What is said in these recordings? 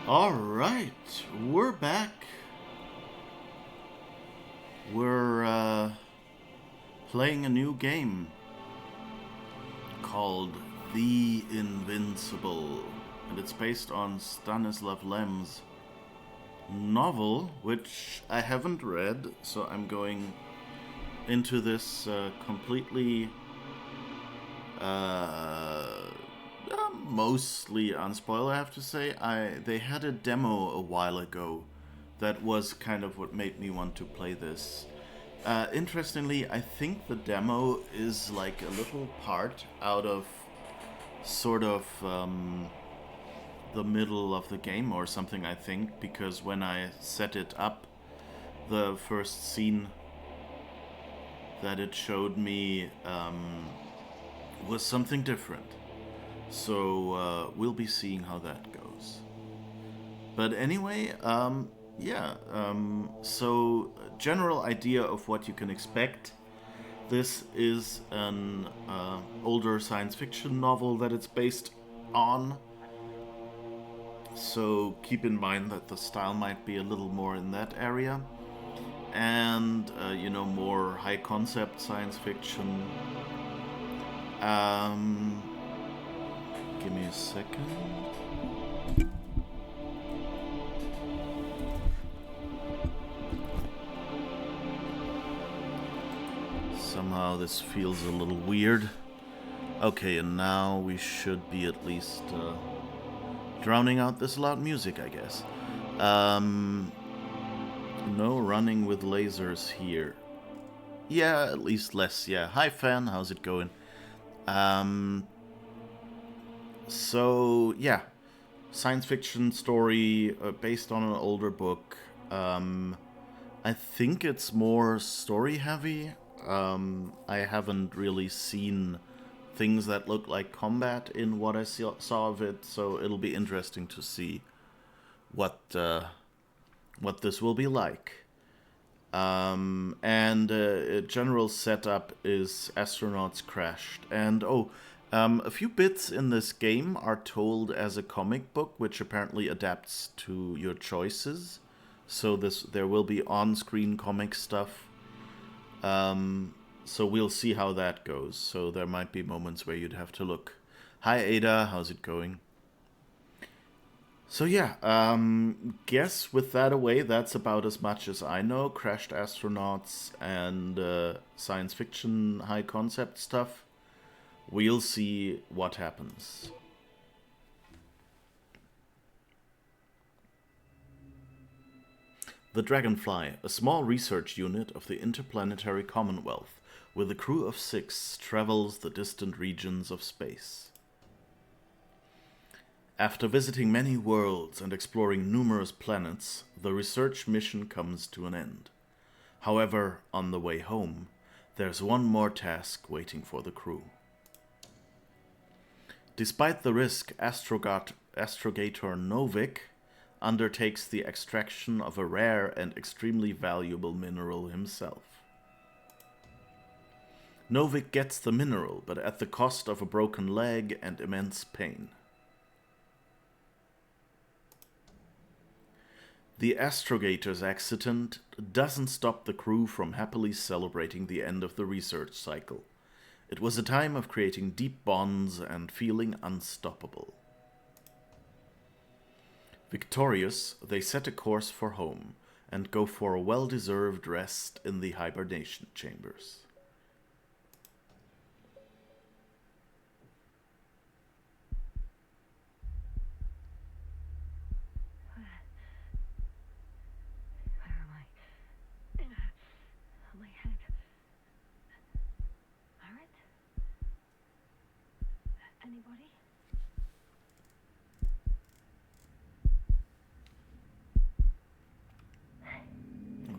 Alright, we're back. We're playing a new game called The Invincible. And it's based on Stanislaw Lem's novel, which I haven't read, so I'm going into this completely mostly unspoiled, I have to say. They had a demo a while ago that was kind of what made me want to play this. Interestingly, I think the demo is like a little part out of sort of the middle of the game or something, I think, because when I set it up, the first scene that it showed me was something different. So we'll be seeing how that goes. But anyway, so general idea of what you can expect. This is an older science fiction novel that it's based on. So keep in mind that the style might be a little more in that area. And, more high concept science fiction. Give me a second. Somehow this feels a little weird. Okay, and now we should be at least drowning out this loud music, I guess. No running with lasers here. Yeah, at least less, yeah. Hi, fan, how's it going? So, yeah. Science fiction story based on an older book. I think it's more story heavy. I haven't really seen things that look like combat in what I saw of it, so it'll be interesting to see what this will be like. And a general setup is astronauts crashed. And a few bits in this game are told as a comic book, which apparently adapts to your choices. So there will be on-screen comic stuff. So we'll see how that goes. So there might be moments where you'd have to look. Hi Ada, how's it going? So yeah, guess with that away, that's about as much as I know. Crashed astronauts and science fiction high concept stuff. We'll see what happens. The Dragonfly, a small research unit of the Interplanetary Commonwealth, with a crew of 6, travels the distant regions of space. After visiting many worlds and exploring numerous planets, the research mission comes to an end. However, on the way home, there's one more task waiting for the crew. Despite the risk, Astrogator Novik undertakes the extraction of a rare and extremely valuable mineral himself. Novik gets the mineral, but at the cost of a broken leg and immense pain. The Astrogator's accident doesn't stop the crew from happily celebrating the end of the research cycle. It was a time of creating deep bonds and feeling unstoppable. Victorious, they set a course for home and go for a well-deserved rest in the hibernation chambers. Anybody?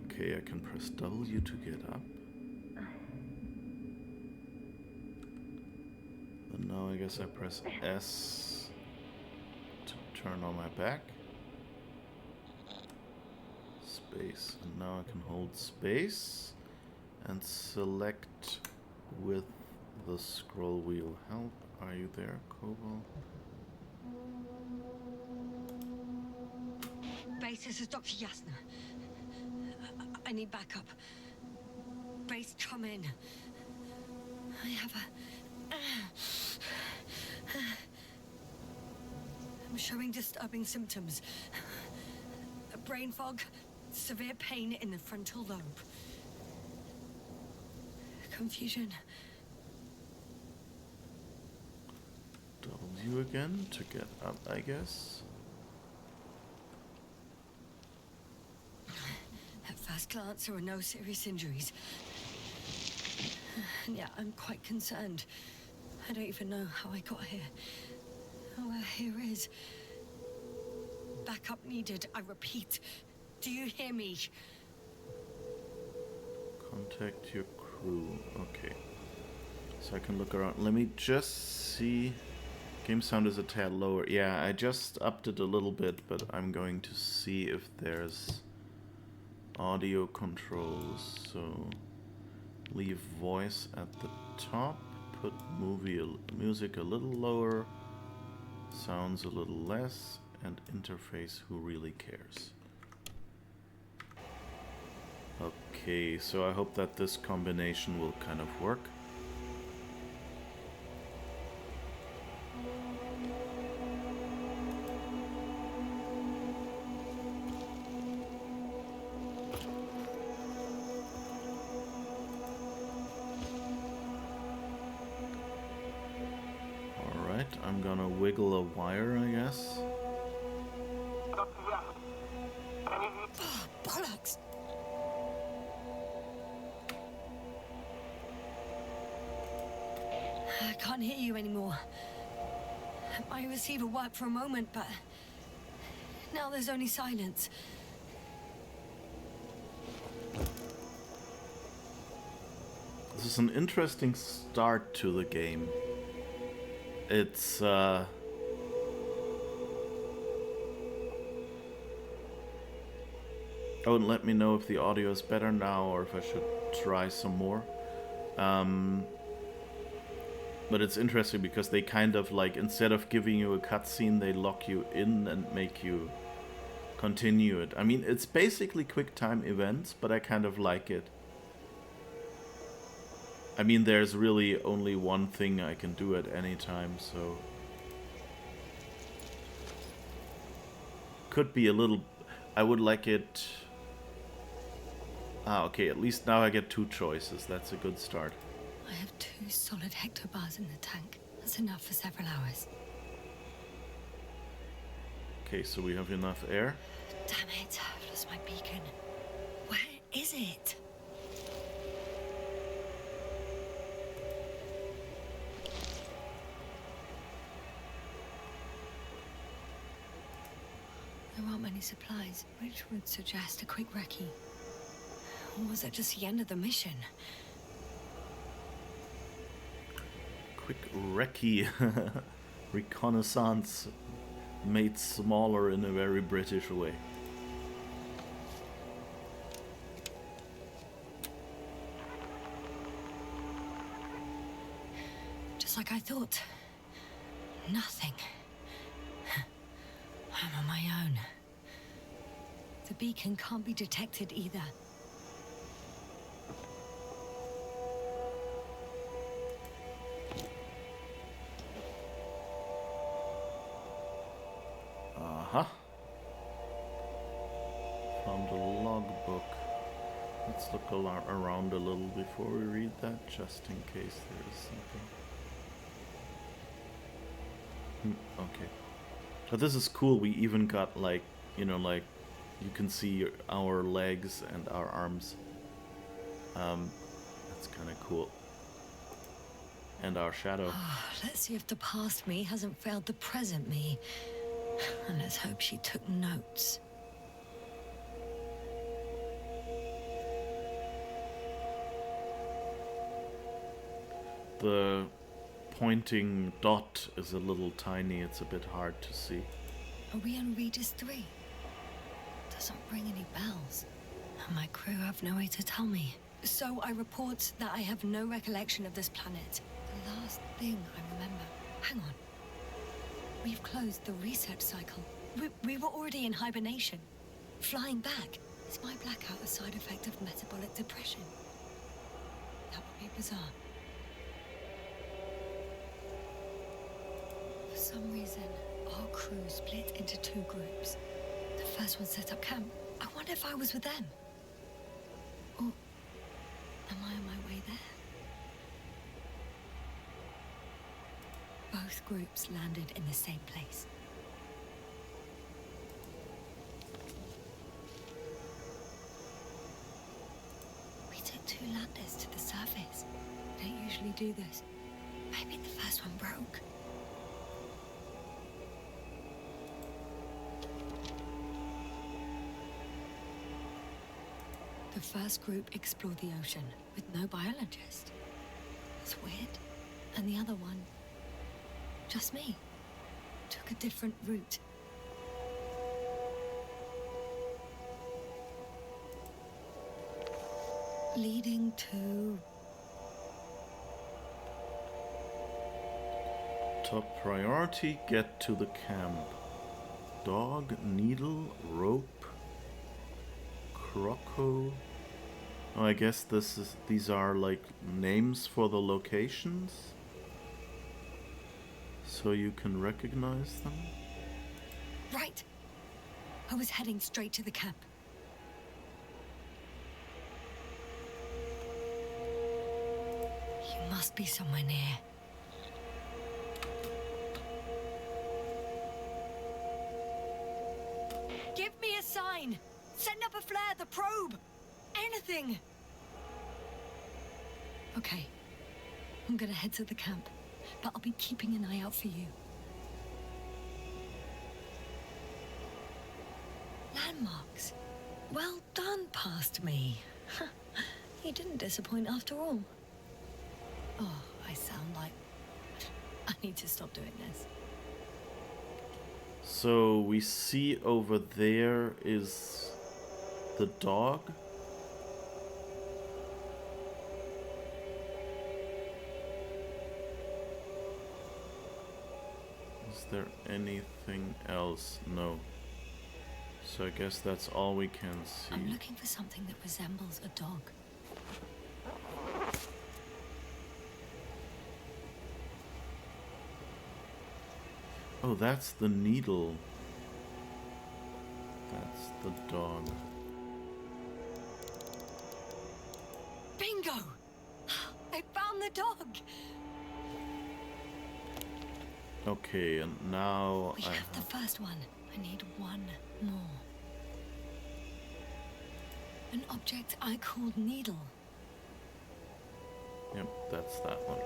Okay, I can press W to get up. And now I guess I press S to turn on my back. Space. And now I can hold space and select with the scroll wheel. Help, are you there, Kobo? Base, this is Dr. Yasna. I need backup. Base, come in. I have I'm showing disturbing symptoms. Brain fog, severe pain in the frontal lobe. Confusion. W again to get up, I guess. At first glance, there were no serious injuries. And yeah, I'm quite concerned. I don't even know how I got here. Where here is. Backup needed, I repeat. Do you hear me? Contact your crew. Okay. So I can look around. Let me just see. Game sound is a tad lower. Yeah, I just upped it a little bit, but I'm going to see if there's audio controls. So leave voice at the top, put music a little lower, sounds a little less, and interface who really cares. Okay, so I hope that this combination will kind of work. Alright, I'm gonna wiggle a wire, I guess. Oh, bollocks! I can't hear you anymore. My receiver worked for a moment, but now there's only silence. This is an interesting start to the game. It's Oh, and let me know if the audio is better now or if I should try some more. But it's interesting because they kind of like, instead of giving you a cutscene, they lock you in and make you continue it. I mean, it's basically quick time events, but I kind of like it. I mean, there's really only one thing I can do at any time, so... Could be a little... I would like it... Ah, okay, at least now I get two choices. That's a good start. I have 2 solid hectobars in the tank. That's enough for several hours. Okay, so we have enough air. Damn it, I've lost my beacon. Where is it? There aren't many supplies, which would suggest a quick recce. Or was it just the end of the mission? Quick recce. Reconnaissance made smaller in a very British way. Just like I thought. Nothing. I'm on my own. The beacon can't be detected either. Uh-huh. Found a logbook. Let's look around a little before we read that, just in case there is something. Okay. But this is cool. We even got, like, you know, like, you can see our legs and our arms. That's kind of cool. And our shadow. Let's see if the past me hasn't failed the present me. And let's hope she took notes. The pointing dot is a little tiny. It's a bit hard to see. Are we on Regis 3? Doesn't ring any bells. And my crew have no way to tell me. So I report that I have no recollection of this planet. The last thing I remember. Hang on. We've closed the research cycle. We were already in hibernation. Flying back, is my blackout a side effect of metabolic depression? That would be bizarre. For some reason, our crew split into 2 groups. The first one set up camp. I wonder if I was with them. Or am I on my way there? Both groups landed in the same place. We took 2 landers to the surface. We don't usually do this. Maybe the first one broke. The first group explored the ocean with no biologist. It's weird. And the other one, just me, took a different route. Leading to... Top priority, get to the camp. Dog, needle, rope, croco. Oh, I guess these are like names for the locations, so you can recognize them. Right. I was heading straight to the camp. You must be somewhere near. Give me a sign! Send up a flare, the probe! Anything! Okay. I'm gonna head to the camp, but I'll be keeping an eye out for you. Landmarks. Well done, past me. You didn't disappoint after all. Oh, I sound like... I need to stop doing this. So we see over there is the dog. Is there anything else? No. So I guess that's all we can see. I'm looking for something that resembles a dog. Oh, that's the needle. That's the dog. Bingo! I found the dog! Okay, and now We I have the first one. I need one more. An object I called needle. Yep, that's that one.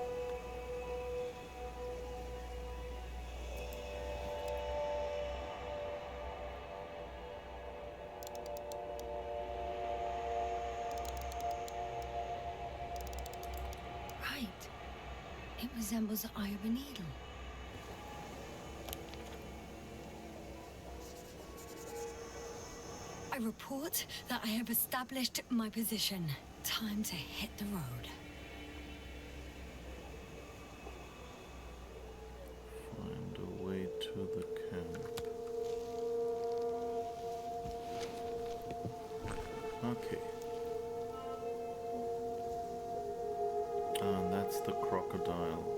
Right. It resembles the eye of a needle. I report that I have established my position. Time to hit the road. Find a way to the camp. Okay. And that's the crocodile.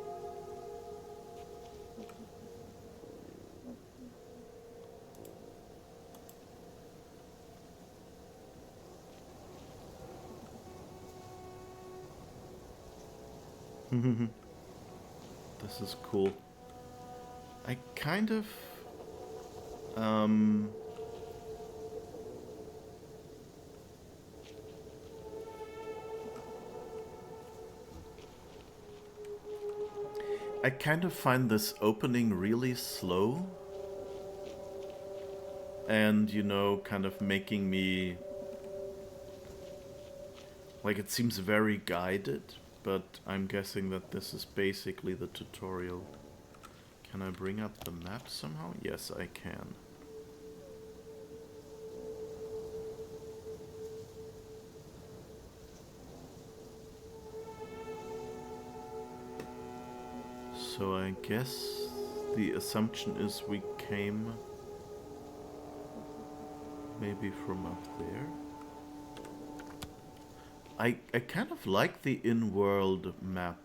This is cool. I kind of I kind of find this opening really slow and, you know, kind of making me like, it seems very guided, but I'm guessing that this is basically the tutorial. Can I bring up the map somehow? Yes, I can. So I guess the assumption is we came maybe from up there. I kind of like the in-world map.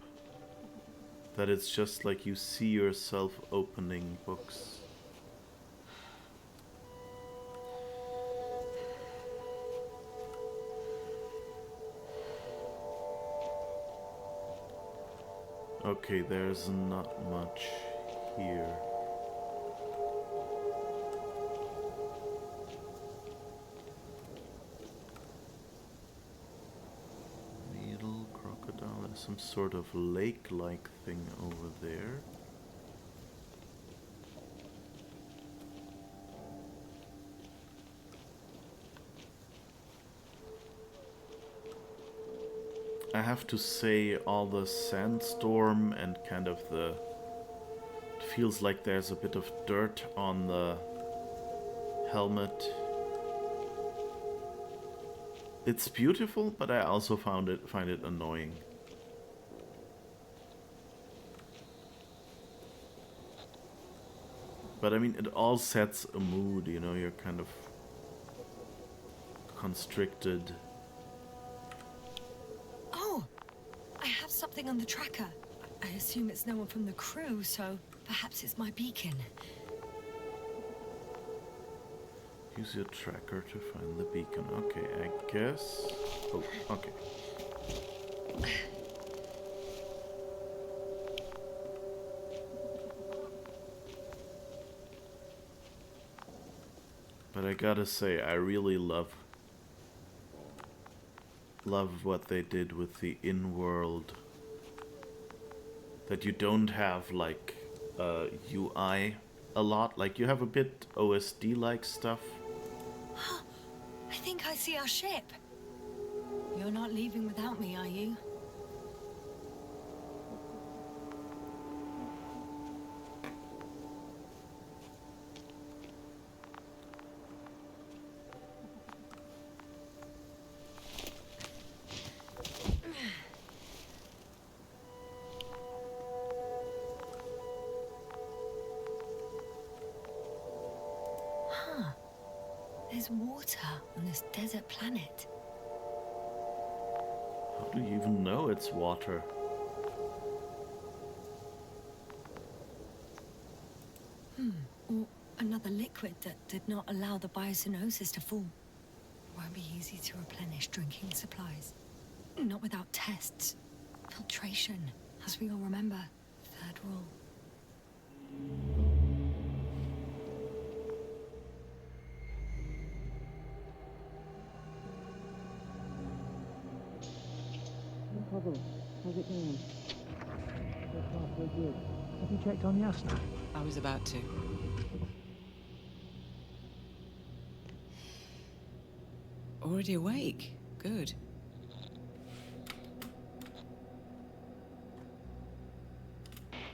That it's just like you see yourself opening books. Okay, there's not much here. Needle, crocodile, there's some sort of lake-like thing over there. I have to say, all the sandstorm and kind of the... It feels like there's a bit of dirt on the helmet. It's beautiful, but I also find it annoying. But I mean, it all sets a mood, you know, you're kind of constricted. Something on the tracker. I assume it's no one from the crew, so perhaps it's my beacon. Use your tracker to find the beacon. Okay, I guess... Oh, okay. But I gotta say, I really love what they did with the in-world. That you don't have like UI a lot, like you have a bit OSD-like stuff. I think I see our ship. You're not leaving without me, are you? There's water on this desert planet. How do you even know it's water? Or another liquid that did not allow the biocenosis to fall. Won't be easy to replenish drinking supplies. Not without tests. Filtration, as we all remember. Third rule. How's it going? So far, so good. Have you checked on Yasna? I was about to. Already awake? Good.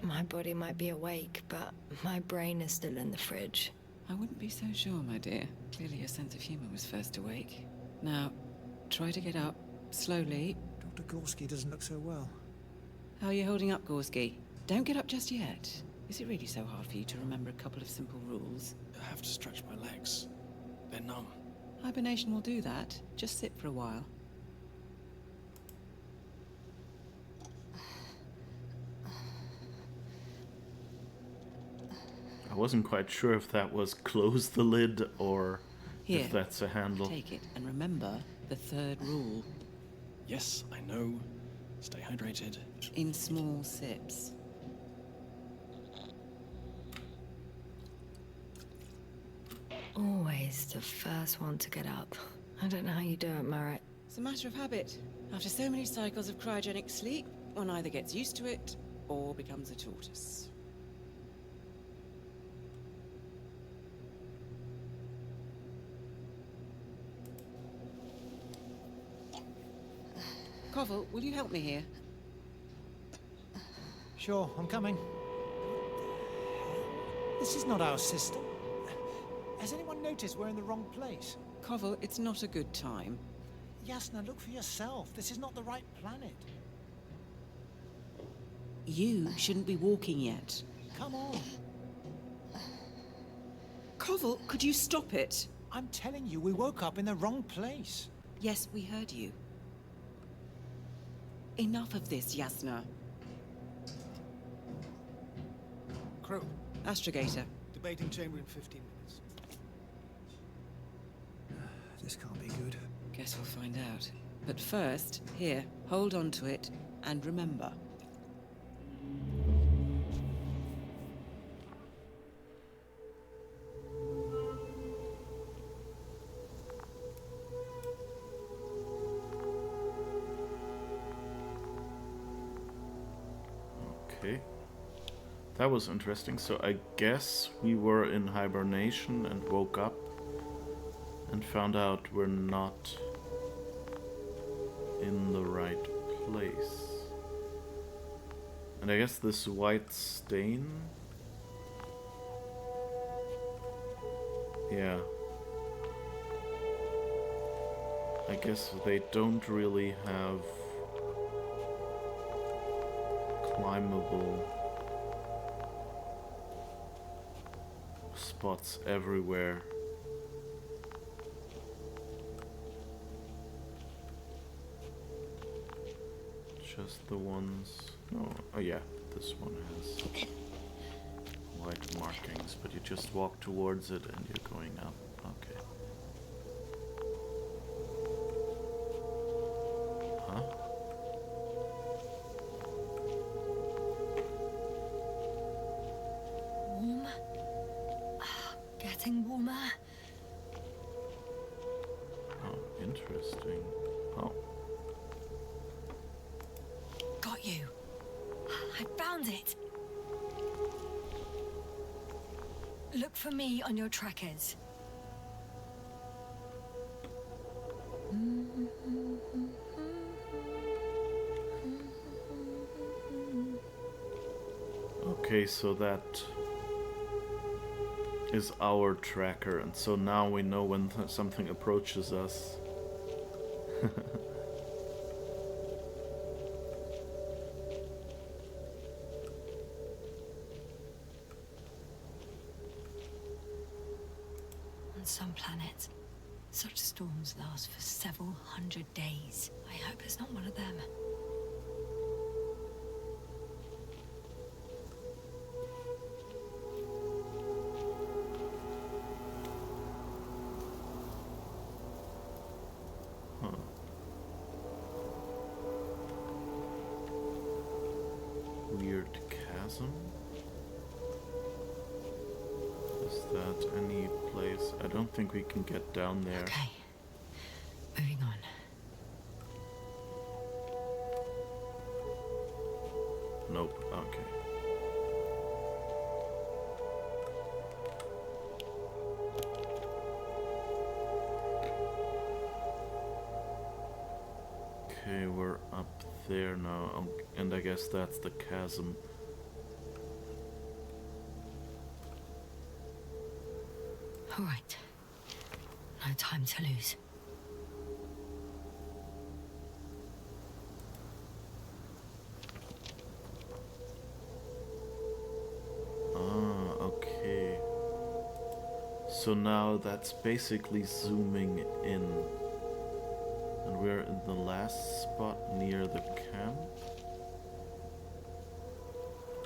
My body might be awake, but my brain is still in the fridge. I wouldn't be so sure, my dear. Clearly your sense of humor was first awake. Now, try to get up, slowly. Dr. Gorski doesn't look so well. How are you holding up, Gorski? Don't get up just yet. Is it really so hard for you to remember a couple of simple rules? I have to stretch my legs. They're numb. Hibernation will do that. Just sit for a while. I wasn't quite sure if that was close the lid or Here, if that's a handle. take it and remember the third rule. Yes, I know. Stay hydrated. In small sips. Always the first one to get up. I don't know how you do it, Merritt. It's a matter of habit. After so many cycles of cryogenic sleep, one either gets used to it or becomes a tortoise. Koval, will you help me here? Sure, I'm coming. This is not our system. Has anyone noticed we're in the wrong place? Koval, it's not a good time. Yasna, look for yourself. This is not the right planet. You shouldn't be walking yet. Come on. Koval, could you stop it? I'm telling you, we woke up in the wrong place. Yes, we heard you. Enough of this, Yasna. Crew, Astrogator. debating chamber in 15 minutes. This can't be good. Guess we'll find out. But first, here, hold on to it, and remember. Okay. That was interesting. So I guess we were in hibernation and woke up and found out we're not in the right place. And I guess this white stain... Yeah. I guess they don't really have climbable spots everywhere. Just the ones... Oh yeah, this one has white markings, but you just walk towards it and you're going up. Okay. Huh? Warm? Getting warmer? Oh, interesting. Oh. Got you. I found it. Look for me on your trackers. Okay, so that is our tracker, and so now we know when something approaches us. On some planets, such storms last for several hundred days. I hope it's not one of them. Weird chasm? Is that any place? I don't think we can get down there. Okay. Moving on. Nope, okay. Okay, we're up there now, and I guess that's the chasm. All right. No time to lose. Ah, okay. So now that's basically zooming in. And we're in the last spot near the camp,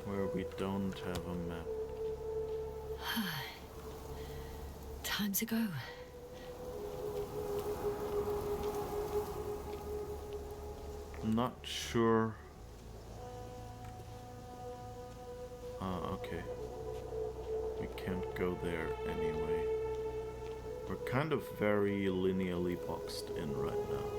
where we don't have a map. Time to go. Not sure. Okay. We can't go there anyway. We're kind of very linearly boxed in right now.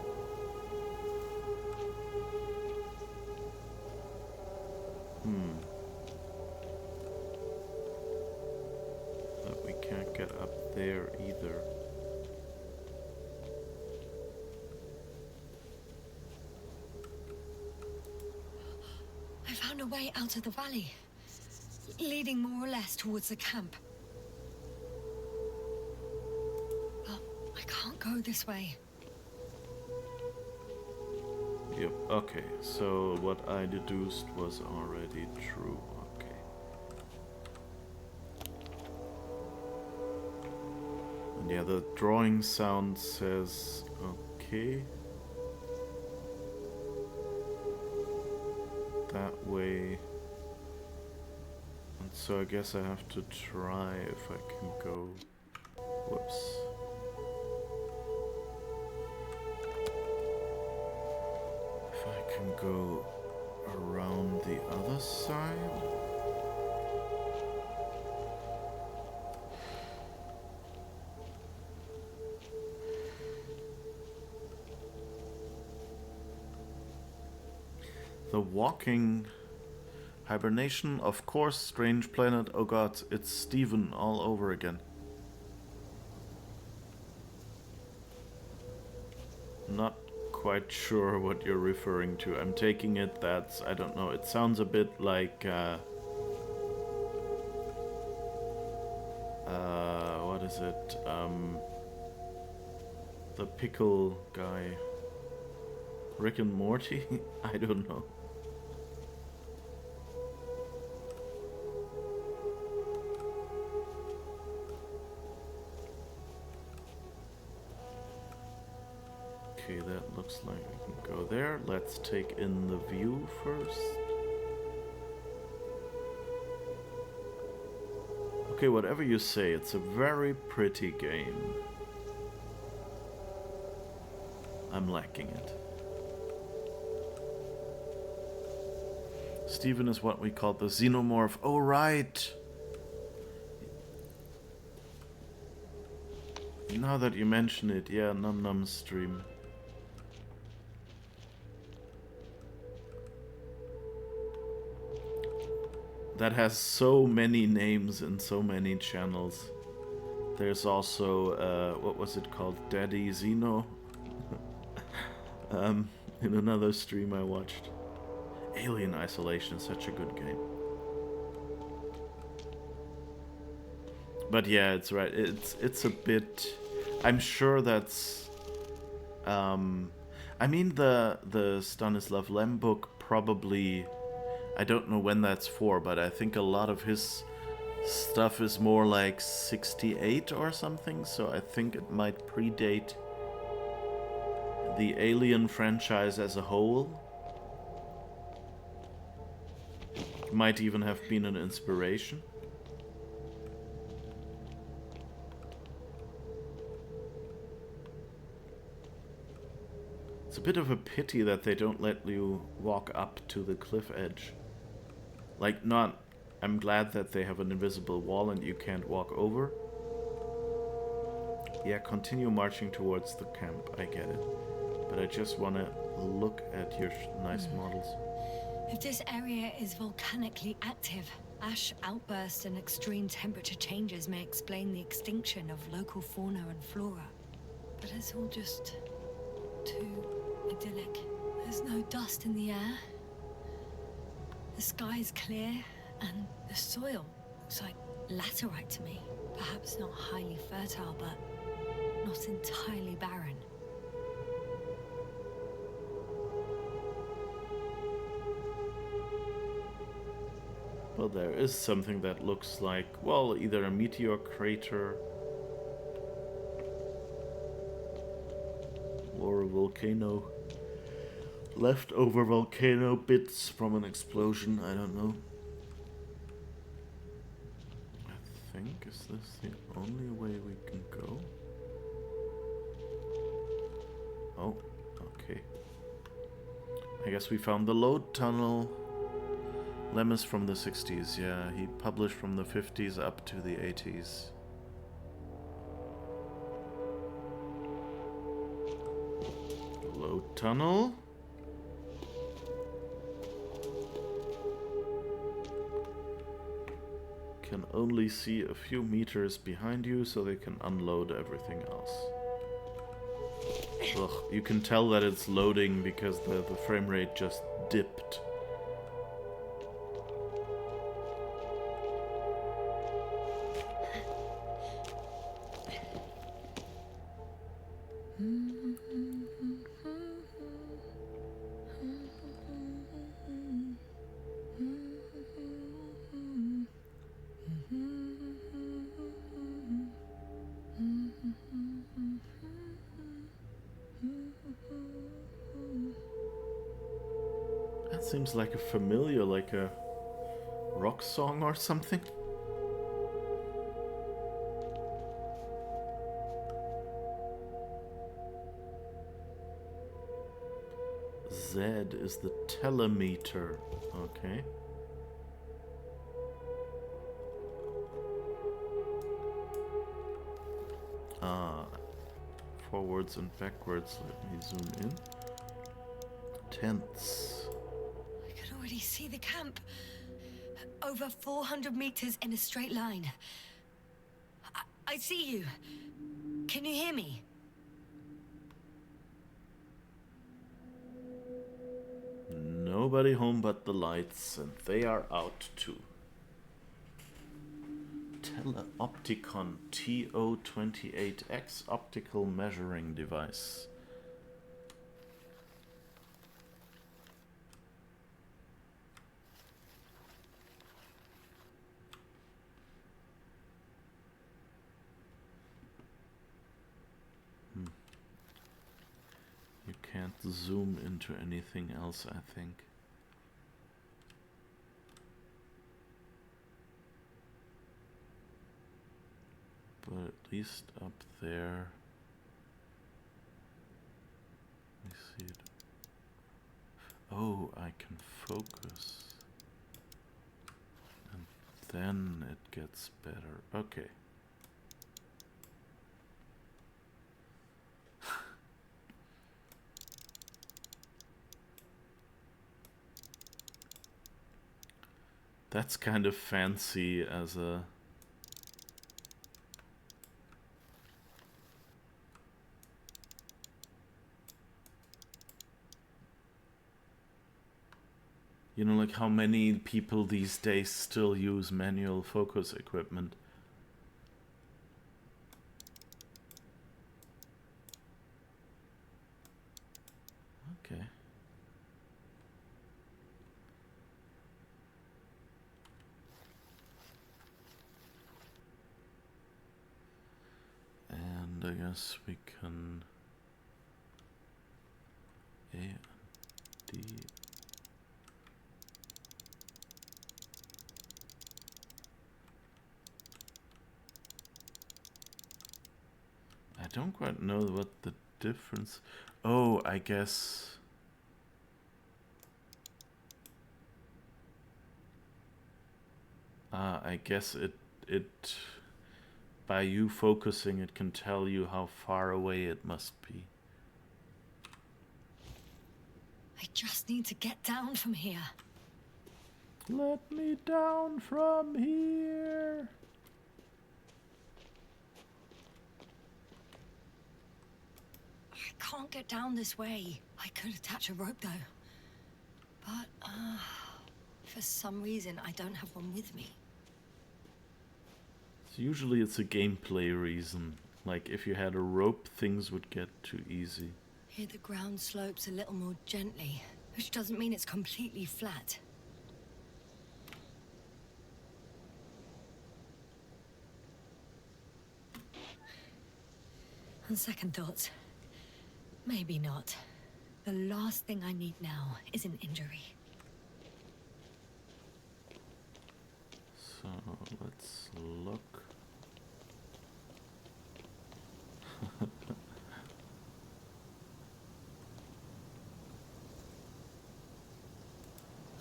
But we can't get up there either. I found a way out of the valley, leading more or less towards the camp. But I can't go this way. Yep, okay, so what I deduced was already true, okay. Yeah, the drawing sound says okay. That way. And so I guess I have to try if I can go. Whoops. If I can go around the other side. The walking hibernation, of course, strange planet. Oh god, it's Steven all over again. Not quite sure what you're referring to. I'm taking it that's, I don't know, it sounds a bit like what is it? The pickle guy. Rick and Morty? I don't know. Okay, that looks like we can go there. Let's take in the view first. Okay, whatever you say, it's a very pretty game. I'm lacking it. Steven is what we call the xenomorph. Oh, right! Now that you mention it, yeah, Num Num's stream. That has so many names and so many channels. There's also, what was it called? Daddy Xeno? In another stream I watched. Alien Isolation is such a good game. But yeah, it's right. It's a bit... I'm sure that's... I mean, the Stanislaw Lem book probably... I don't know when that's for, but I think a lot of his stuff is more like 68 or something, so I think it might predate the Alien franchise as a whole. It might even have been an inspiration. It's a bit of a pity that they don't let you walk up to the cliff edge. Like, not... I'm glad that they have an invisible wall and you can't walk over. Yeah, continue marching towards the camp, I get it. But I just want to look at your nice models. If this area is volcanically active, ash outbursts and extreme temperature changes may explain the extinction of local fauna and flora. But it's all just too idyllic. There's no dust in the air. The sky's clear, and the soil looks like laterite to me. Perhaps not highly fertile, but not entirely barren. Well, there is something that looks like, well, either a meteor crater or a volcano. Leftover volcano bits from an explosion, I don't know. I think, is this the only way we can go? Oh, okay. I guess we found the load tunnel. Lem is from the 60s, yeah. He published from the 50s up to the 80s. Load tunnel. Can only see a few meters behind you, so they can unload everything else. Ugh, you can tell that it's loading because the frame rate just dipped. seems like a familiar, like a rock song or something. Z is the telemeter. Okay. Forwards and backwards. Let me zoom in. Tents. I can already see the camp. Over 400 meters in a straight line. I see you. Can you hear me? Nobody home but the lights, and they are out too. Teleopticon TO28X optical measuring device. You can't zoom into anything else, I think. But at least up there, let me see it. Oh, I can focus. And then it gets better. Okay. That's kind of fancy as a... You know, like how many people these days still use manual focus equipment. Okay. And I guess we can A and D. I don't quite know what the difference. Oh, I guess. I guess it by you focusing, it can tell you how far away it must be. I just need to get down from here. Let me down from here. I can't get down this way. I could attach a rope though. But, for some reason I don't have one with me. So usually it's a gameplay reason. Like if you had a rope, things would get too easy. Here the ground slopes a little more gently, which doesn't mean it's completely flat. On second thoughts, maybe not. The last thing I need now is an injury. So let's look.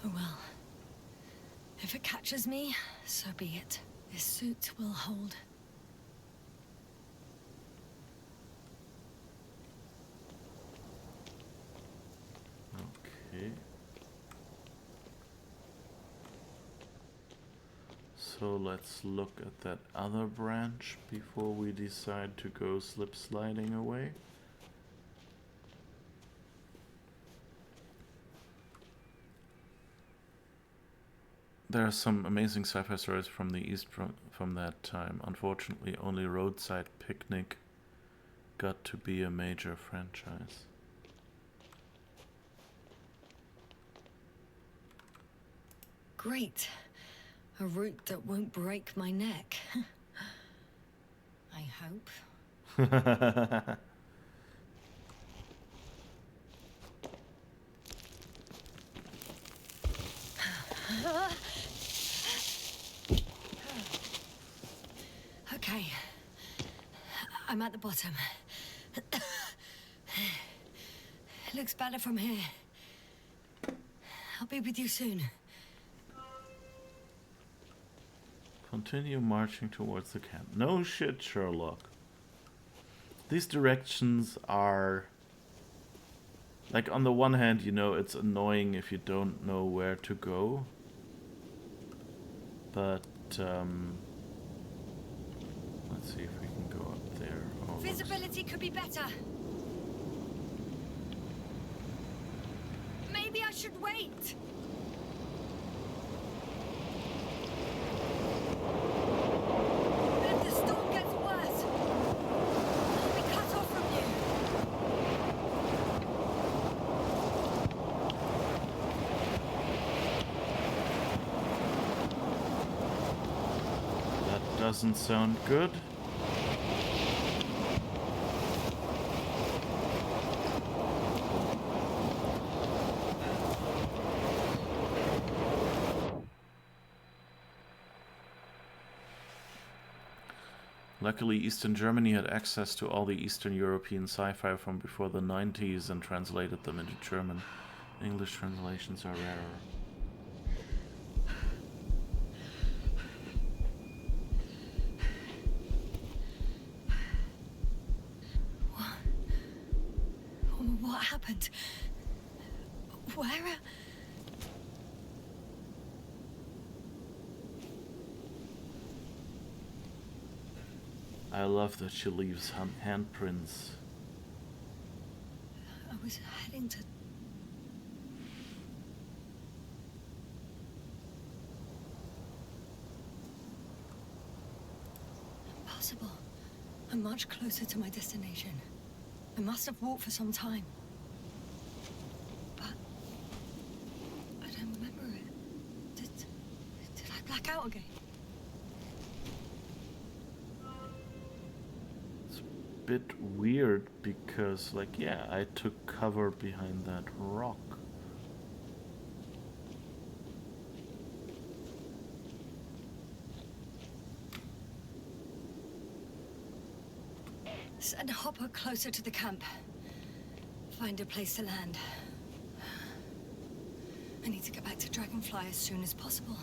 Oh well. If it catches me, so be it. This suit will hold. Okay. So let's look at that other branch before we decide to go slip sliding away. There are some amazing sci-fi stories from the East from that time. Unfortunately, only Roadside Picnic got to be a major franchise. Great. A route that won't break my neck. I hope. Okay. I'm at the bottom. It looks better from here. I'll be with you soon. Continue marching towards the camp. No shit, Sherlock. These directions are... Like, on the one hand, you know, it's annoying if you don't know where to go. But, let's see if we can go up there. Oh, Visibility could be better. Maybe I should wait. But if the storm gets worse, I'll be cut off from you. that doesn't sound good. Luckily, Eastern Germany had access to all the Eastern European sci-fi from before the 90s and translated them into German. English translations are rarer. What happened? Where? I love that she leaves handprints. I was heading to... Impossible. I'm much closer to my destination. I must have walked for some time. But... I don't remember it. Did I black out again? Bit weird because, like, yeah, I took cover behind that rock. Send Hopper closer to the camp. Find a place to land. I need to get back to Dragonfly as soon as possible.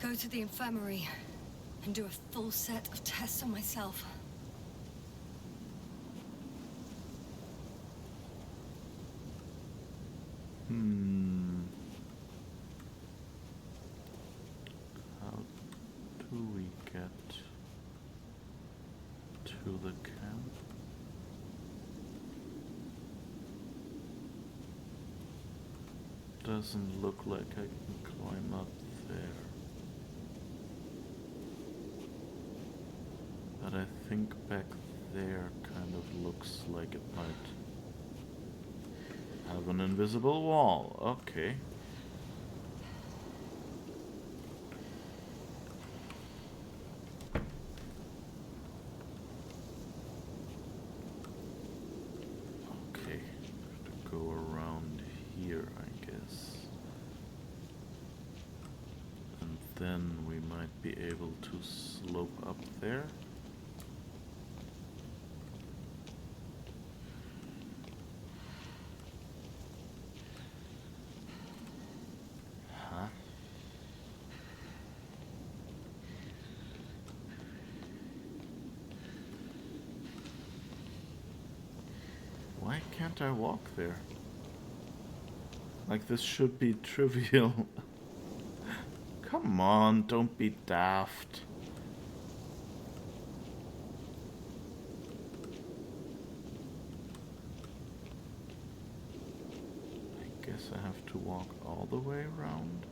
Go to the infirmary and do a full set of tests on myself. How do we get to the camp? Doesn't look like I can climb up there. But I think back there kind of looks like it might have an invisible wall. Okay. Okay. Have to go around here, I guess. And then we might be able to slope up there. Why can't I walk there? Like, this should be trivial. Come on, don't be daft. I guess I have to walk all the way around.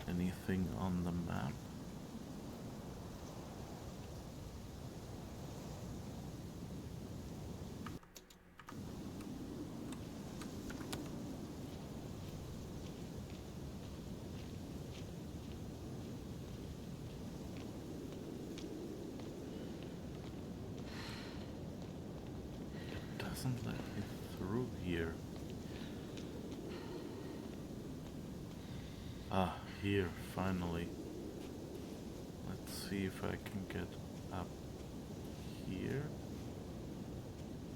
Anything on the map? doesn't let me through here. Ah, here, finally. Let's see if I can get up here.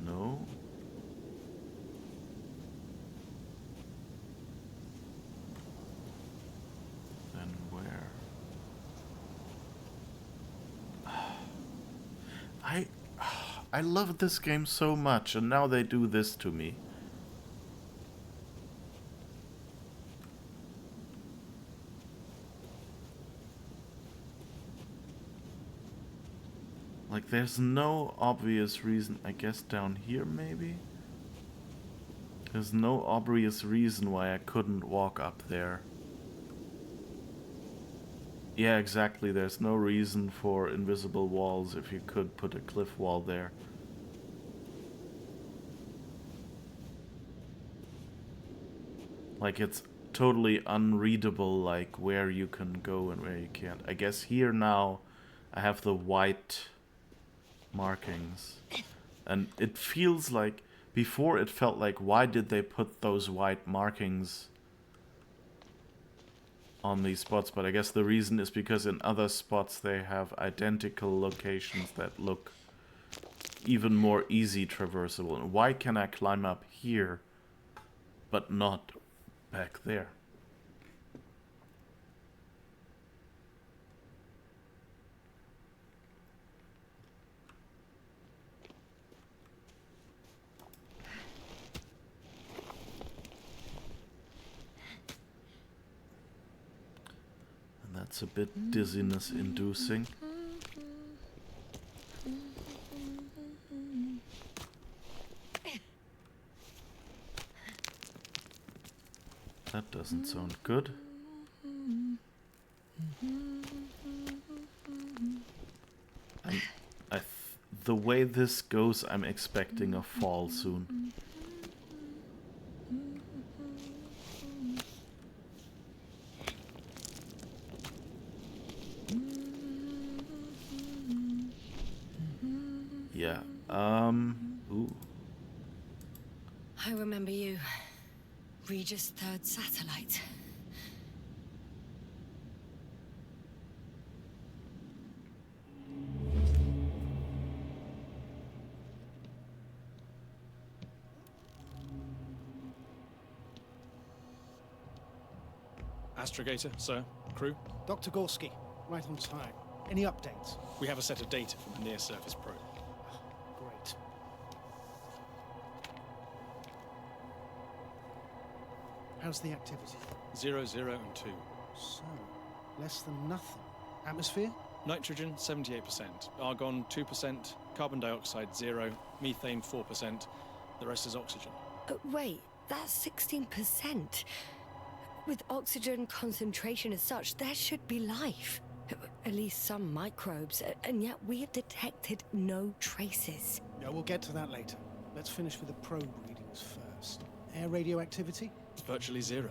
No. Then where? I love this game so much, and now they do this to me. Like, there's no obvious reason. I guess down here, maybe? There's no obvious reason why I couldn't walk up there. Yeah, exactly. There's no reason for invisible walls if you could put a cliff wall there. Like, it's totally unreadable, like, where you can go and where you can't. I guess here now I have the white markings. And it feels like, before it felt like, why did they put those white markings on these spots? But I guess the reason is because in other spots they have identical locations that look even more easy traversable. And why can I climb up here but not back there? That's a bit dizziness inducing. That doesn't sound good. And the way this goes, I'm expecting a fall soon. Yeah, ooh. I remember you. Regis' third satellite. Astrogator, sir. Crew? Dr. Gorski, right on time. Any updates? We have a set of data from a near-surface probe. Great. How's the activity? 0, 0, and 2. So, less than nothing. Atmosphere? Nitrogen, 78%. Argon, 2%. Carbon dioxide, 0. Methane, 4%. The rest is oxygen. Wait, that's 16%. With oxygen concentration as such, there should be life. At least some microbes, and yet we have detected no traces. Yeah, we'll get to that later. Let's finish with the probe readings first. Air radioactivity? It's virtually 0.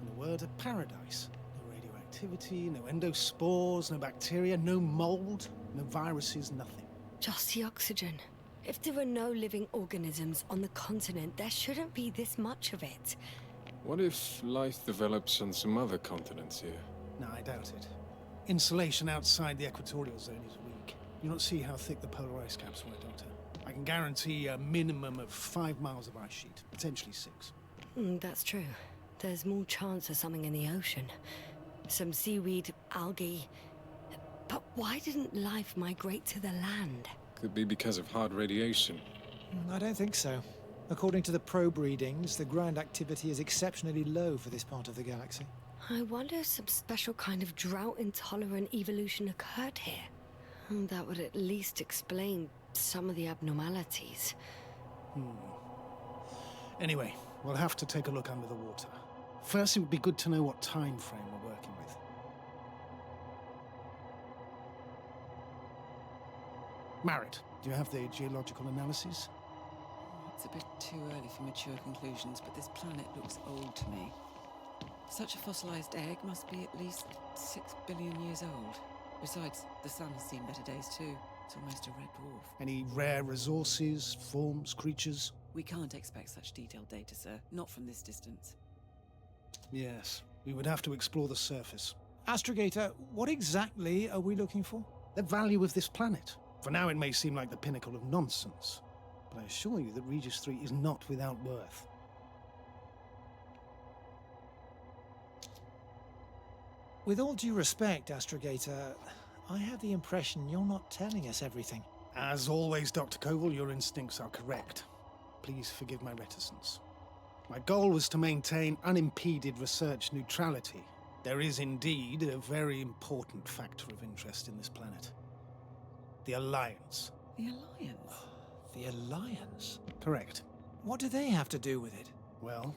In a word, a paradise. No radioactivity, no endospores, no bacteria, no mold, no viruses, nothing. Just the oxygen. If there are no living organisms on the continent, there shouldn't be this much of it. What if life develops on some other continents here? No, I doubt it. Insulation outside the equatorial zone is weak. You don't see how thick the polar ice caps were, Doctor. I can guarantee a minimum of 5 miles of ice sheet, potentially 6. That's true. There's more chance of something in the ocean. Some seaweed, algae. But why didn't life migrate to the land? Could be because of hard radiation. I don't think so. According to the probe readings, the ground activity is exceptionally low for this part of the galaxy. I wonder if some special kind of drought-intolerant evolution occurred here. That would at least explain some of the abnormalities. Anyway, we'll have to take a look under the water. First, it would be good to know what time frame we're working with. Marit, do you have the geological analyses? It's a bit too early for mature conclusions, but this planet looks old to me. Such a fossilized egg must be at least 6 billion years old. Besides, the sun has seen better days too. It's almost a red dwarf. Any rare resources, forms, creatures? We can't expect such detailed data, sir. Not from this distance. Yes, we would have to explore the surface. Astrogator, what exactly are we looking for? The value of this planet. For now it may seem like the pinnacle of nonsense, but I assure you that Regis 3 is not without worth. With all due respect, Astrogator, I have the impression you're not telling us everything. As always, Dr. Koval, your instincts are correct. Please forgive my reticence. My goal was to maintain unimpeded research neutrality. There is indeed a very important factor of interest in this planet. The Alliance. The Alliance? The Alliance? Correct. What do they have to do with it? Well,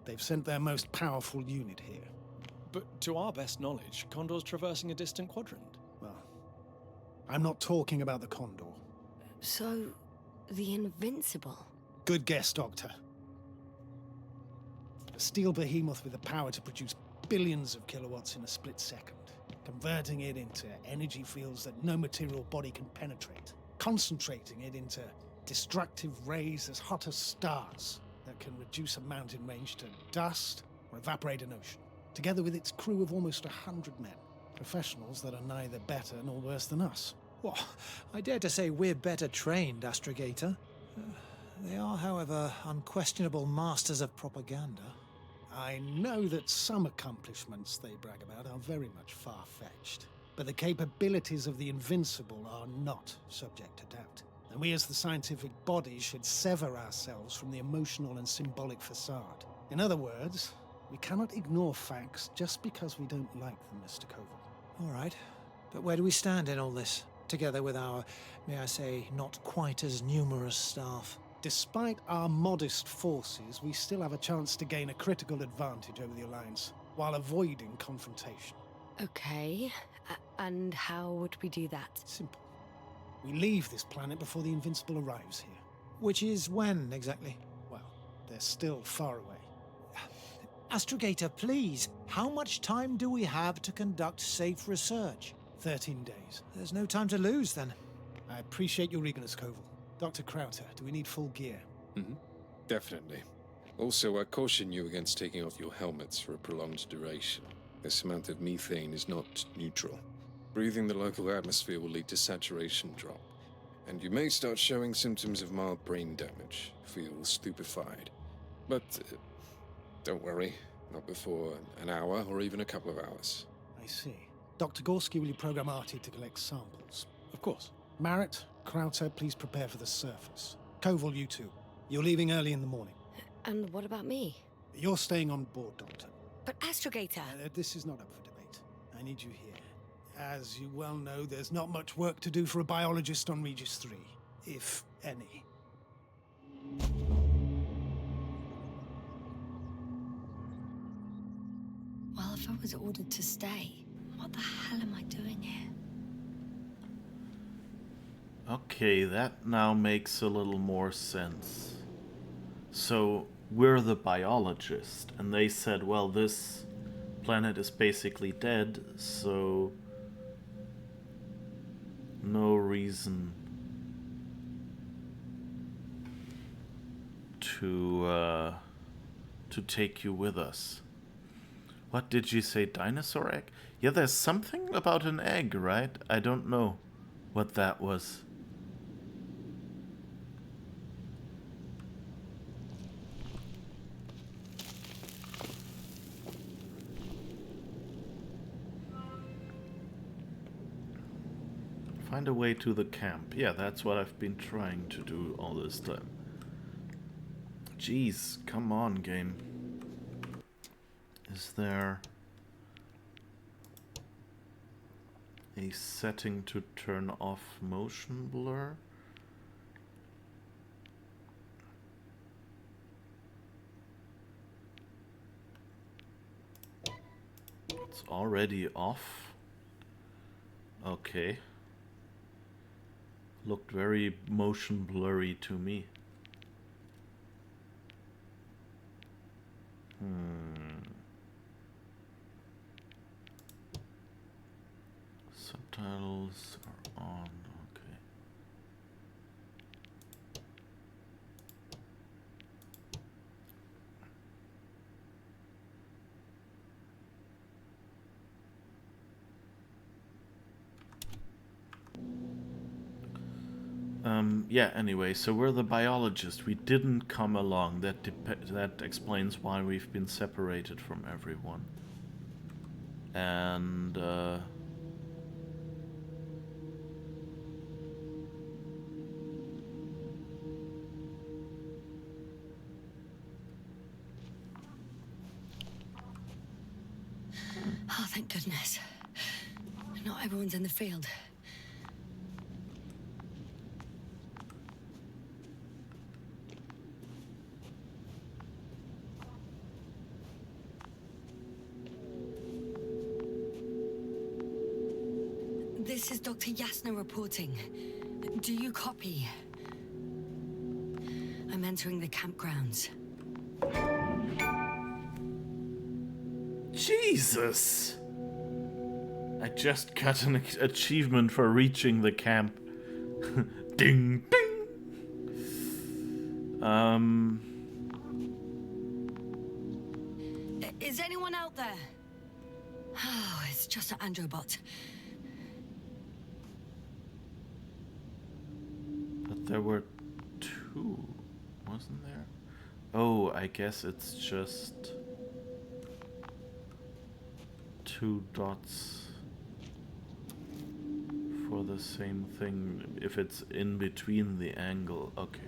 they've sent their most powerful unit here. But to our best knowledge, Condor's traversing a distant quadrant. Well, I'm not talking about the Condor. So, the Invincible. Good guess, Doctor. A steel behemoth with the power to produce billions of kilowatts in a split second, converting it into energy fields that no material body can penetrate, concentrating it into destructive rays as hot as stars that can reduce a mountain range to dust or evaporate an ocean, together with its crew of almost 100 men, professionals that are neither better nor worse than us. Well, I dare to say we're better trained, Astrogator. They are, however, unquestionable masters of propaganda. I know that some accomplishments they brag about are very much far-fetched, but the capabilities of the Invincible are not subject to doubt. And we as the scientific body should sever ourselves from the emotional and symbolic facade. In other words, we cannot ignore facts just because we don't like them, Mr. Koval. All right, but where do we stand in all this, together with our, may I say, not quite as numerous staff? Despite our modest forces, we still have a chance to gain a critical advantage over the Alliance, while avoiding confrontation. Okay, and how would we do that? Simple. We leave this planet before the Invincible arrives here. Which is when, exactly? Well, they're still far away. Astrogator, please, how much time do we have to conduct safe research? 13 days. There's no time to lose, then. I appreciate your eagerness, Koval. Dr. Crowther, do we need full gear? Definitely. Also, I caution you against taking off your helmets for a prolonged duration. This amount of methane is not neutral. Breathing the local atmosphere will lead to saturation drop, and you may start showing symptoms of mild brain damage, feel stupefied. But don't worry, not before an hour or even a couple of hours. I see. Dr. Gorski, will you program Artie to collect samples? Of course. Marrett, Crowther, please prepare for the surface. Koval, you too. You're leaving early in the morning. And what about me? You're staying on board, Doctor. But Astrogator... This is not up for debate. I need you here. As you well know, there's not much work to do for a biologist on Regis 3, if any. Well, if I was ordered to stay, what the hell am I doing here? Okay, that now makes a little more sense. So, we're the biologist, and they said, well, this planet is basically dead, so no reason to take you with us. What did you say, dinosaur egg? Yeah, there's something about an egg, right? I don't know what that was. Find a way to the camp. Yeah, that's what I've been trying to do all this time. Jeez, come on, game. Is there a setting to turn off motion blur? It's already off. Okay. Looked very motion blurry to me. Subtitles are on. Okay. Yeah, anyway, so we're the biologists. We didn't come along. That explains why we've been separated from everyone. And, Oh, thank goodness. Not everyone's in the field. This is Dr. Yasna reporting. Do you copy? I'm entering the campgrounds. Jesus! I just got an achievement for reaching the camp. Ding, ding! Is anyone out there? Oh, it's just an androbot. But there were two, wasn't there? Oh, I guess it's just two dots for the same thing if it's in between the angle. Okay.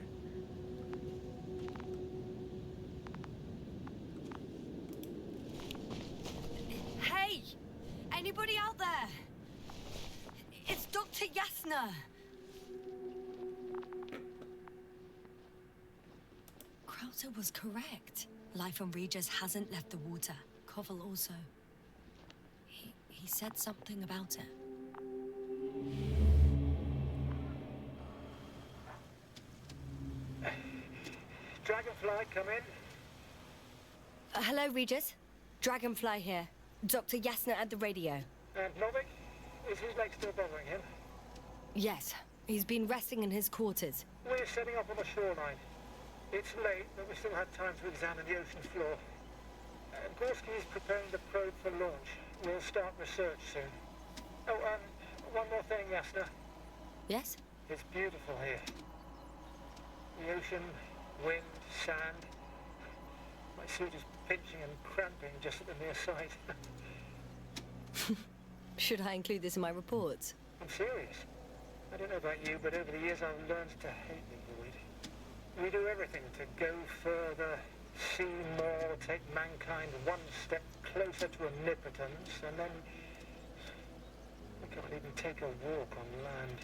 Hey! Anybody out there? It's Dr. Yasna! Krauser was correct. Life on Regis hasn't left the water. Koval also. He said something about it. Dragonfly, come in. Hello, Regis. Dragonfly here. Dr. Yasna at the radio. And Novik? Is his leg still bothering him? Yes, he's been resting in his quarters. We're setting up on the shoreline. It's late, but we still have time to examine the ocean floor. Gorski is preparing the probe for launch. We'll start research soon. Oh, one more thing, Yasna. Yes? It's beautiful here. The ocean, wind, sand. My suit is pinching and cramping just at the mere sight. Should I include this in my reports? I'm serious. I don't know about you, but over the years I've learned to hate the void. We do everything to go further, see more, take mankind one step closer to omnipotence, and then we can't even take a walk on land.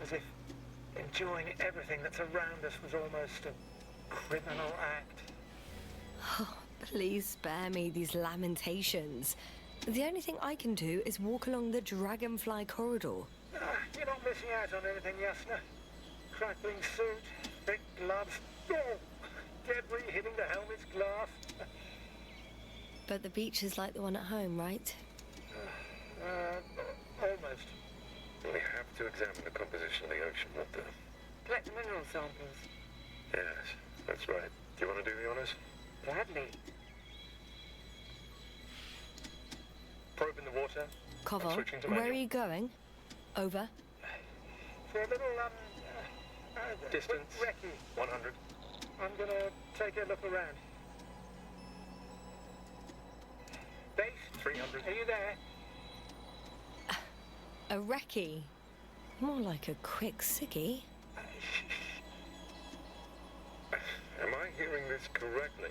As if enjoying everything that's around us was almost a criminal act. Oh, please spare me these lamentations. The only thing I can do is walk along the Dragonfly corridor. You're not missing out on anything, Yasna. Crackling suit, thick gloves, debris hitting the helmet's glass. But the beach is like the one at home, right? Almost. We have to examine the composition of the ocean water. Collect mineral samples. Yes, that's right. Do you want to do the honors? Gladly. Probe in the water. Koval, Switching to where are manual. you going? Over. For a little, Distance. recce. 100. I'm gonna take a look around. Base. 300. Are you there? A recce? More like a quick ciggy. Am I hearing this correctly?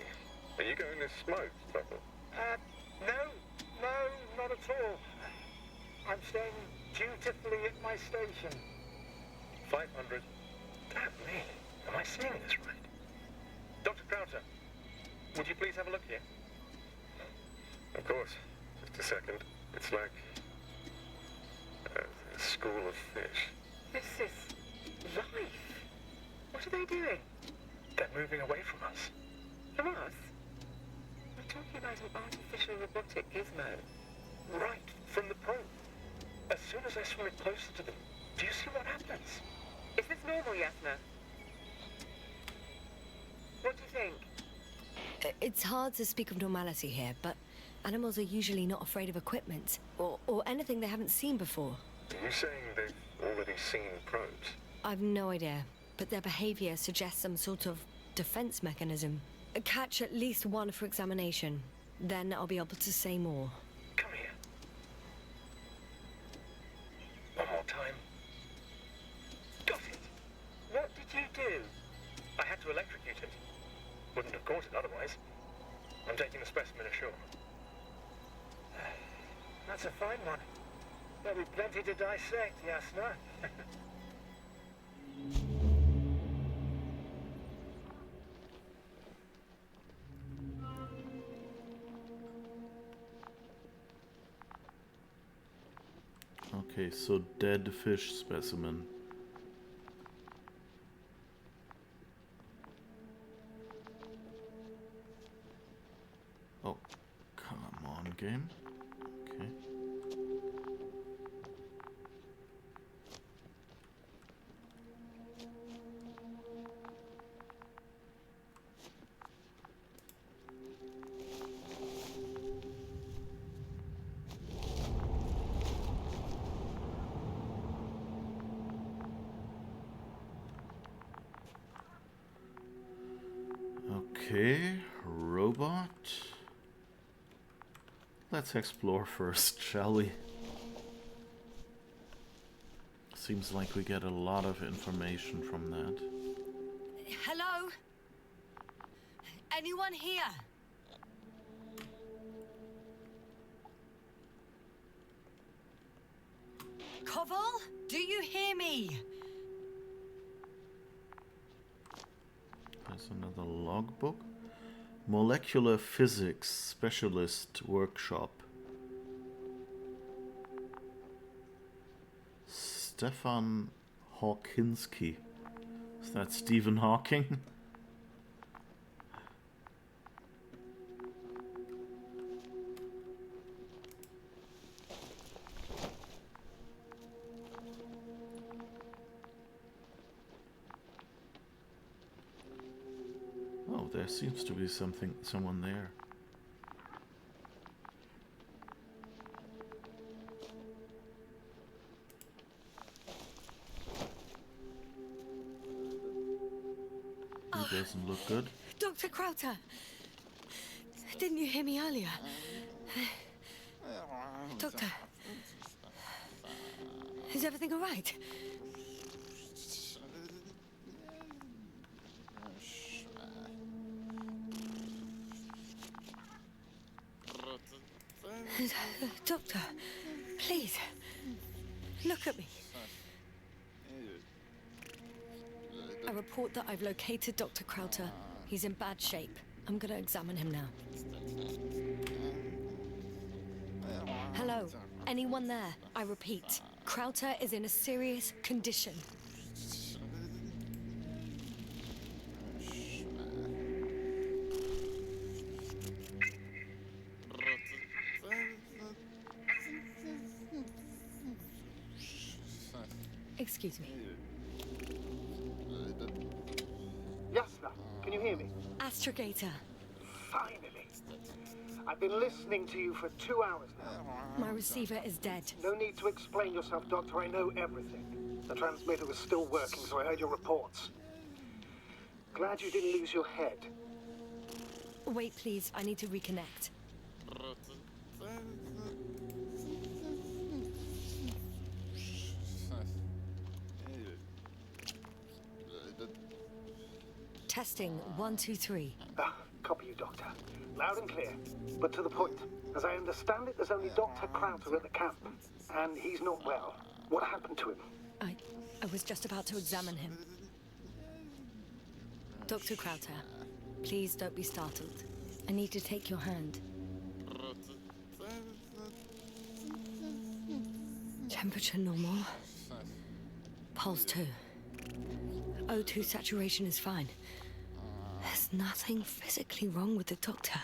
Are you going to smoke, Purple? No, not at all. I'm staying dutifully at my station. 500. Damn me. Am I seeing this right? Dr. Crowther, would you please have a look here? Of course. Just a second. It's like a school of fish. This is life. What are they doing? They're moving away from us. From us? We're talking about an artificial robotic gizmo. Right from the probe. As soon as I swim it closer to them, do you see what happens? Is this normal, Yasna? What do you think? It's hard to speak of normality here, but animals are usually not afraid of equipment or anything they haven't seen before. Are you saying they've already seen probes? I've no idea, but their behavior suggests some sort of defense mechanism. Catch at least one for examination. Then I'll be able to say more. Come here. One more time. Got it. What did you do? I had to electrocute it. Wouldn't have caught it otherwise. I'm taking the specimen ashore. That's a fine one. There'll be plenty to dissect, Yasna. Okay, so dead fish specimen. Oh, come on, game. Okay. Okay, robot. Let's explore first, shall we? Seems like we get a lot of information from that. Hello? Anyone here? Koval? Do you hear me? There's another logbook. Molecular Physics Specialist Workshop. Stefan Hawkinski. Is that Stephen Hawking? Oh, there seems to be someone there. He doesn't look good. Dr. Crowther! Didn't you hear me earlier? Doctor? Is everything all right? Doctor, please, look at me. I report that I've located Dr. Crowther. He's in bad shape. I'm gonna examine him now. Hello, anyone there? I repeat, Crowther is in a serious condition. Excuse me. Yasna, can you hear me? Astrogator. Finally. I've been listening to you for 2 hours now. My receiver is dead. No need to explain yourself, Doctor. I know everything. The transmitter was still working, so I heard your reports. Glad you didn't lose your head. Wait, please. I need to reconnect. Testing 1, 2, 3. Copy you, Doctor. Loud and clear, but to the point. As I understand it, there's only Dr. Crowther at the camp, and he's not well. What happened to him? I was just about to examine him. Dr. Crowther, please don't be startled. I need to take your hand. Temperature normal. Pulse 2. O2 saturation is fine. There's nothing physically wrong with the doctor.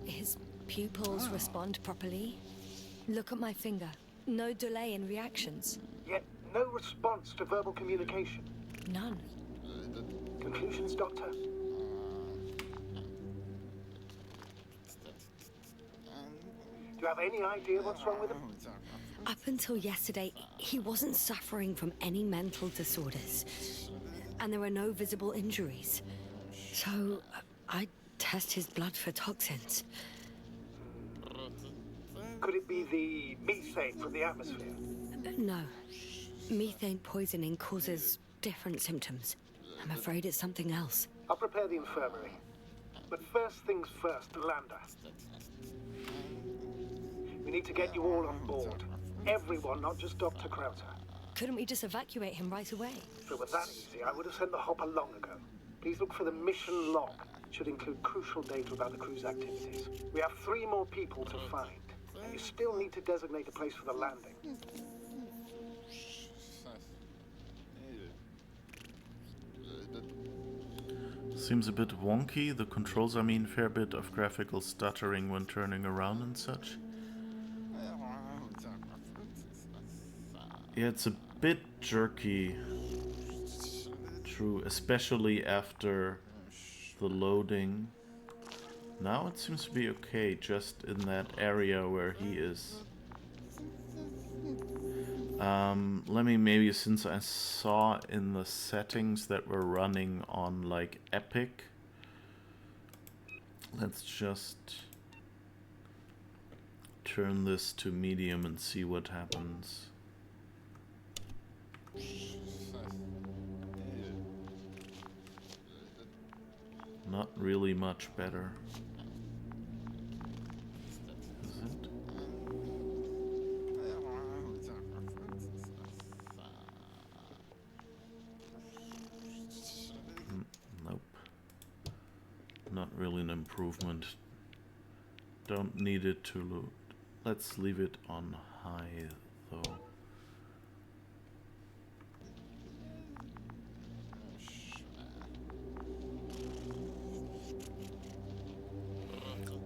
His pupils respond properly. Look at my finger. No delay in reactions. Yet no response to verbal communication. None. Conclusions, Doctor? You have any idea what's wrong with him? Up until yesterday, he wasn't suffering from any mental disorders. And there are no visible injuries. So, I test his blood for toxins. Could it be the methane from the atmosphere? No. Methane poisoning causes different symptoms. I'm afraid it's something else. I'll prepare the infirmary. But first things first, the lander. We need to get you all on board. Everyone, not just Dr. Krauter. Couldn't we just evacuate him right away? If it were that easy, I would have sent the hopper long ago. Please look for the mission log. It should include crucial data about the crew's activities. We have 3 more people to find. And you still need to designate a place for the landing. Seems a bit wonky. The controls, I mean, fair bit of graphical stuttering when turning around and such. Yeah, it's a bit jerky. True, especially after the loading. Now it seems to be okay, just in that area where he is. Let me maybe, since I saw in the settings that we're running on like Epic, let's just turn this to medium and see what happens. Not really much better. Is it? Nope. Not really an improvement. Don't need it to load. Let's leave it on high though.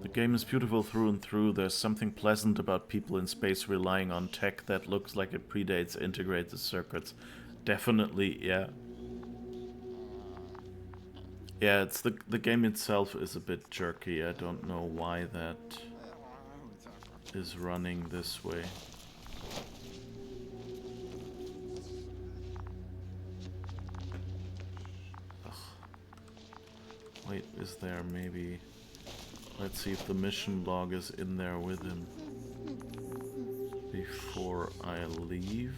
The game is beautiful through and through. There's something pleasant about people in space relying on tech that looks like it predates integrated circuits. Definitely, yeah. Yeah, it's the game itself is a bit jerky. I don't know why that is running this way. Ugh. Wait, is there maybe... Let's see if the mission log is in there with him before I leave.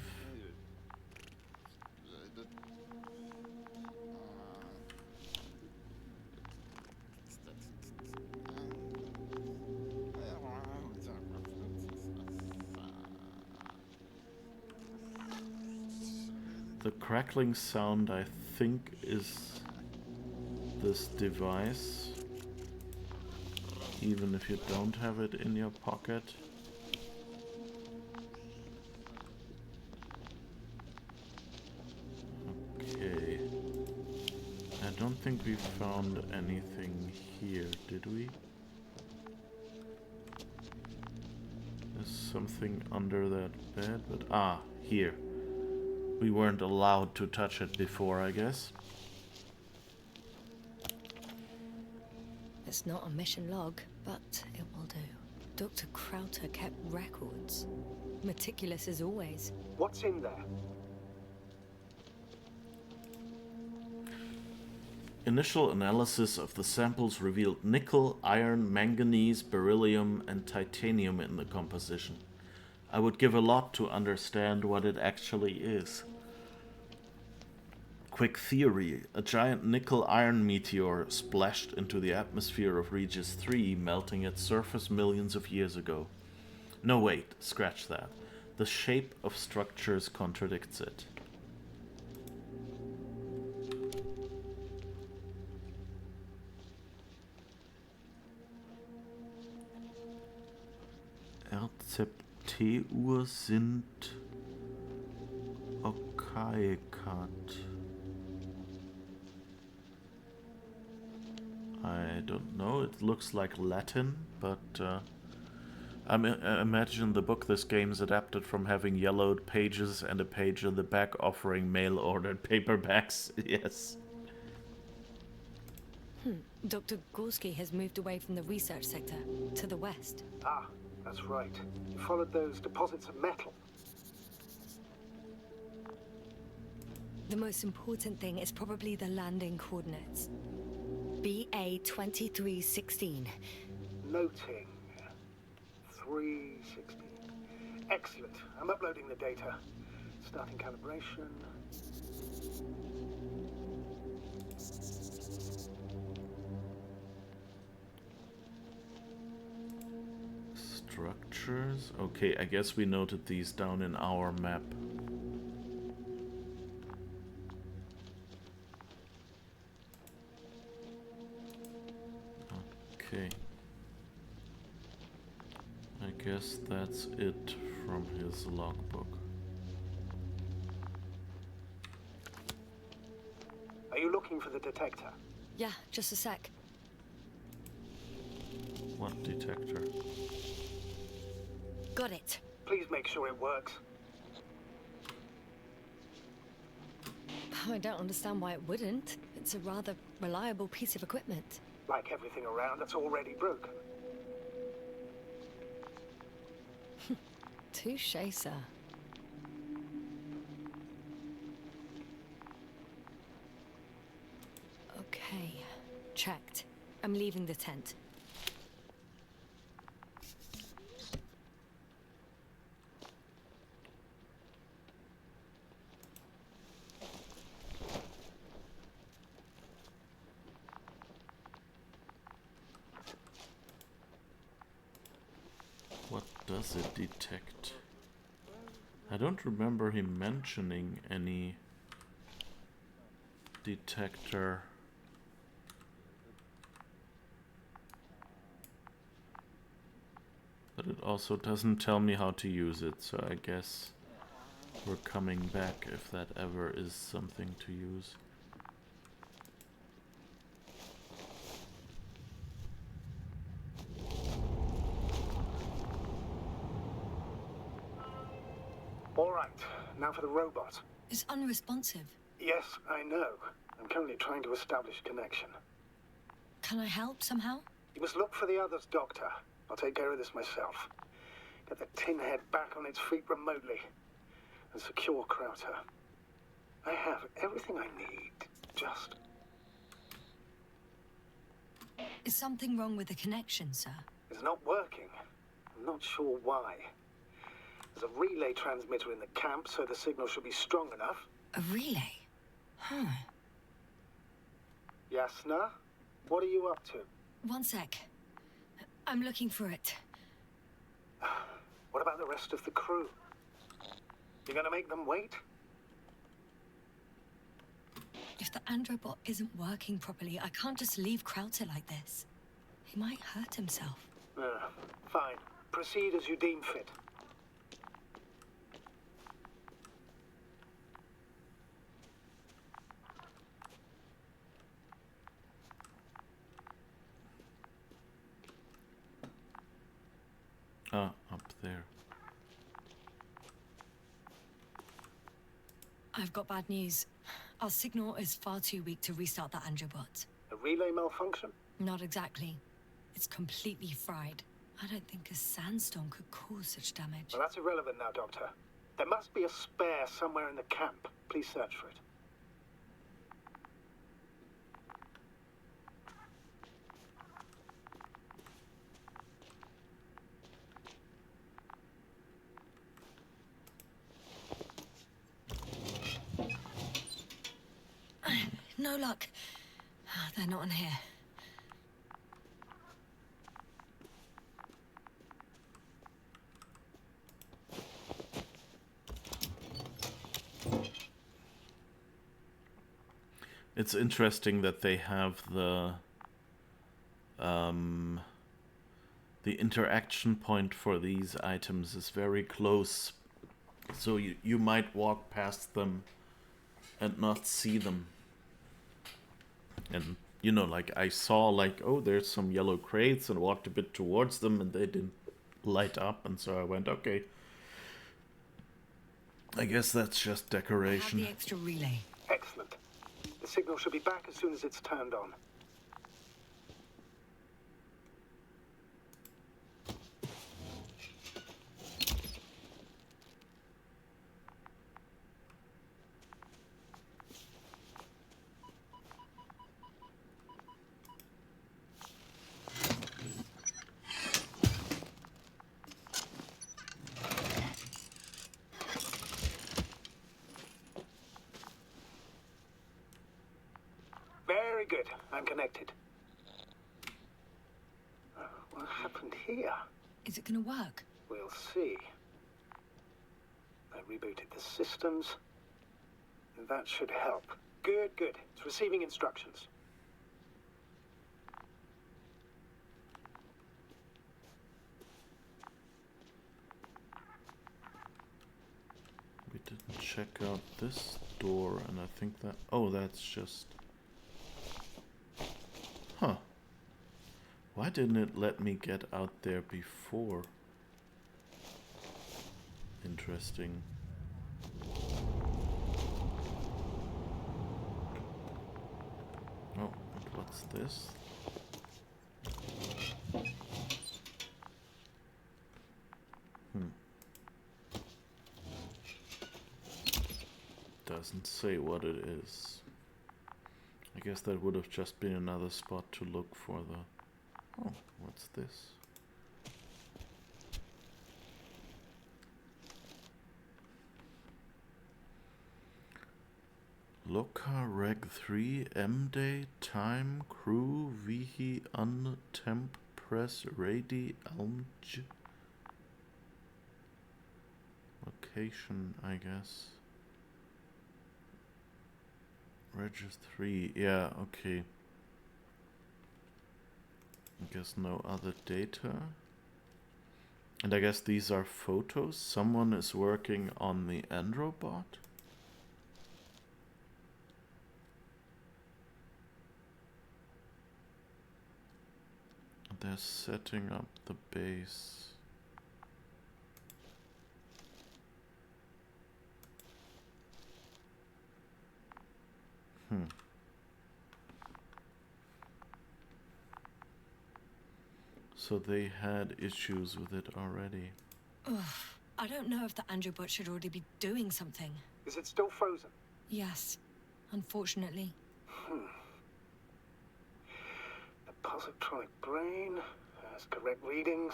The crackling sound, I think, is this device. Even if you don't have it in your pocket. Okay. I don't think we found anything here, did we? There's something under that bed, but here. We weren't allowed to touch it before, I guess. It's not a mission log, but it will do. Dr. Krauter kept records. Meticulous as always. What's in there? Initial analysis of the samples revealed nickel, iron, manganese, beryllium, and titanium in the composition. I would give a lot to understand what it actually is. Quick theory, a giant nickel-iron meteor splashed into the atmosphere of Regis 3, melting its surface millions of years ago. No, wait, scratch that. The shape of structures contradicts it. RZT-Uhr sind Okaikat. I don't know, it looks like Latin, but I imagine the book this game is adapted from having yellowed pages and a page in the back offering mail-ordered paperbacks. Yes. Dr. Gorski has moved away from the research sector to the west. Ah, That's right. You followed those deposits of metal. The most important thing is probably the landing coordinates. BA 2316. Noting. 316. Excellent. I'm uploading the data. Starting calibration. Structures? Okay, I guess we noted these down in our map. Okay. I guess that's it from his logbook. Are you looking for the detector? Yeah, just a sec. What detector? Got it. Please make sure it works. I don't understand why it wouldn't. It's a rather reliable piece of equipment. Like everything around that's already broken. Touche, sir. Okay, checked. I'm leaving the tent. What does it detect? I don't remember him mentioning any detector. But it also doesn't tell me how to use it, so I guess we're coming back if that ever is something to use. All right, now for the robot. It's unresponsive. Yes, I know. I'm currently trying to establish a connection. Can I help somehow? You must look for the others, Doctor. I'll take care of this myself. Get the tin head back on its feet remotely. And secure Krauter. I have everything I need. Just... Is something wrong with the connection, sir? It's not working. I'm not sure why. There's a relay transmitter in the camp, so the signal should be strong enough. A relay? Huh. Yasna, what are you up to? One sec. I'm looking for it. What about the rest of the crew? You gonna make them wait? If the androbot isn't working properly, I can't just leave Krauter like this. He might hurt himself. Fine. Proceed as you deem fit. Ah, up there. I've got bad news. Our signal is far too weak to restart that androbot. A relay malfunction? Not exactly. It's completely fried. I don't think a sandstorm could cause such damage. Well, that's irrelevant now, Doctor. There must be a spare somewhere in the camp. Please search for it. No luck. They're not in here. It's interesting that they have the interaction point for these items is very close, so you might walk past them and not see them. And you know, like I saw, like, oh, there's some yellow crates, and walked a bit towards them, and they didn't light up, and so I went, okay, I guess that's just decoration. I have the extra relay. Excellent. The signal should be back as soon as it's turned on. I'm connected. What happened here? Is it gonna work? We'll see. I rebooted the systems. That should help. Good, good. It's receiving instructions. We didn't check out this door, and I think that... Oh, that's just... Huh. Why didn't it let me get out there before? Interesting. Oh, and what's this? Doesn't say what it is. I guess that would have just been another spot to look for the... Oh, what's this? Loka Reg 3 M-Day Time Crew Vihi Untemp Press Radi Almj. Location, I guess. Regis 3, yeah, okay. I guess no other data. And I guess these are photos. Someone is working on the Androbot. They're setting up the base. So they had issues with it already. Ugh. I don't know if the Androbot should already be doing something. Is it still frozen? Yes, unfortunately. The positronic brain has correct readings.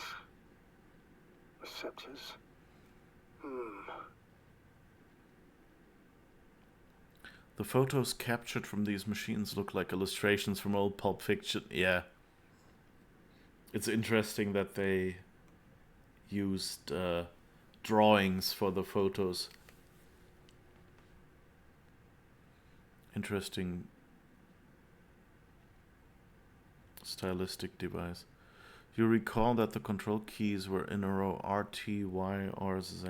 Receptors. The photos captured from these machines look like illustrations from old Pulp Fiction. Yeah. It's interesting that they used drawings for the photos. Interesting stylistic device. You recall that the control keys were in a row RT, Y, or Z.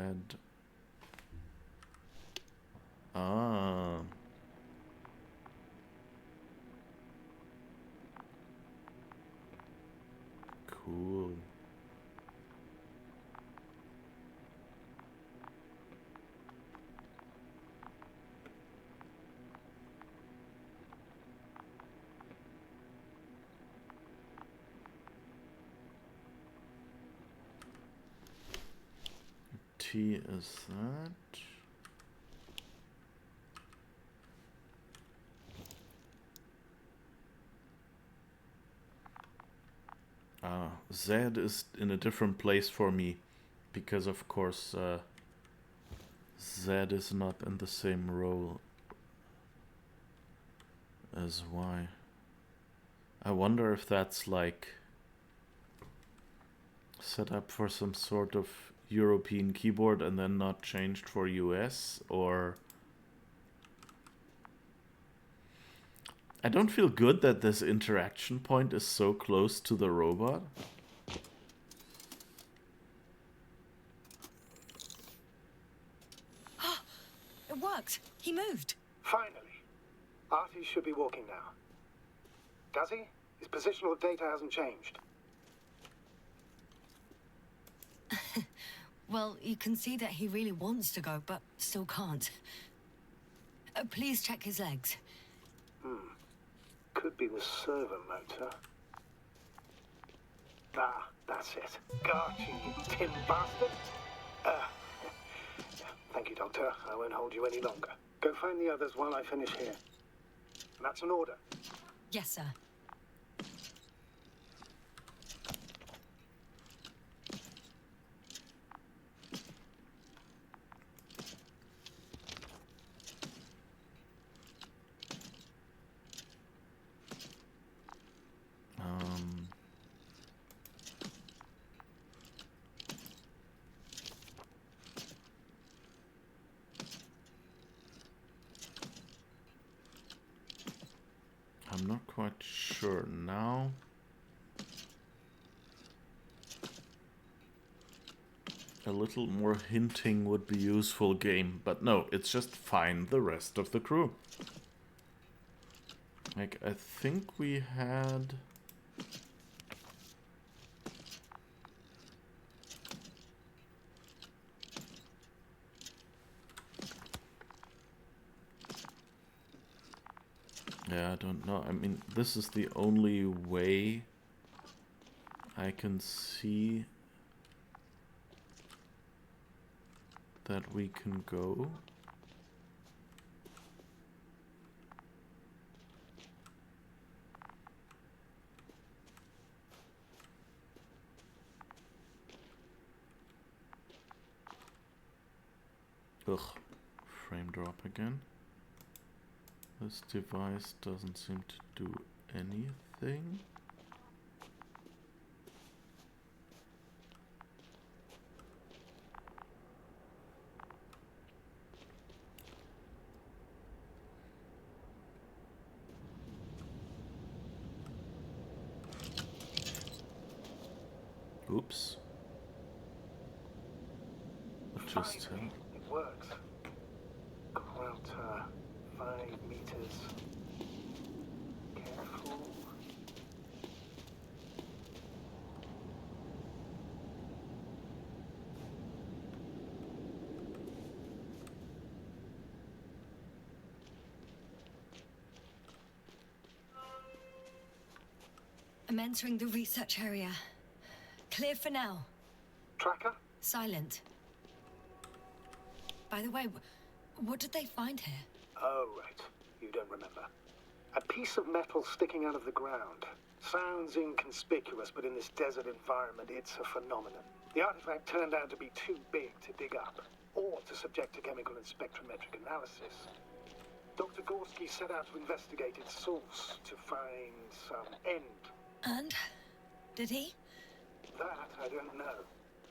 Ah. Cool. T is that. Z is in a different place for me because of course Z is not in the same row as Y. I wonder if that's like set up for some sort of European keyboard and then not changed for US, or I don't feel good that this interaction point is so close to the robot. It worked. He moved. Finally. Artie should be walking now. Does he? His positional data hasn't changed. Well, you can see that he really wants to go, but still can't. Please check his legs. Could be the servo motor. Ah, that's it. Got you, you tin bastard. Thank you, Doctor. I won't hold you any longer. Go find the others while I finish here. That's an order. Yes, sir. I'm not quite sure now. A little more hinting would be useful, game, but no, it's just find the rest of the crew. Like, I think we had... Yeah, I don't know. I mean, this is the only way I can see that we can go. Ugh, frame drop again. This device doesn't seem to do anything. Oops. Just Finally, it works. Quarter, 5 meters. Careful. I'm entering the research area. Clear for now. Tracker? Silent. By the way, what did they find here? Oh, right. You don't remember. A piece of metal sticking out of the ground. Sounds inconspicuous, but in this desert environment, it's a phenomenon. The artifact turned out to be too big to dig up, or to subject to chemical and spectrometric analysis. Dr. Gorski set out to investigate its source to find some end. And? Did he? That I don't know,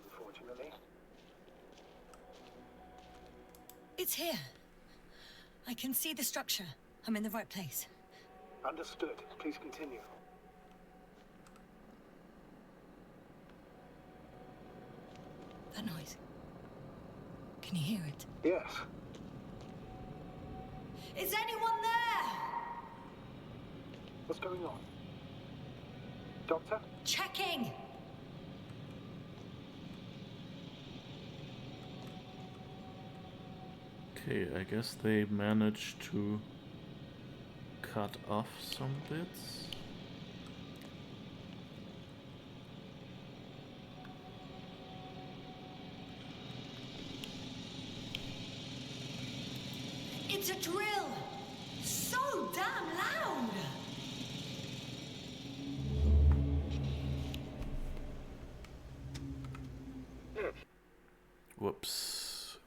unfortunately. It's here. I can see the structure. I'm in the right place. Understood. Please continue. That noise. Can you hear it? Yes. Is anyone there? What's going on? Doctor? Checking! Okay, I guess they managed to cut off some bits. It's a drill! So damn loud! Whoops.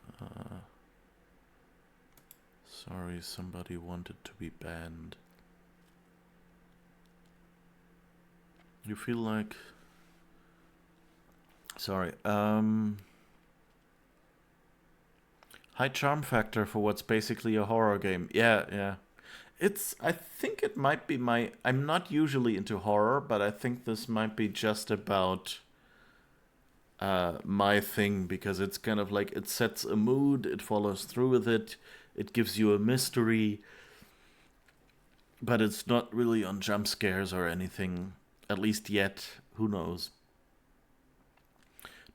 Sorry, somebody wanted to be banned. You feel like... Sorry, high charm factor for what's basically a horror game. Yeah. I think it might be my... I'm not usually into horror, but I think this might be just about my thing, because it's kind of like, it sets a mood, it follows through with it, it gives you a mystery, but it's not really on jump scares or anything, at least yet. Who knows?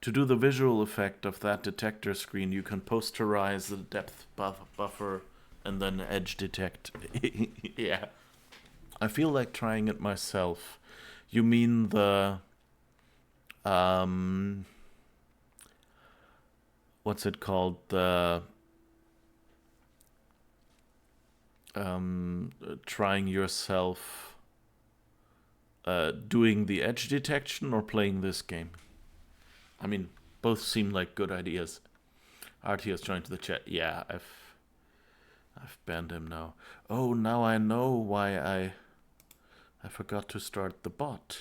To do the visual effect of that detector screen, you can posterize the depth buffer and then edge detect. Yeah. I feel like trying it myself. You mean the... what's it called? The... trying yourself... doing the edge detection or playing this game? I mean, both seem like good ideas. RT has joined the chat. Yeah, I've banned him now. Oh, now I know why I forgot to start the bot.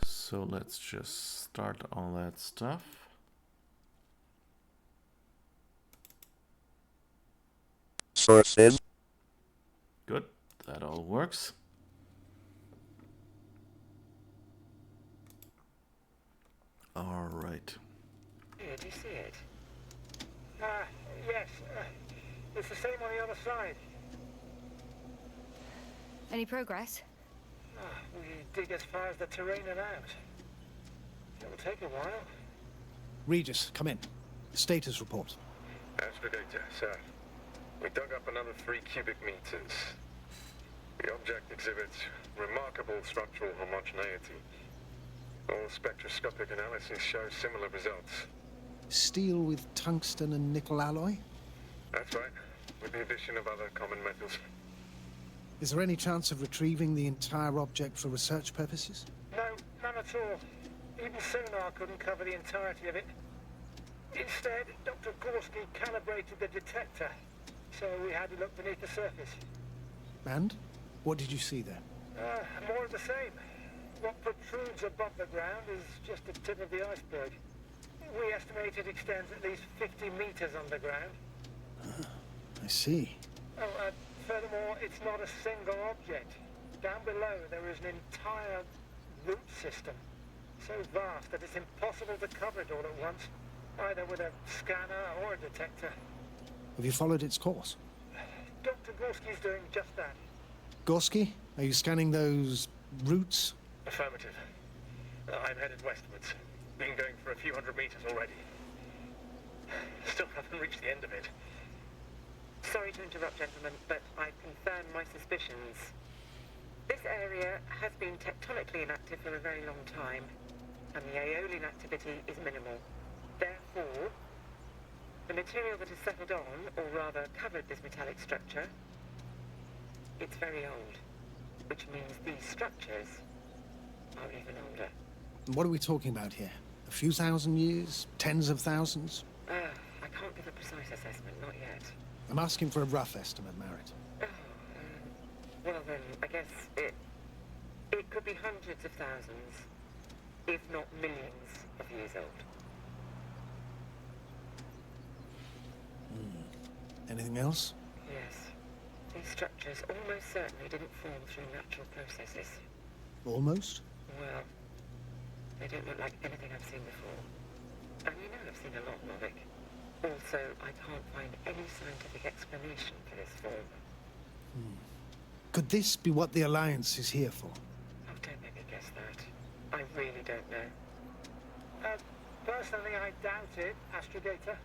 So let's just start all that stuff. sources. Good. That all works. All right. Here, do you see it? Yes. It's the same on the other side. Any progress? We dig as far as the terrain allowed. It'll take a while. Regis, come in. Status report. Astrogator, sir. We dug up another 3 cubic meters. The object exhibits remarkable structural homogeneity. All spectroscopic analyses show similar results. Steel with tungsten and nickel alloy? That's right, with the addition of other common metals. Is there any chance of retrieving the entire object for research purposes? No, none at all. Even sonar couldn't cover the entirety of it. Instead, Dr. Gorski calibrated the detector, so we had to look beneath the surface. And? What did you see there? More of the same. What protrudes above the ground is just the tip of the iceberg. We estimate it extends at least 50 meters underground. I see. Furthermore, it's not a single object. Down below, there is an entire root system, so vast that it's impossible to cover it all at once, either with a scanner or a detector. Have you followed its course? Dr. Gorski's doing just that. Gorski, are you scanning those roots? Affirmative. I'm headed westwards. Been going for a few hundred meters already. Still haven't reached the end of it. Sorry to interrupt, gentlemen, but I've confirmed my suspicions. This area has been tectonically inactive for a very long time, and the aeolian activity is minimal. Therefore, the material that has settled on, or rather covered this metallic structure, it's very old, which means these structures are even older. What are we talking about here? A few thousand years? Tens of thousands? I can't give a precise assessment, not yet. I'm asking for a rough estimate, Merritt. Well then, I guess it could be hundreds of thousands, if not millions of years old. Anything else? Yes. These structures almost certainly didn't form through natural processes. Almost? Well, they don't look like anything I've seen before. And you know I've seen a lot, Novik. Also, I can't find any scientific explanation for this form. Could this be what the Alliance is here for? Oh, don't make me guess that. I really don't know. Personally, I doubt it, Astrogator.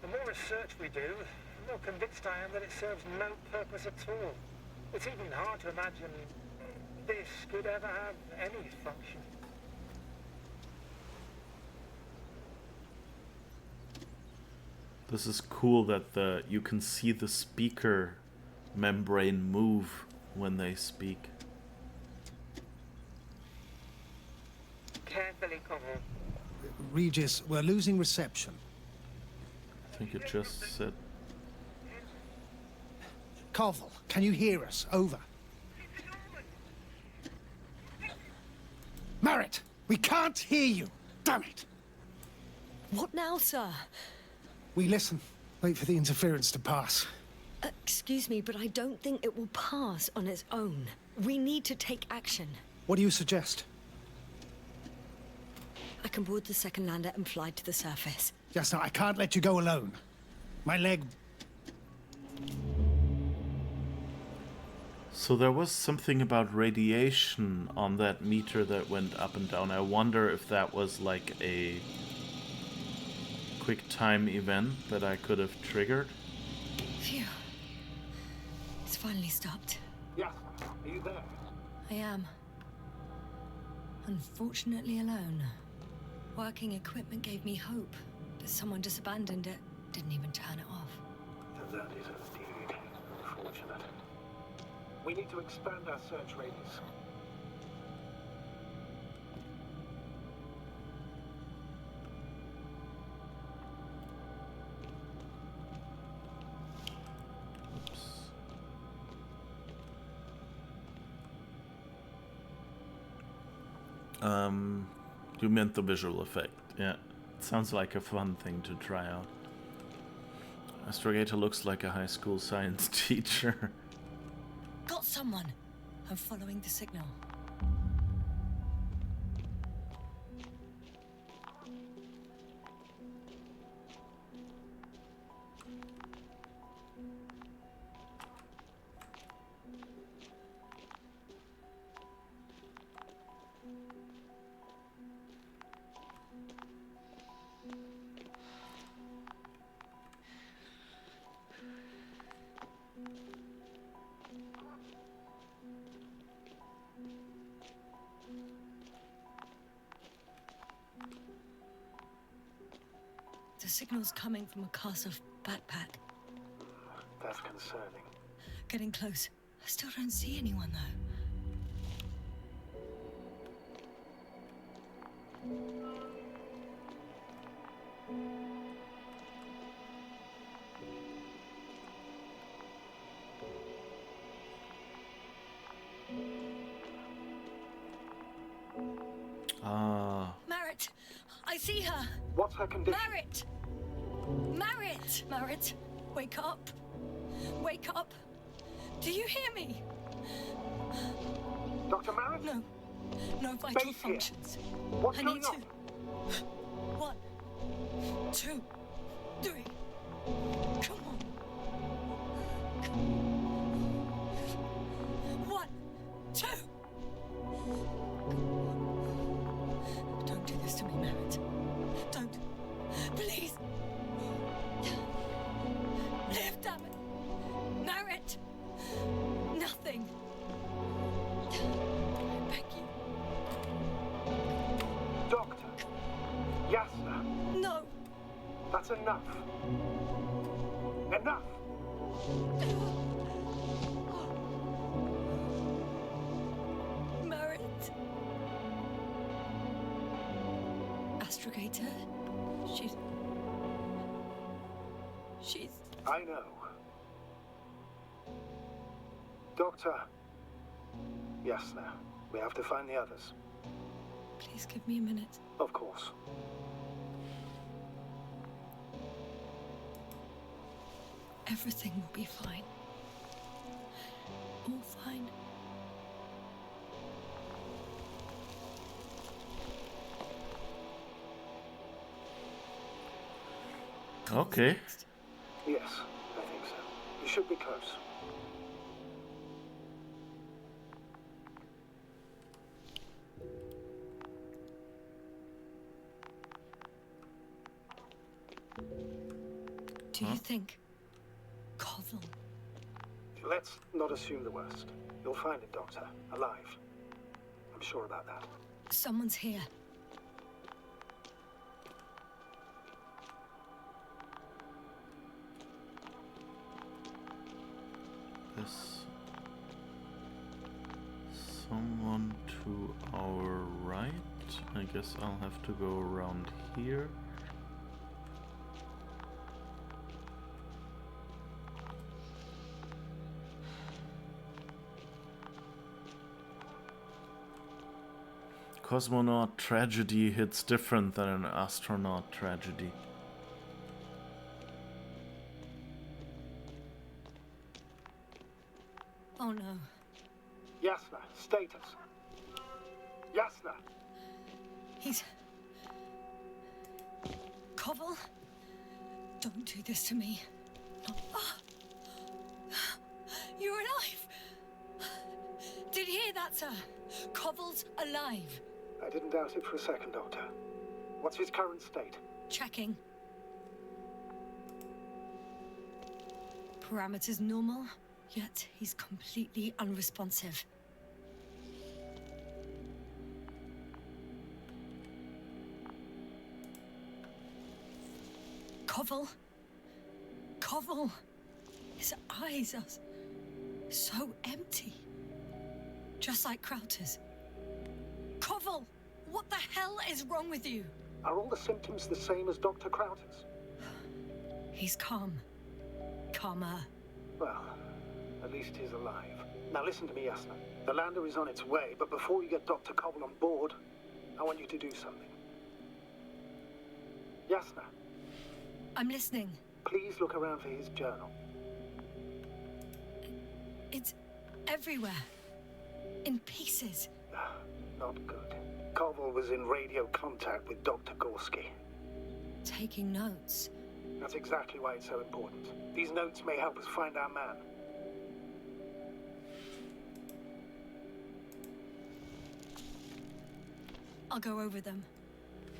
The more research we do, the more convinced I am that it serves no purpose at all. It's even hard to imagine this could ever have any function. This is cool that you can see the speaker membrane move when they speak. Carefully, Corporal. Regis, we're losing reception. I think it just said... Koval, can you hear us? Over. Merritt, we can't hear you. Damn it. What now, sir? We listen. Wait for the interference to pass. Excuse me, but I don't think it will pass on its own. We need to take action. What do you suggest? I can board the second lander and fly to the surface. Just now, I can't let you go alone. My leg... So there was something about radiation on that meter that went up and down. I wonder if that was like a quick time event that I could have triggered. Phew. It's finally stopped. Yeah, are you there? I am. Unfortunately alone. Working equipment gave me hope, but someone just abandoned it. Didn't even turn it off. That is indeed unfortunate. We need to expand our search radius. You meant the visual effect. Yeah, it sounds like a fun thing to try out. Astrogator looks like a high school science teacher. Got someone. I'm following the signal. The signal's coming from a castle backpack. That's concerning. Getting close. I still don't see anyone, though. Marit! I see her! What's her condition? Marit! Marit! Marit, wake up! Wake up! Do you hear me? Dr. Marit? No. No vital Base functions. Here. What's I going need on? to... 1, 2, 3. Come on. 1, 2. Don't do this to me, Marit. Don't. Please. Live, damn it. Marit. Nothing. I beg you. Doctor. Yasna. No. That's enough. Enough! Marit. Astrogator. She's... I know. Doctor. Yasna. We have to find the others. Please give me a minute. Of course. Everything will be fine. All fine. Okay. Yes, I think so. You should be close. Do you think... Koval? Let's not assume the worst. You'll find it, Doctor. Alive. I'm sure about that. Someone's here. There's someone to our right. I guess I'll have to go around here. Cosmonaut tragedy hits different than an astronaut tragedy. Oh no. Yasna, status. Yasna! He's... Koval? Don't do this to me. No. Ah. You're alive! Did you hear that, sir? Koval's alive. I didn't doubt it for a second, Doctor. What's his current state? Checking. Parameters normal, yet he's completely unresponsive. Koval? Koval? His eyes are so empty. Just like Krauter's. Koval! What the hell is wrong with you? Are all the symptoms the same as Dr. Krauter's? He's calm. Calmer. Well, at least he's alive. Now listen to me, Yasna. The lander is on its way, but before you get Dr. Koval on board, I want you to do something. Yasna. I'm listening. Please look around for his journal. It's everywhere. In pieces. Not good. Koval was in radio contact with Dr. Gorski. Taking notes. That's exactly why it's so important. These notes may help us find our man. I'll go over them,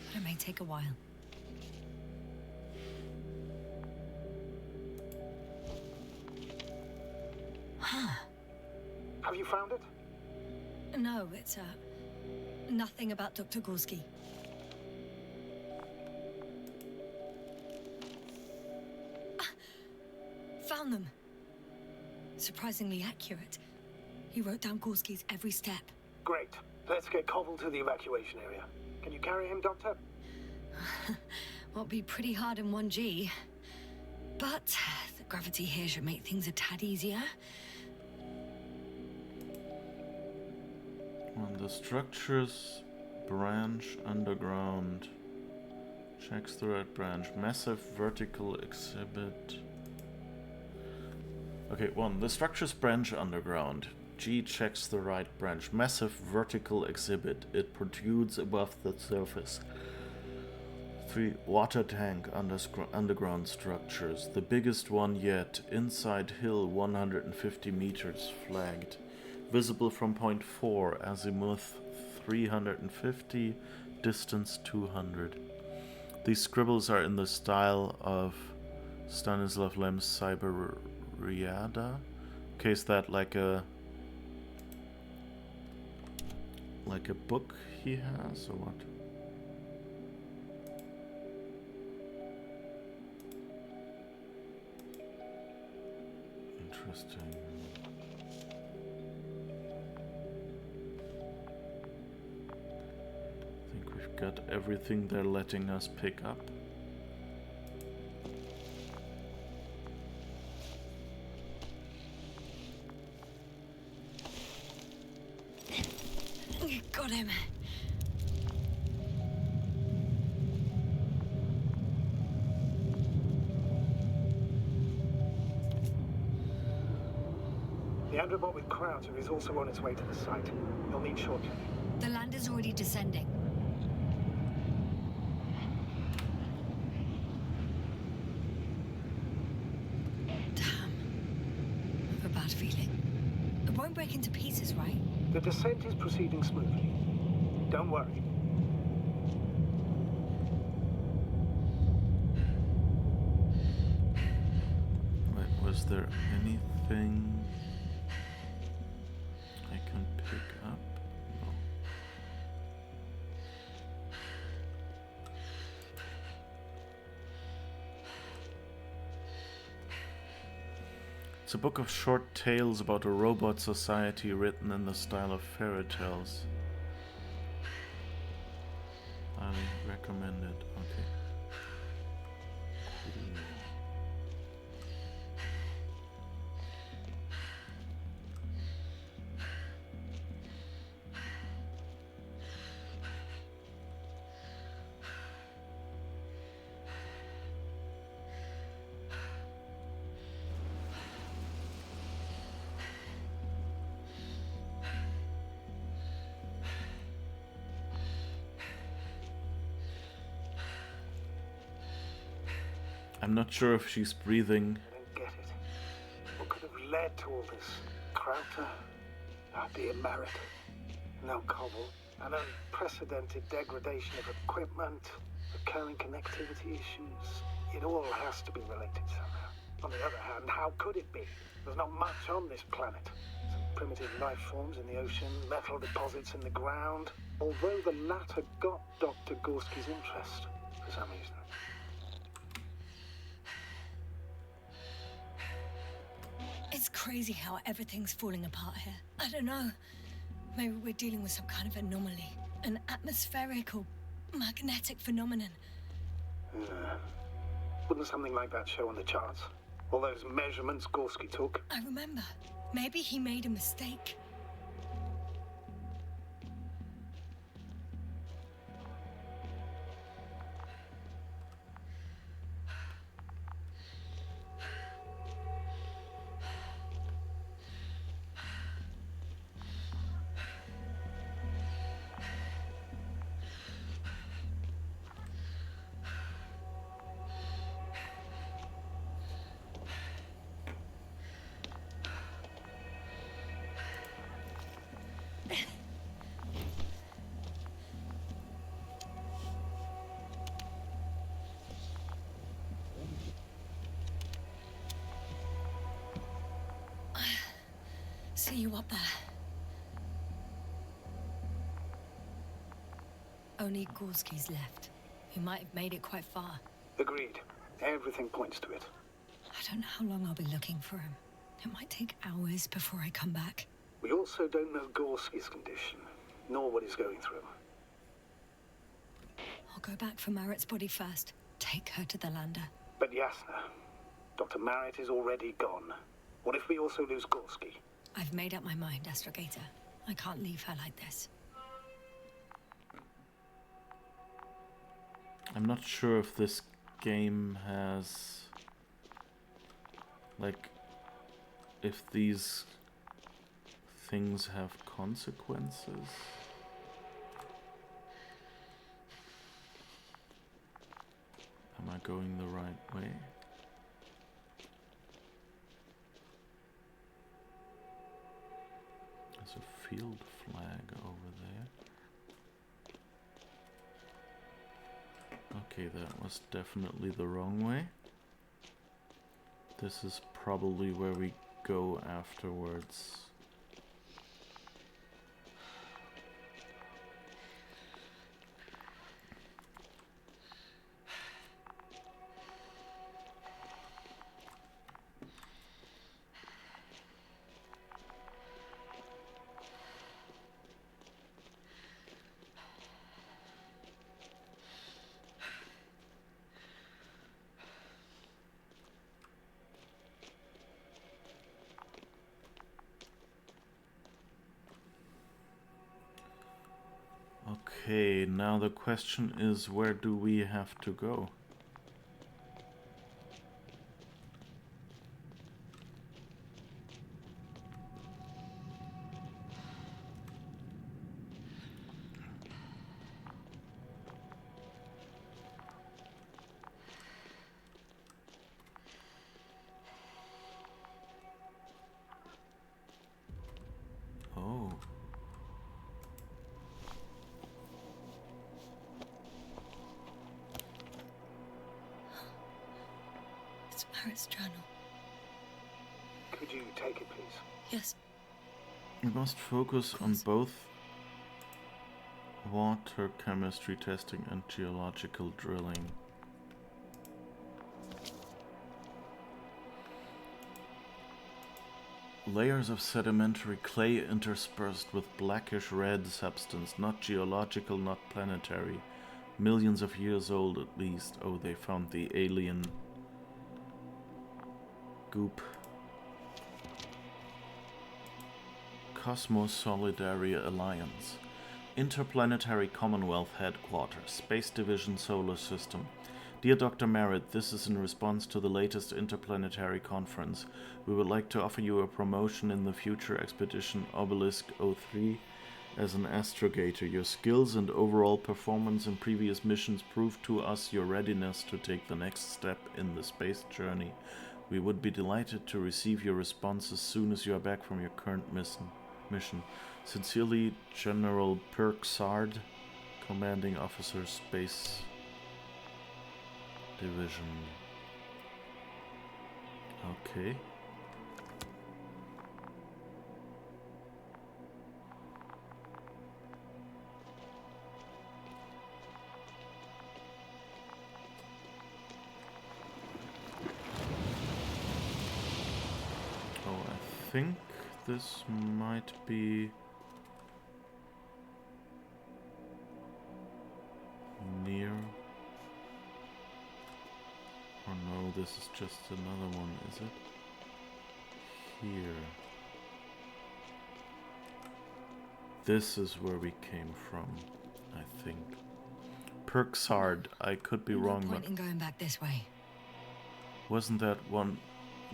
but it may take a while. Huh. Have you found it? No, it's, nothing about Dr. Gorski. Found them. Surprisingly accurate. He wrote down Gorski's every step. Great. Let's get Koval to the evacuation area. Can you carry him, Doctor? Won't be pretty hard in 1G. But the gravity here should make things a tad easier. On the structures branch underground. Checks the right branch. Massive vertical exhibit. Okay, 1. The structures branch underground. G checks the right branch. Massive vertical exhibit. It protrudes above the surface. 3. Water tank underground structures. The biggest one yet. Inside hill 150 meters flagged. Visible from point 4. Azimuth 350. Distance 200. These scribbles are in the style of Stanislaw Lem's Cyberriada. Okay, is that like a book he has, or what? Interesting. I think we've got everything they're letting us pick up. Got him. The Androbot with Krauter is also on its way to the site. You'll need shortly. The land is already descending. Damn. I have a bad feeling. It won't break into pieces, right? The descent is proceeding smoothly. Don't worry. Wait, was there anything I can pick up? No. It's a book of short tales about a robot society written in the style of fairy tales. Highly recommended. Okay. Cool. I'm not sure if she's breathing. I don't get it. What could have led to all this? Krauter? Our dear Merritt? No Koval? An unprecedented degradation of equipment? Recurring connectivity issues? It all has to be related somehow. On the other hand, how could it be? There's not much on this planet. Some primitive life forms in the ocean, metal deposits in the ground. Although the latter got Dr. Gorski's interest for some reason. It's crazy how everything's falling apart here. I don't know. Maybe we're dealing with some kind of anomaly. An atmospheric or magnetic phenomenon. Wouldn't something like that show on the charts? All those measurements Gorski took? I remember. Maybe he made a mistake. See you up there. Only Gorski's left. He might have made it quite far. Agreed. Everything points to it. I don't know how long I'll be looking for him. It might take hours before I come back. We also don't know Gorski's condition, nor what he's going through. I'll go back for Marit's body first. Take her to the lander. But Yasna, Dr. Marit is already gone. What if we also lose Gorski? I've made up my mind, Astrogator. I can't leave her like this. I'm not sure if this game has... like... if these things have consequences. Am I going the right way? There's a field flag over there. Okay, that was definitely the wrong way. This is probably where we go afterwards. Okay, now the question is, where do we have to go? Oh. It's Marit's journal. Could you take it, please? Yes. We must focus on both water chemistry testing and geological drilling. Layers of sedimentary clay interspersed with blackish red substance, not geological, not planetary. Millions of years old at least. Oh, they found the alien goop. Cosmos Solidary Alliance. Interplanetary Commonwealth Headquarters. Space Division Solar System. Dear Dr. Merritt, this is in response to the latest interplanetary conference. We would like to offer you a promotion in the future expedition Obelisk 03 as an astrogator. Your skills and overall performance in previous missions prove to us your readiness to take the next step in the space journey. We would be delighted to receive your response as soon as you are back from your current mission. Sincerely, General Perksard, Commanding Officer, Space Division. Okay. Oh, I think this might be near. Oh no, this is just another one, is it? Here. This is where we came from, I think. Perksard, I could be wrong, No point but in going back this way. wasn't that one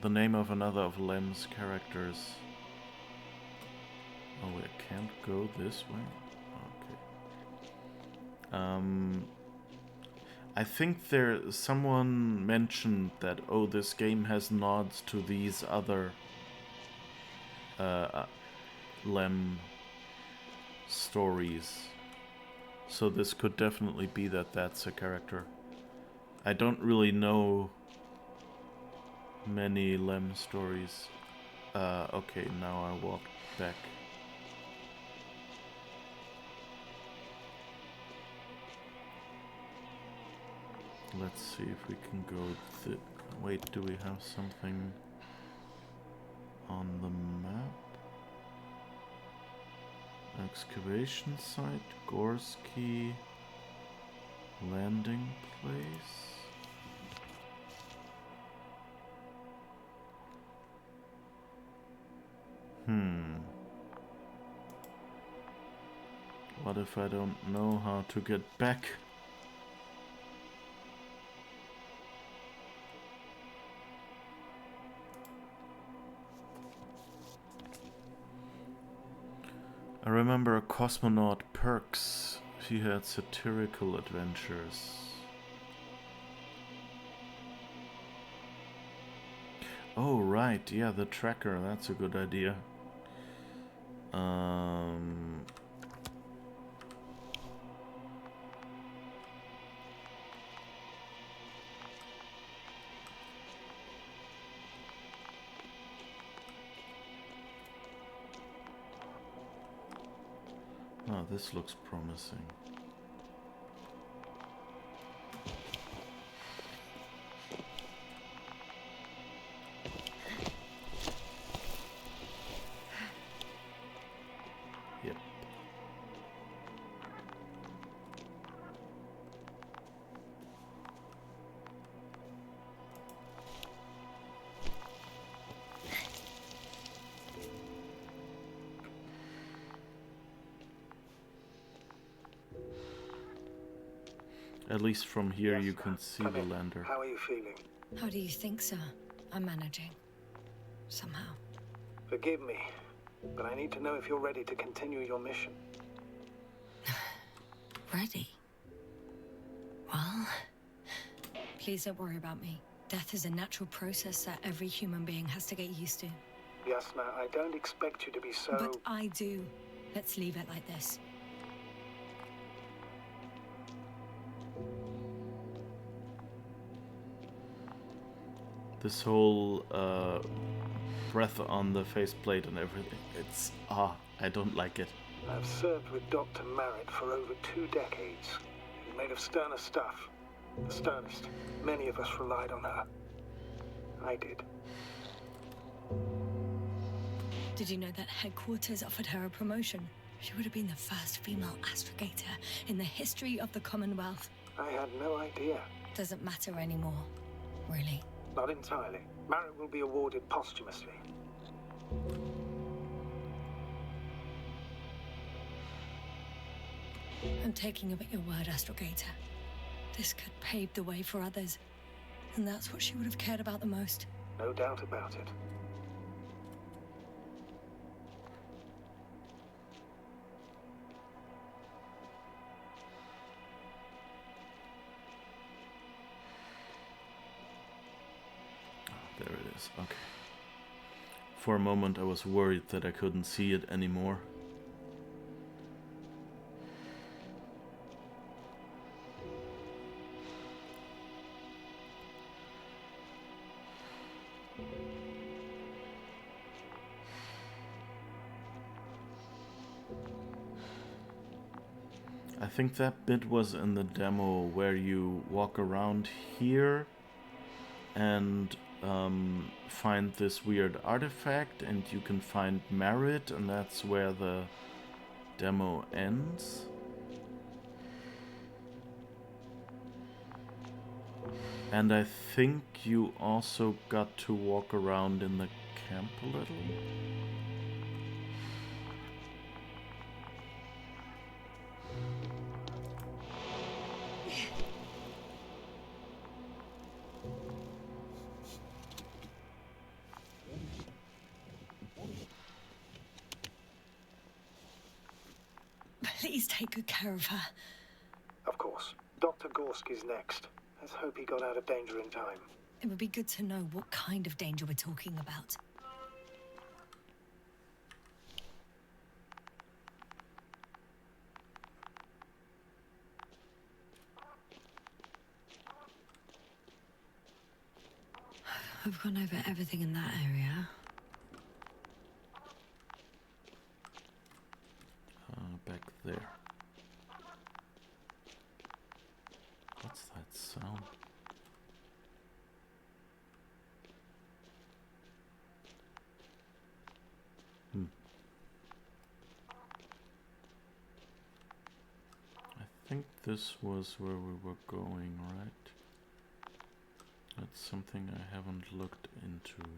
the name of another of Lem's characters? Oh, I can't go this way? Okay. I think someone mentioned that, oh, this game has nods to these other Lem stories. So this could definitely be that's a character. I don't really know many Lem stories. Okay, now I walk back. Let's see if we can go. Wait, do we have something on the map? Excavation site, Gorski, landing place. What if I don't know how to get back? I remember a cosmonaut Perks. He had satirical adventures. Oh right, yeah, the tracker, that's a good idea. Oh, this looks promising. Yep. At least from here you can see the lander. How are you feeling? How do you think, sir? I'm managing. Somehow. Forgive me, but I need to know if you're ready to continue your mission. Ready? Well, please don't worry about me. Death is a natural process that every human being has to get used to. Yes, now, I don't expect you to be so... But I do. Let's leave it like this. This whole breath on the faceplate and everything, it's... I don't like it. I've served with Dr. Merritt for over 2 decades. She's made of sterner stuff. The sternest. Many of us relied on her. I did. Did you know that headquarters offered her a promotion? She would have been the first female astrogator in the history of the Commonwealth. I had no idea. Doesn't matter anymore, really. Not entirely. Merritt will be awarded posthumously. I'm taking you at your word, astrogator. This could pave the way for others. And that's what she would have cared about the most. No doubt about it. There it is, okay. For a moment I was worried that I couldn't see it anymore. I think that bit was in the demo where you walk around here and find this weird artifact, and you can find Merritt, and that's where the demo ends. And I think you also got to walk around in the camp a little. Please take good care of her. Of course. Dr. Gorski's next. Let's hope he got out of danger in time. It would be good to know what kind of danger we're talking about. I've gone over everything in that area. this was where we were going, right? That's something I haven't looked into yet.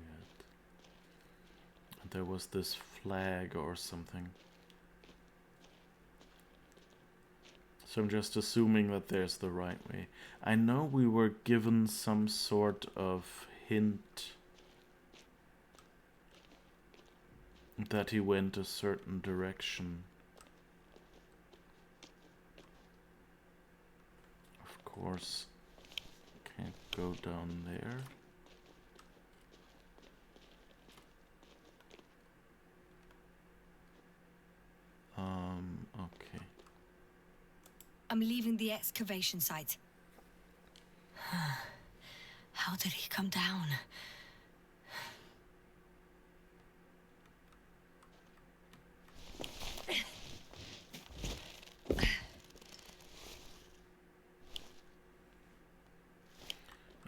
There was this flag or something. So I'm just assuming that there's the right way. I know we were given some sort of hint that he went a certain direction. Of course, can't go down there. Okay. I'm leaving the excavation site. How did he come down?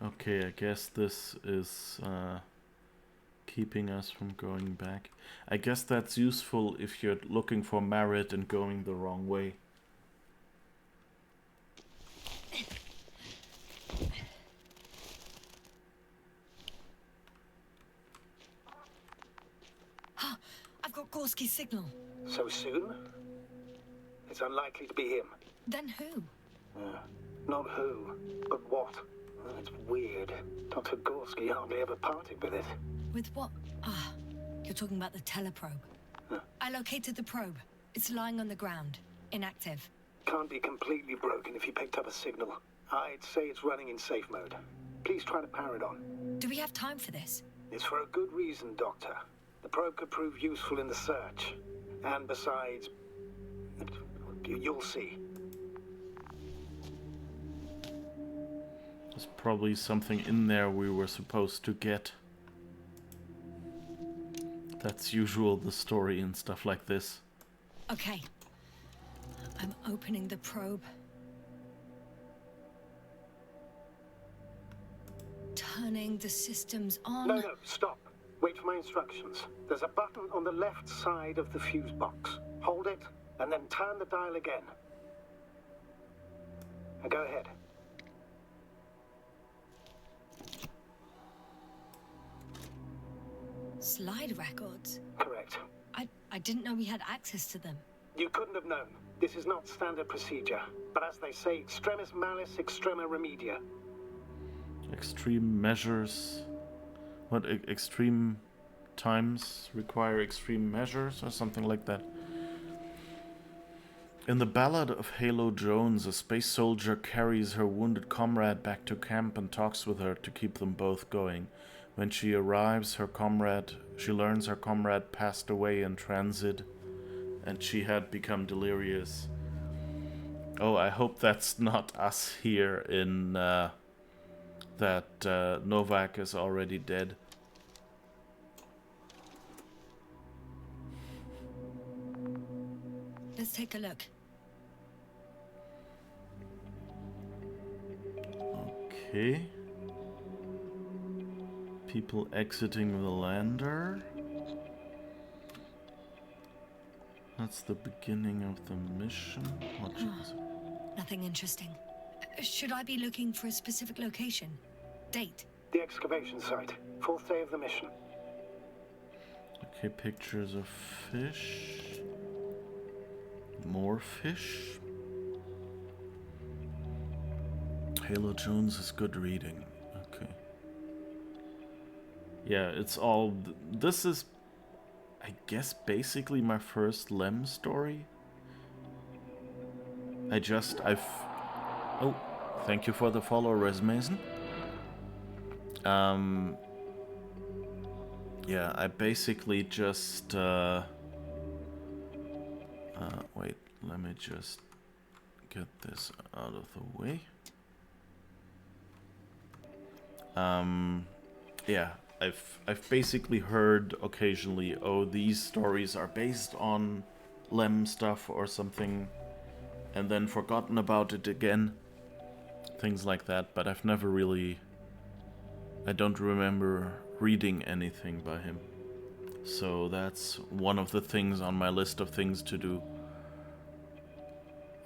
Okay, I guess this is keeping us from going back. I guess that's useful if you're looking for merit and going the wrong way. I've got Gorski's signal. So soon? It's unlikely to be him. Then who? Not who, but what. It's weird. Dr. Gorski hardly ever parted with it. With what? Ah, you're talking about the teleprobe. I located the probe. It's lying on the ground, inactive. Can't be completely broken if you picked up a signal. I'd say it's running in safe mode. Please try to power it on. Do we have time for this? It's for a good reason, Doctor. The probe could prove useful in the search. And besides, you'll see. There's probably something in there we were supposed to get. That's usual, the story and stuff like this. Okay. I'm opening the probe. Turning the systems on. No, stop. Wait for my instructions. There's a button on the left side of the fuse box. Hold it, and then turn the dial again. Now go ahead. Slide records? Correct. I didn't know we had access to them. You couldn't have known. This is not standard procedure. But as they say, extremis malice, extrema remedia. Extreme measures. What, extreme times require extreme measures or something like that? In the Ballad of Halo Jones, a space soldier carries her wounded comrade back to camp and talks with her to keep them both going. When she arrives, she learns her comrade passed away in transit and she had become delirious. Oh, I hope that's not us here in that Novak is already dead. Let's take a look. Okay. People exiting the lander. That's the beginning of the mission. What is it? Nothing interesting. Should I be looking for a specific location? Date? The excavation site. 4th day of the mission. Okay, pictures of fish. More fish. Halo Jones is good reading. Okay. Yeah, it's all... This is, I guess, basically my first Lem story. Oh, thank you for the follow, Res Mason. Yeah, I basically just... wait, let me just get this out of the way. Yeah, I've basically heard occasionally, oh, these stories are based on Lem stuff or something, and then forgotten about it again. Things like that, but I've never really... I don't remember reading anything by him. So that's one of the things on my list of things to do.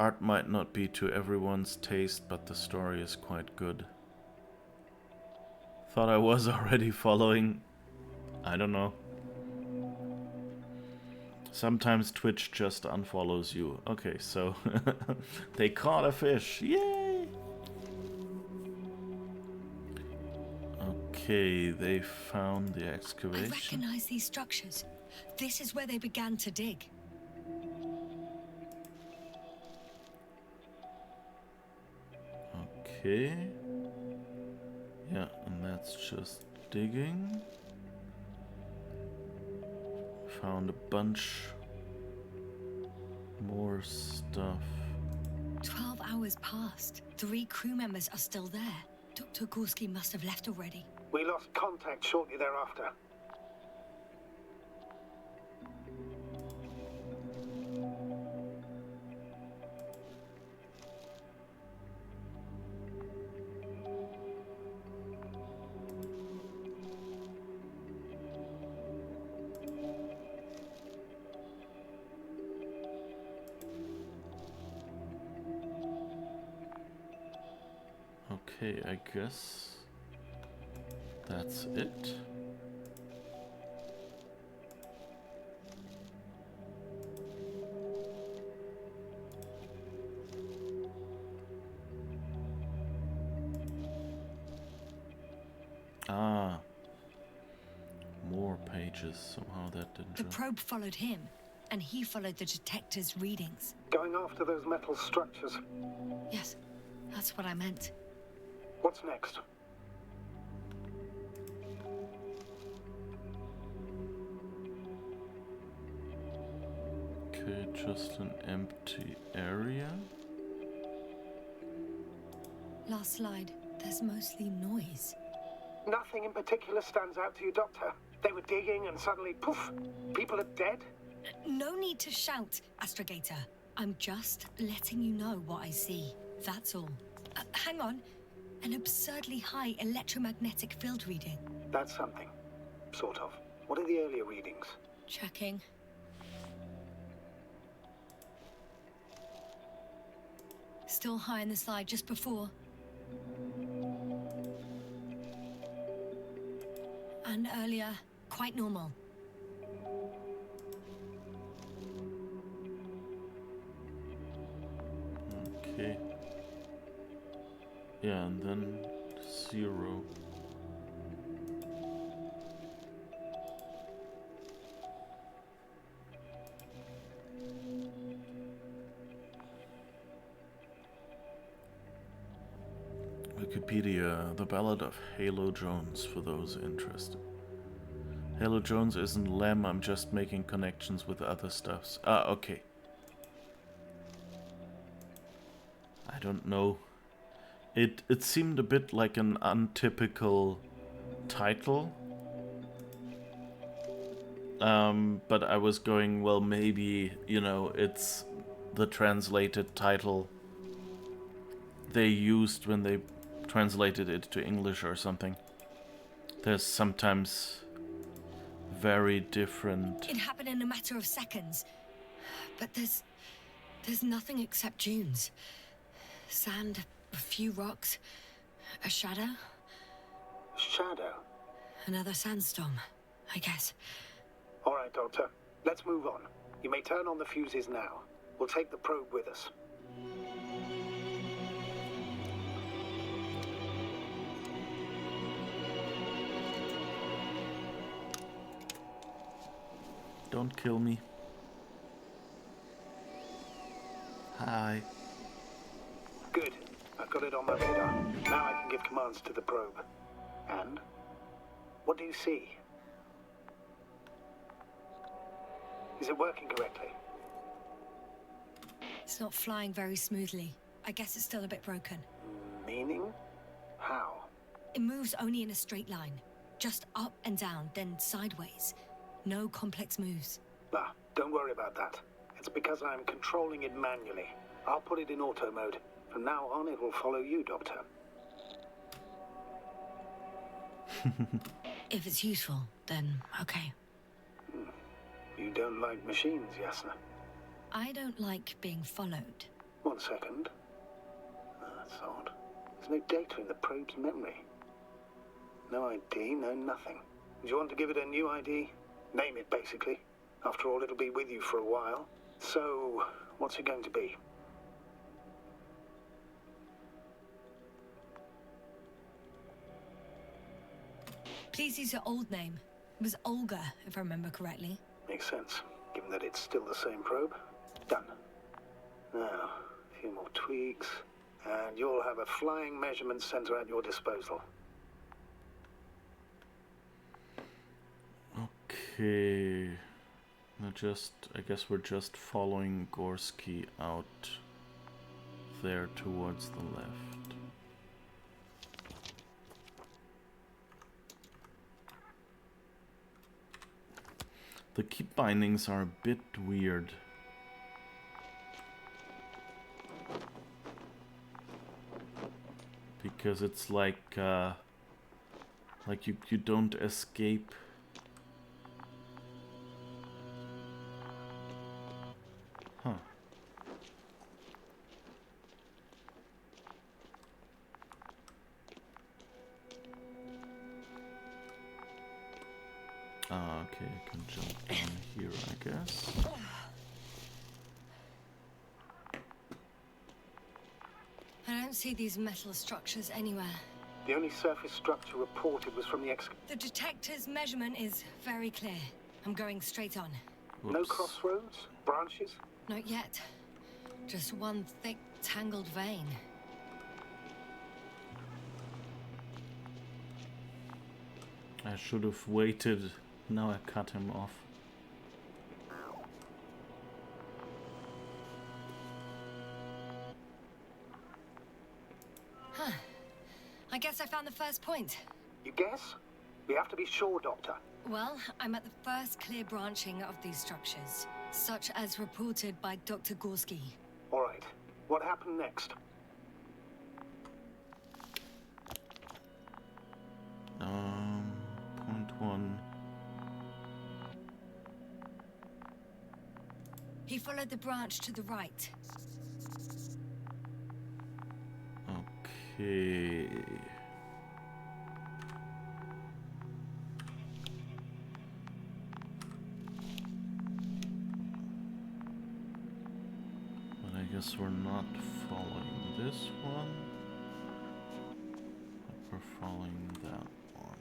art might not be to everyone's taste, but the story is quite good. Thought I was already following. I don't know. Sometimes Twitch just unfollows you. Okay, so they caught a fish. Yay! Okay, they found the excavation. I recognize these structures. This is where they began to dig. Okay. Yeah, and that's just digging. Found a bunch more stuff. 12 hours passed. 3 crew members are still there. Dr. Gorski must have left already. We lost contact shortly thereafter. Okay, I guess that's it. Ah, more pages. Somehow that didn't. The probe followed him, and he followed the detector's readings. Going after those metal structures. Yes, that's what I meant. What's next? Okay, just an empty area. Last slide. There's mostly noise. Nothing in particular stands out to you, Doctor? They were digging and suddenly, poof, people are dead? No need to shout, Astrogator. I'm just letting you know what I see. That's all. Hang on. An absurdly high electromagnetic field reading. That's something. Sort of. What are the earlier readings? Checking. Still high in the slide just before. And earlier, quite normal. Okay. Yeah, and then 0. Wikipedia, The Ballad of Halo Jones, for those interested. Halo Jones isn't Lem, I'm just making connections with other stuffs. Ah, okay. I don't know. It seemed a bit like an untypical title. But I was going, well, maybe, you know, it's the translated title they used when they translated it to English or something. There's sometimes very different... It happened in a matter of seconds. But there's nothing except dunes. Sand, a few rocks, a shadow. Shadow? Another sandstorm, I guess. All right, Doctor. Let's move on. You may turn on the fuses now. We'll take the probe with us. Don't kill me. Hi. Good. I've got it on my radar. Now I can give commands to the probe. And? What do you see? Is it working correctly? It's not flying very smoothly. I guess it's still a bit broken. Meaning? How? It moves only in a straight line. Just up and down, then sideways. No complex moves. Ah, don't worry about that. It's because I'm controlling it manually. I'll put it in auto mode. From now on, it will follow you, Doctor. If it's useful, then okay. You don't like machines, Yasna? I don't like being followed. 1 second. That's odd. There's no data in the probe's memory. No ID, no nothing. Do you want to give it a new ID? Name it, basically. After all, it'll be with you for a while. So, what's it going to be? Please use your old name. It was Olga, if I remember correctly. Makes sense, given that it's still the same probe. Done. Now, a few more tweaks, and you'll have a flying measurement center at your disposal. Okay. I guess we're just following Gorski out there towards the left. The keep bindings are a bit weird. Because it's like you don't escape. Huh. Okay, I can jump down here, I guess. I don't see these metal structures anywhere. The only surface structure reported was from the The detector's measurement is very clear. I'm going straight on. Whoops. No crossroads? Branches? Not yet. Just one thick, tangled vein. I should have waited. Now I cut him off. Huh. I guess I found the first point. You guess? We have to be sure, Doctor. Well, I'm at the first clear branching of these structures, such as reported by Dr. Gorski. All right. What happened next? Point 1. He followed the branch to the right. Okay. But I guess we're not following this one. But we're following that one.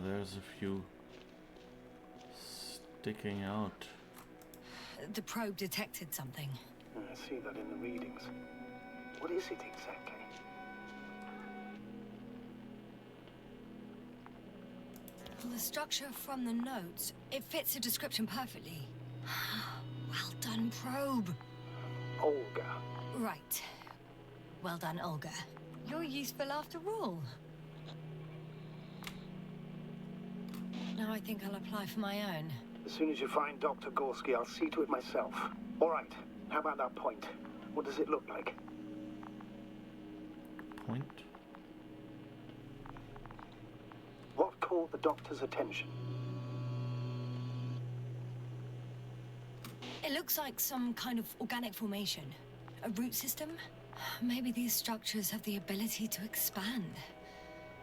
There's a few sticking out. The probe detected something. I see that in the readings. What is it exactly? Well, the structure from the notes, it fits the description perfectly. Well done, probe. Olga. Right. Well done, Olga. You're useful after all. Now I think I'll apply for my own. As soon as you find Dr. Gorski, I'll see to it myself. All right. How about that point? What does it look like? Point? What caught the doctor's attention? It looks like some kind of organic formation. A root system? Maybe these structures have the ability to expand.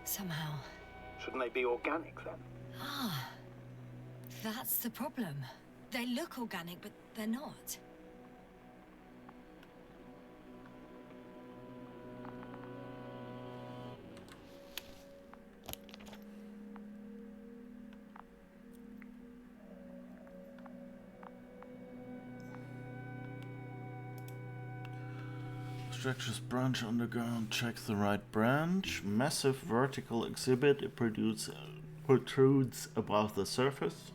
Somehow. Shouldn't they be organic, then? Ah, that's the problem. They look organic, but they're not. Structures branch underground, check the right branch. Massive vertical exhibit, it protrudes above the surface.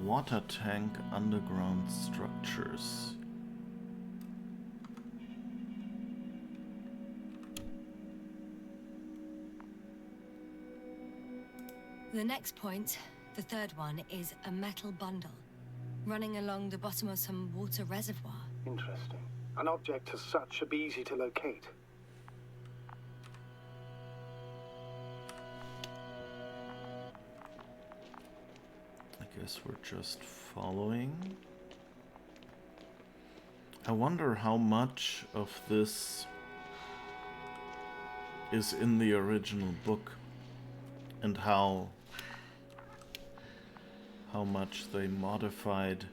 Water tank underground structures. The next point, The third one is a metal bundle running along the bottom of some water reservoir. Interesting. An object as such should be easy to locate. I guess we're just following. I wonder how much of this is in the original book and how much they modified.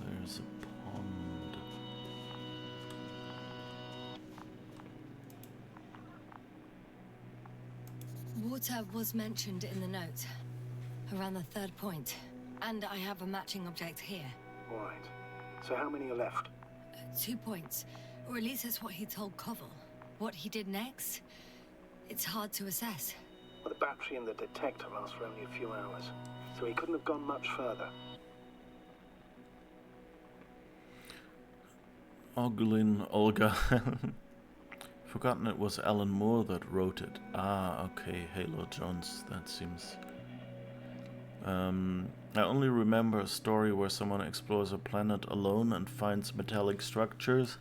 There's a pond. Water was mentioned in the note, around the third point. And I have a matching object here. Right. So how many are left? 2 points, or at least that's what he told Koval. What he did next, it's hard to assess. Well, the battery in the detector lasts for only a few hours, so he couldn't have gone much further. Olga. Forgotten it was Alan Moore that wrote it. Ah, okay, Halo Jones, that seems... I only remember a story where someone explores a planet alone and finds metallic structures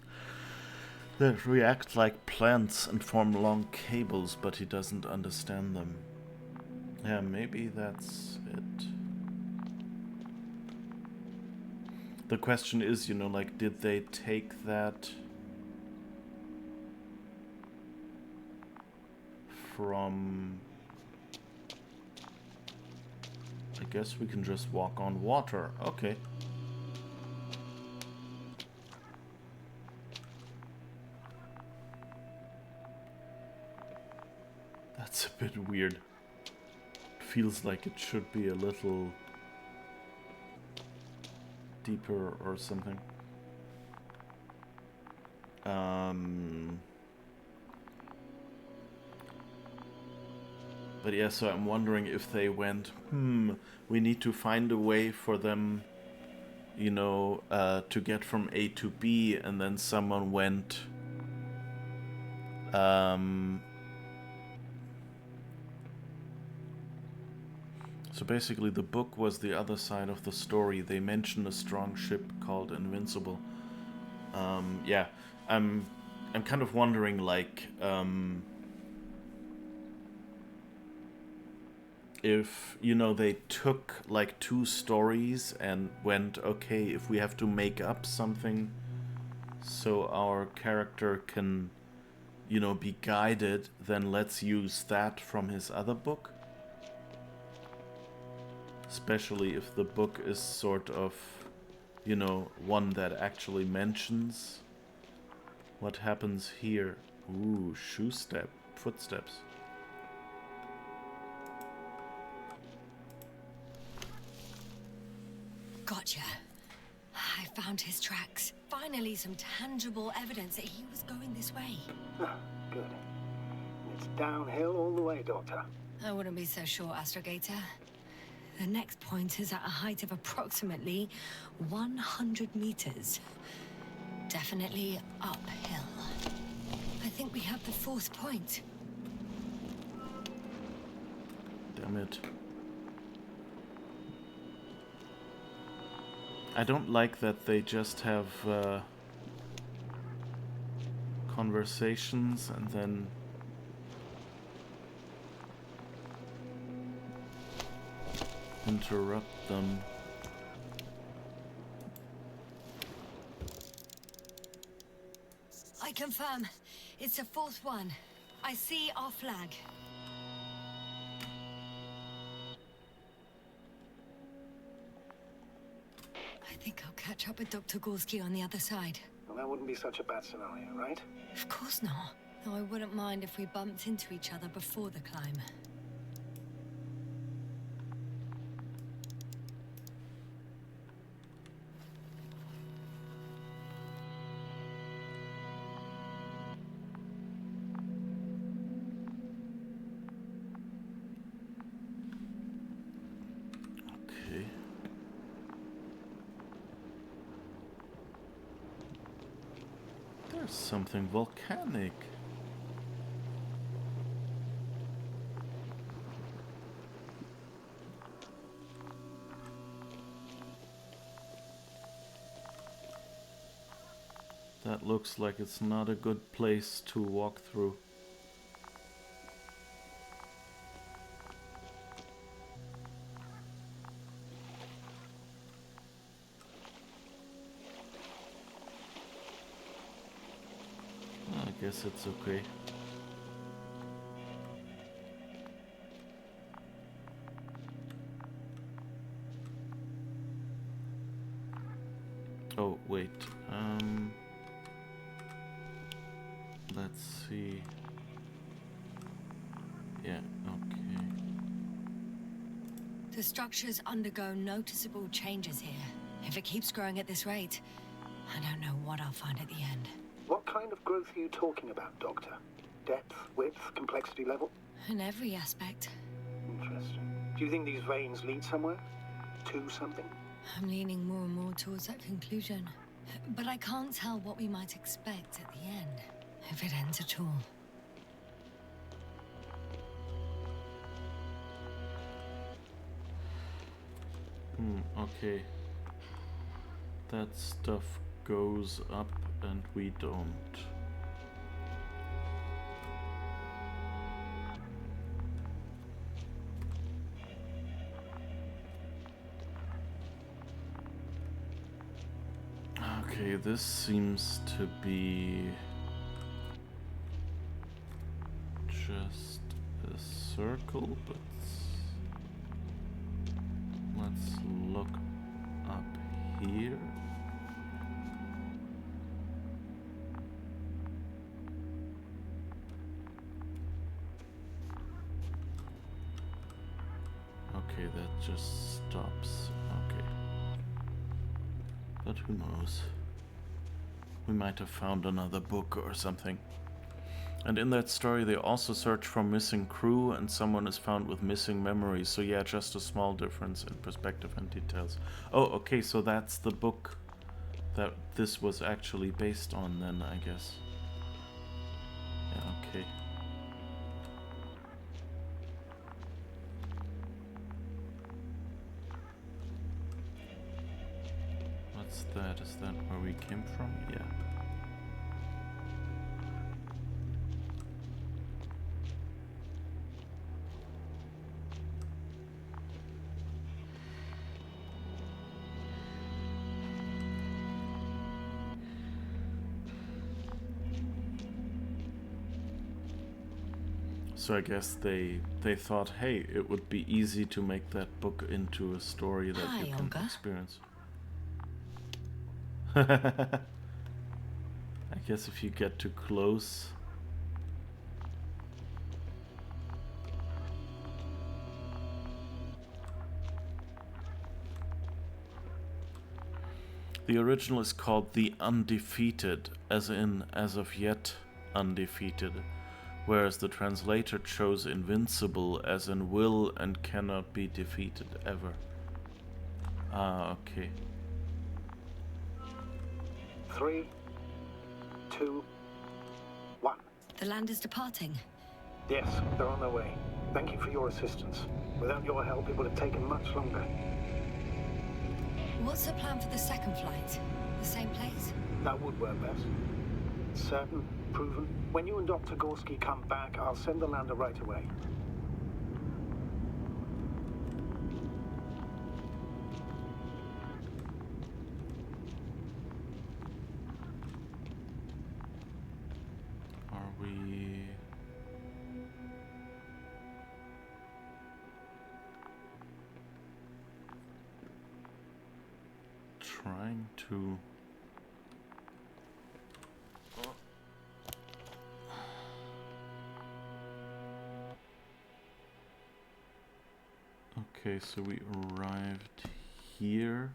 that react like plants and form long cables, but he doesn't understand them. Yeah, maybe that's it. The question is, you know, like, did they take that from... I guess we can just walk on water. Okay. That's a bit weird. Feels like it should be a little deeper or something. But yeah, so I'm wondering if they went, we need to find a way for them, you know, to get from A to B, and then someone went, so basically the book was the other side of the story. They mentioned a strong ship called Invincible. Yeah, I'm kind of wondering, like, if, you know, they took like 2 stories and went, okay, if we have to make up something so our character can, you know, be guided, then let's use that from his other book. Especially if the book is sort of, you know, one that actually mentions what happens here. Ooh, footsteps. Gotcha. I found his tracks. Finally, some tangible evidence that he was going this way. Ah, good. It's downhill all the way, Doctor. I wouldn't be so sure, Astrogator. The next point is at a height of approximately 100 meters. Definitely uphill. I think we have the 4th point. Damn it. I don't like that they just have conversations and then interrupt them. I confirm. It's the 4th one. I see our flag. I think I'll catch up with Dr. Gorski on the other side. Well, that wouldn't be such a bad scenario, right? Of course not. Though I wouldn't mind if we bumped into each other before the climb. Okay. There's something volcanic. That looks like it's not a good place to walk through. I guess it's okay. Oh, wait. Let's see. Yeah, okay. The structures undergo noticeable changes here. If it keeps growing at this rate, I don't know what I'll find at the end. What kind of growth are you talking about, Doctor? Depth, width, complexity level? In every aspect. Interesting. Do you think these veins lead somewhere? To something? I'm leaning more and more towards that conclusion. But I can't tell what we might expect at the end. If it ends at all. Okay. That stuff goes up and we don't. Okay, this seems to be just a circle, but let's look up here. Okay, that just stops. Okay. But who knows? We might have found another book or something. And in that story they also search for missing crew and someone is found with missing memories. So yeah, just a small difference in perspective and details. Oh, okay, so that's the book that this was actually based on then, I guess. Yeah, okay. What's that? Is that where we came from? Yeah. So I guess they thought, hey, it would be easy to make that book into a story that you can experience. I guess if you get too close. The original is called The Undefeated, as in as of yet undefeated, whereas the translator chose Invincible, as in will and cannot be defeated ever. Ah, okay. 3, 2, 1. The land is departing. Yes, they're on their way. Thank you for your assistance. Without your help, it would have taken much longer. What's the plan for the second flight? The same place? That would work best. Certain, proven. When you and Dr. Gorski come back, I'll send the lander right away. Are we... trying to... Okay, so we arrived here.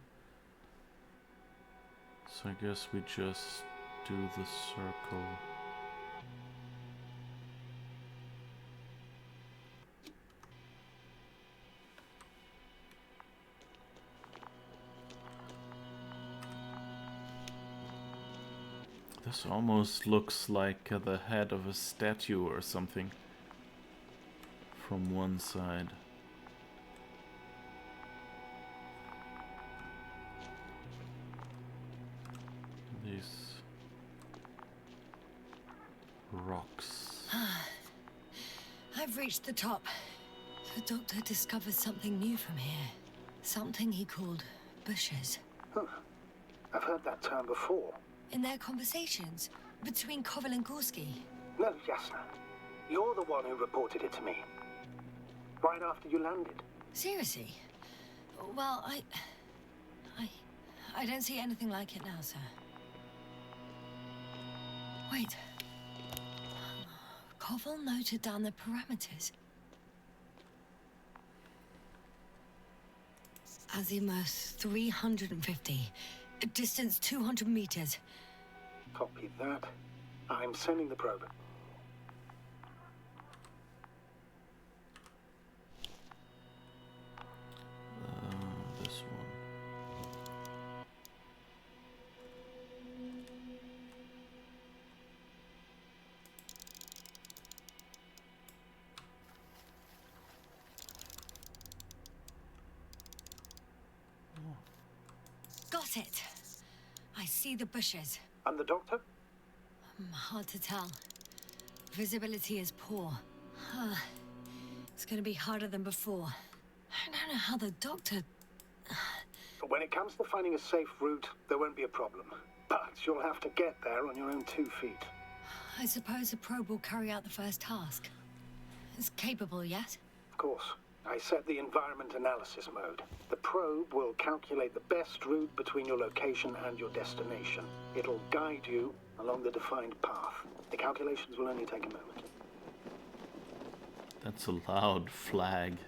So I guess we just do the circle. This almost looks like the head of a statue or something from one side. These rocks. I've reached the top. The doctor discovered something new from here. Something he called bushes. Huh. I've heard that term before. In their conversations between Koval and Gorski. No, Jasna. You're the one who reported it to me. Right after you landed. Seriously? Well, I don't see anything like it now, sir. Wait. Koval noted down the parameters. Azimuth 350. Distance 200 meters. Copy that. I'm sending the probe. This one. Got it. I see the bushes. And the doctor? Hard to tell. Visibility is poor. It's gonna be harder than before. I don't know how the doctor... When it comes to finding a safe route, there won't be a problem. But you'll have to get there on your own 2 feet. I suppose the probe will carry out the first task. It's capable yet? Of course. I set the environment analysis mode. The probe will calculate the best route between your location and your destination. It'll guide you along the defined path. The calculations will only take a moment. That's a loud flag.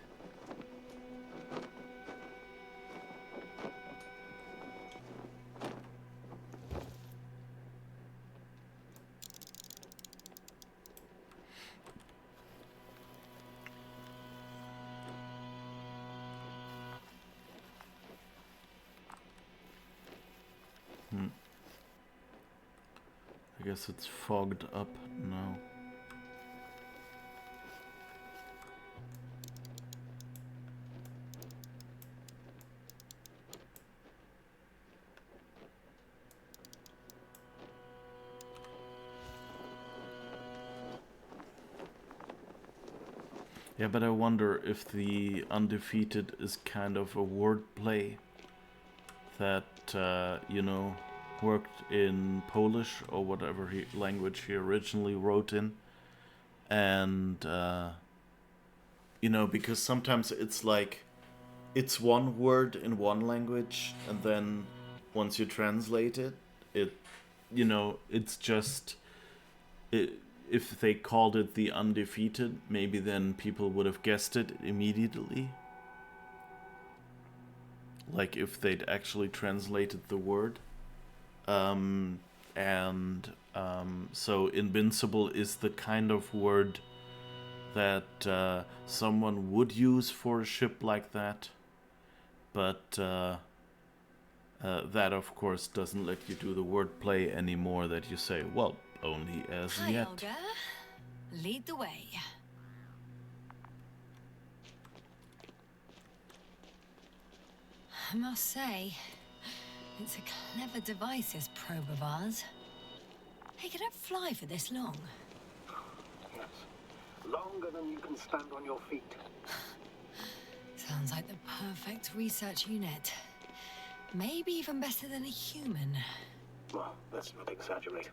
I guess it's fogged up now. Yeah, but I wonder if the undefeated is kind of a wordplay that, you know, worked in Polish or whatever language he originally wrote in. And, you know, because sometimes it's like, it's one word in one language, and then once you translate it, you know, it's just... if they called it the undefeated, maybe then people would have guessed it immediately. Like if they'd actually translated the word. So invincible is the kind of word that someone would use for a ship like that. But that, of course, doesn't let you do the wordplay anymore, that you say, well, only as Hi, yet. Olga. Lead the way. I must say, it's a clever device, this probe of ours. Hey, can it fly for this long? Yes. Longer than you can stand on your feet. Sounds like the perfect research unit. Maybe even better than a human. Well, let's not exaggerate.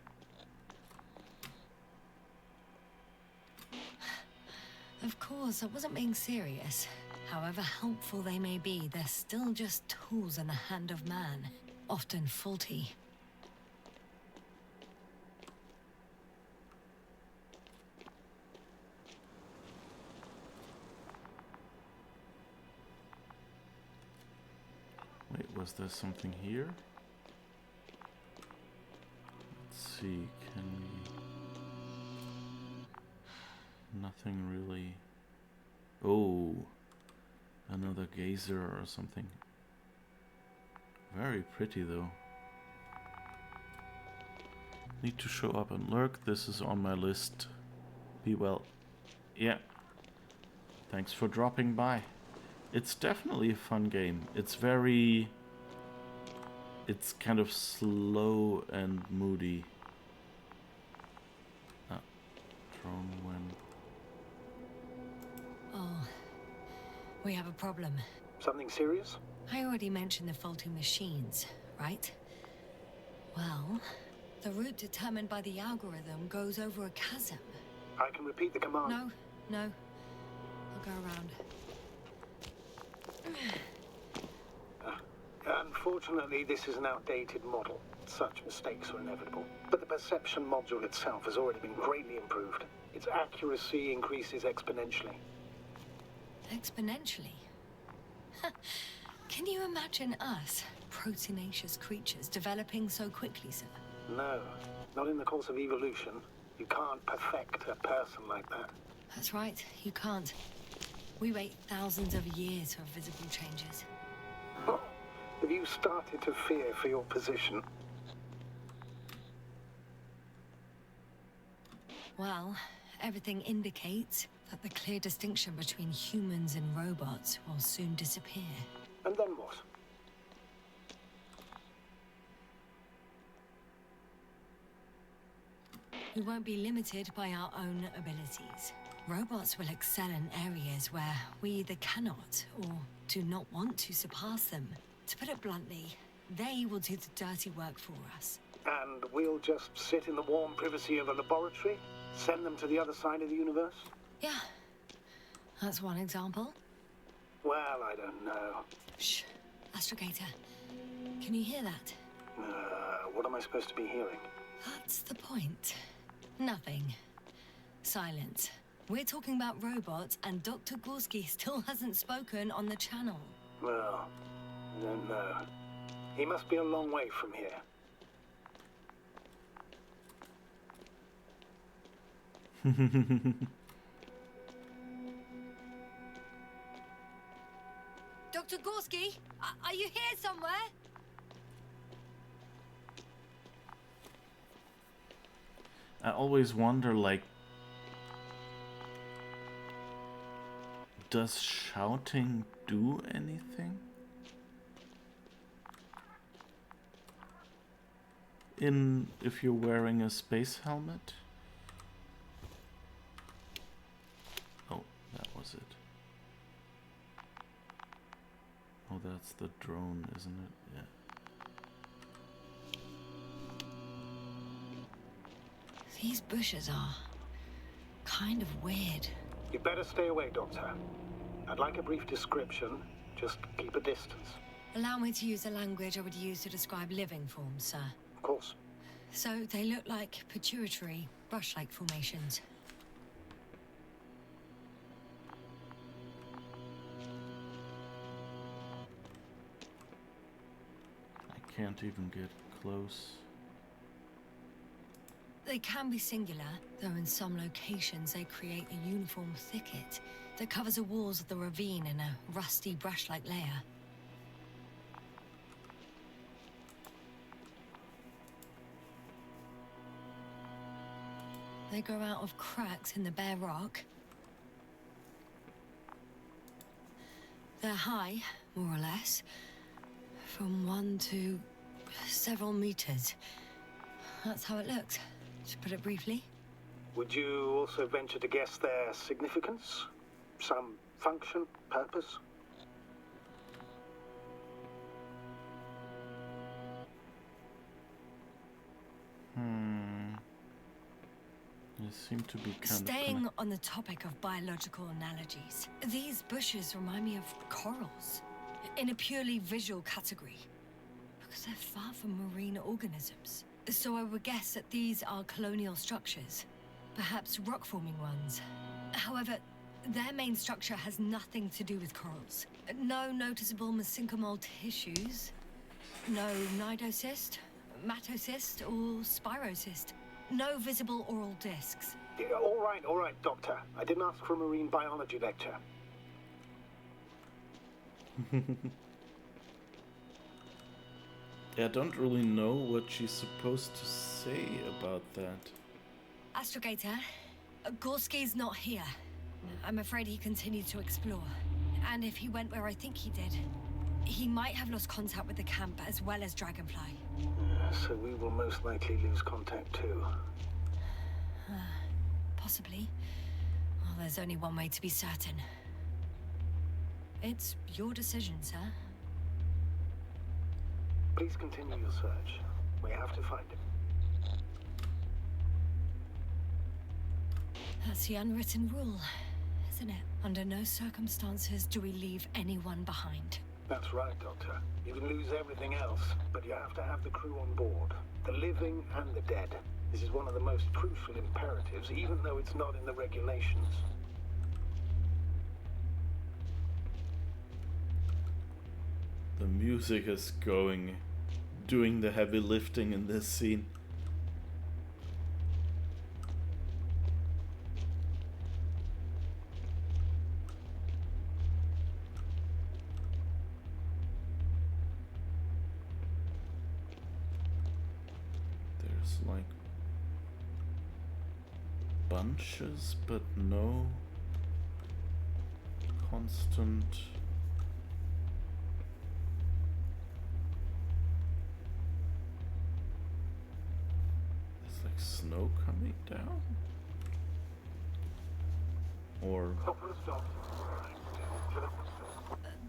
Of course, I wasn't being serious. However helpful they may be, they're still just tools in the hand of man, often faulty. Wait, was there something here? Let's see, can we... Nothing really... Oh, another geyser or something. Very pretty though. Need to show up and lurk. This is on my list. Be well. Yeah. Thanks for dropping by. It's definitely a fun game. It's very... It's kind of slow and moody. Ah, drone when... Oh, we have a problem. Something serious? I already mentioned the faulty machines, right? Well, the route determined by the algorithm goes over a chasm. I can repeat the command. No. I'll go around. Unfortunately, this is an outdated model. Such mistakes are inevitable. But the perception module itself has already been greatly improved. Its accuracy increases exponentially. Exponentially? Can you imagine us, proteinaceous creatures, developing so quickly, sir? No, not in the course of evolution. You can't perfect a person like that. That's right, you can't. We wait thousands of years for visible changes. Oh, have you started to fear for your position? Well, everything indicates that the clear distinction between humans and robots will soon disappear. And then what? We won't be limited by our own abilities. Robots will excel in areas where we either cannot or do not want to surpass them. To put it bluntly, they will do the dirty work for us. And we'll just sit in the warm privacy of a laboratory? Send them to the other side of the universe? Yeah, that's one example. Well, I don't know. Shh, Astrogator. Can you hear that? What am I supposed to be hearing? That's the point. Nothing. Silence. We're talking about robots, and Dr. Gorski still hasn't spoken on the channel. Well, I don't know. He must be a long way from here. Dr. Gorski, are you here somewhere? I always wonder, like, does shouting do anything? If you're wearing a space helmet? Oh, that was it. Oh, that's the drone, isn't it? Yeah. These bushes are kind of weird. You'd better stay away, Doctor. I'd like a brief description. Just keep a distance. Allow me to use the language I would use to describe living forms, sir. Of course. So they look like pituitary, brush-like formations. I can't even get close. They can be singular, though in some locations they create a uniform thicket that covers the walls of the ravine in a rusty brush-like layer. They grow out of cracks in the bare rock. They're high, more or less, from 1 to several meters. That's how it looks, to put it briefly. Would you also venture to guess their significance? Some function, purpose? They seem to be Staying on the topic of biological analogies, these bushes remind me of corals, in a purely visual category, because they're far from marine organisms. So I would guess that these are colonial structures, perhaps rock-forming ones. However, their main structure has nothing to do with corals. No noticeable mesenchymal tissues, no nidocyst, matocyst, or spirocyst. No visible oral discs. Yeah, all right, Doctor. I didn't ask for a marine biology lecture. I don't really know what she's supposed to say about that. Astrogator, Gorski's not here. I'm afraid he continued to explore. And if he went where I think he did, he might have lost contact with the camp as well as Dragonfly. So we will most likely lose contact too. Possibly. Well, there's only one way to be certain. It's your decision, sir. Please continue your search. We have to find him. That's the unwritten rule, isn't it? Under no circumstances do we leave anyone behind. That's right, Doctor. You can lose everything else, but you have to have the crew on board. The living and the dead. This is one of the most crucial imperatives, even though it's not in the regulations. The music is doing the heavy lifting in this scene. There's like bunches, but no constant. Snow coming down? Or...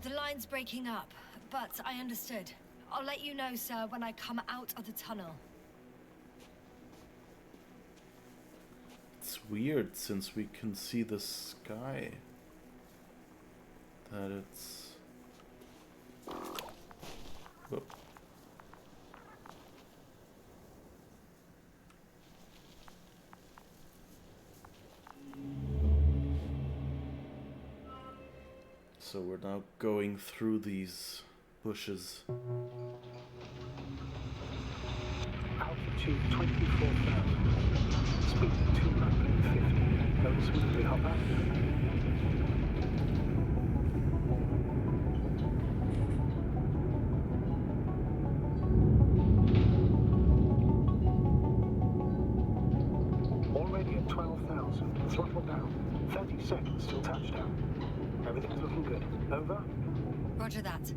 The line's breaking up, but I understood. I'll let you know, sir, when I come out of the tunnel. It's weird, since we can see the sky, that it's... Whoop. So we're now going through these bushes. Altitude 24,000. Speed 250. Going smoothly, Hopper. Already at 12,000. Throttle down. 30 seconds till touchdown. Everything's looking good. Over? Roger that.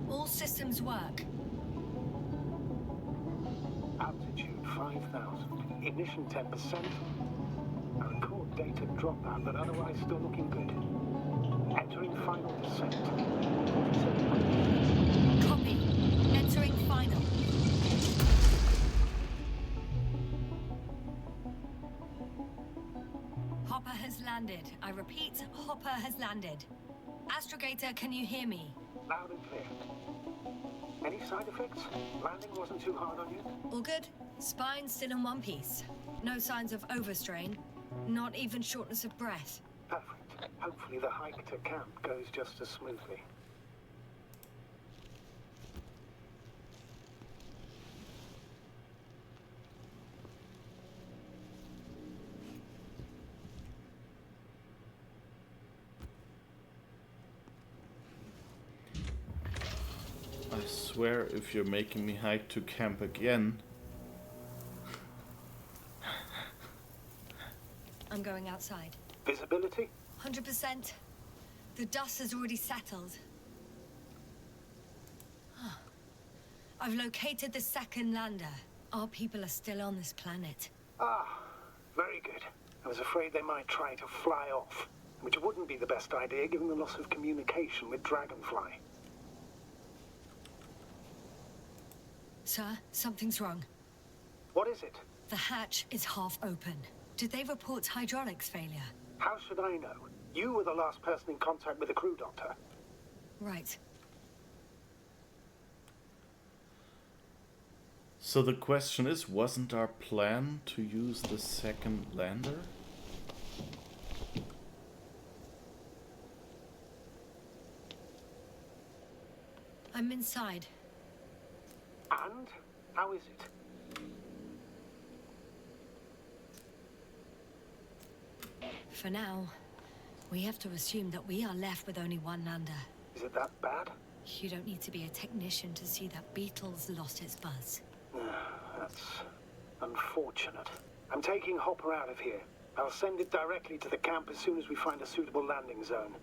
All systems work. Altitude 5,000. Ignition 10%. I record data dropout, but otherwise still looking good. Entering final descent. 47 Copy. Entering final. Hopper has landed. I repeat, Hopper has landed. Astrogator, can you hear me? Loud and clear. Any side effects? Landing wasn't too hard on you? All good. Spine still in one piece. No signs of overstrain. Not even shortness of breath. Perfect. Hopefully the hike to camp goes just as smoothly. I swear, if you're making me hike to camp again... I'm going outside. Visibility? 100%. The dust has already settled. I've located the second lander. Our people are still on this planet. Ah, very good. I was afraid they might try to fly off, which wouldn't be the best idea given the loss of communication with Dragonfly. Sir, something's wrong. What is it? The hatch is half open. Did they report hydraulics failure? How should I know? You were the last person in contact with the crew, Doctor. Right. So the question is, wasn't our plan to use the second lander? I'm inside. And? How is it? For now, We have to assume that we are left with only one lander. Is it that bad? You don't need to be a technician to see that Beetle's lost its buzz. That's unfortunate. I'm taking Hopper out of here. I'll send it directly to the camp as soon as we find a suitable landing zone.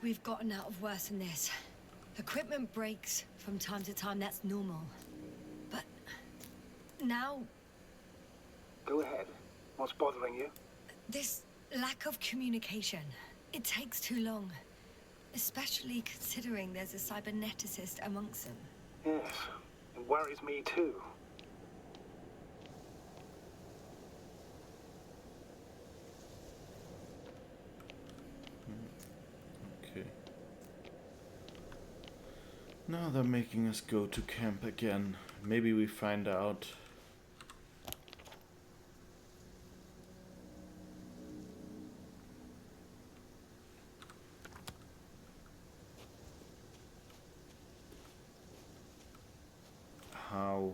We've gotten out of worse than this. Equipment breaks from time to time, that's normal. But now... Go ahead. What's bothering you? This lack of communication. It takes too long. Especially considering there's a cyberneticist amongst them. Yes, it worries me too. Okay. Now they're making us go to camp again. Maybe we find out. How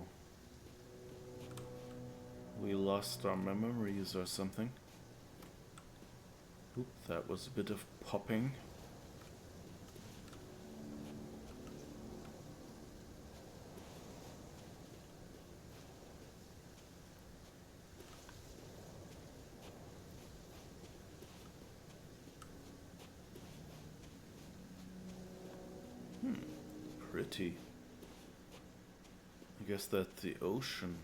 we lost our memories or something. Oop, that was a bit of popping. Pretty. I guess that's the ocean.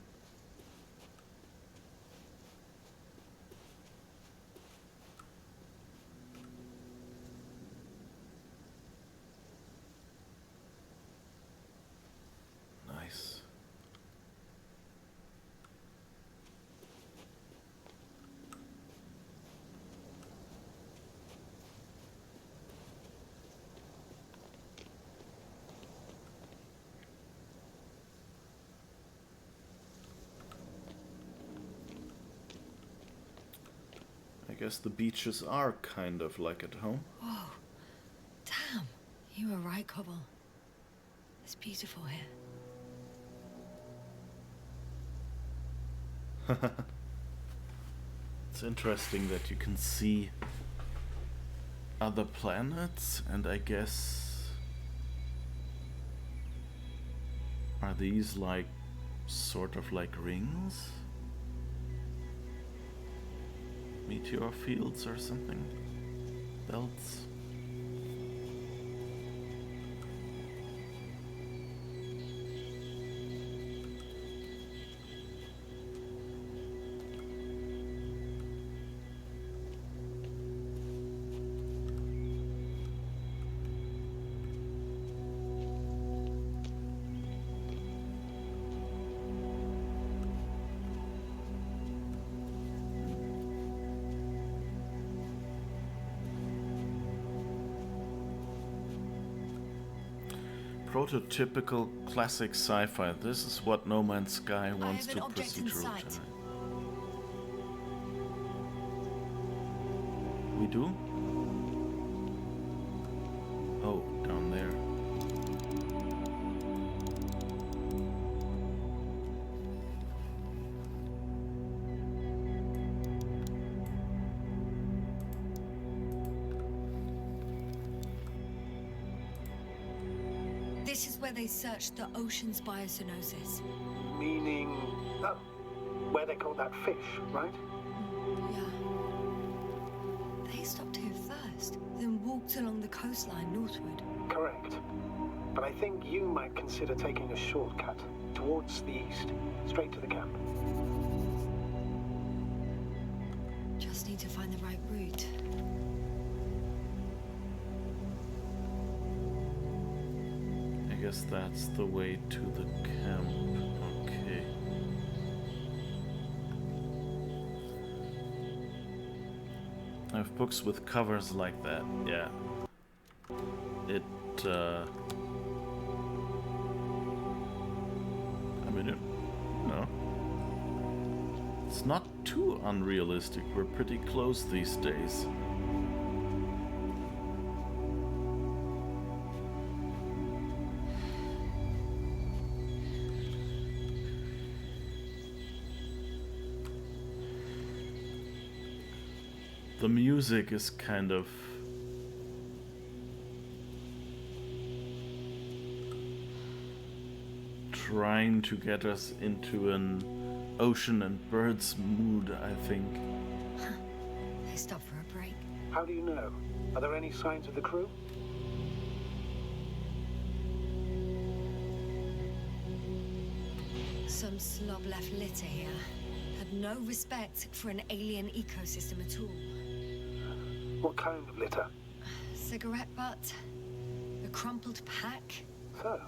Nice. I guess the beaches are kind of like at home. Whoa. Damn. You were right, Cobble. It's beautiful here. It's interesting that you can see other planets, and I guess... Are these like, sort of like rings? Meteor fields or something? Belts? Prototypical classic sci-fi. This is what No Man's Sky wants to procedural generate. We do? Oh, down there. This is where they searched the ocean's biosynosis. Meaning... Oh, where they caught that fish, right? Yeah. They stopped here first, then walked along the coastline northward. Correct. But I think you might consider taking a shortcut towards the east, straight to the camp. Just need to find the right route. I guess that's the way to the camp. Okay. I have books with covers like that. Yeah. It, I mean, no. It's not too unrealistic. We're pretty close these days. The music is kind of trying to get us into an ocean and birds mood, I think. They stopped for a break. How do you know? Are there any signs of the crew? Some slob left litter here. Had no respect for an alien ecosystem at all. What kind of litter? Cigarette butt, a crumpled pack. So,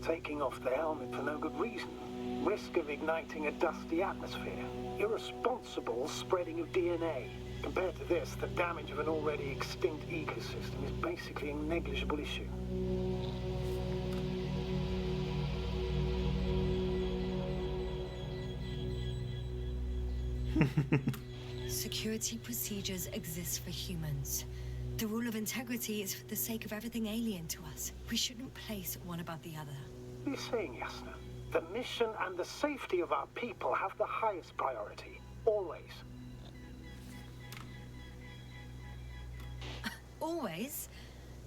taking off the helmet for no good reason. Risk of igniting a dusty atmosphere. Irresponsible spreading of DNA. Compared to this, the damage of an already extinct ecosystem is basically a negligible issue. Security procedures exist for humans. The rule of integrity is for the sake of everything alien to us. We shouldn't place one above the other. What are you saying, Yasna? The mission and the safety of our people have the highest priority. Always. Always?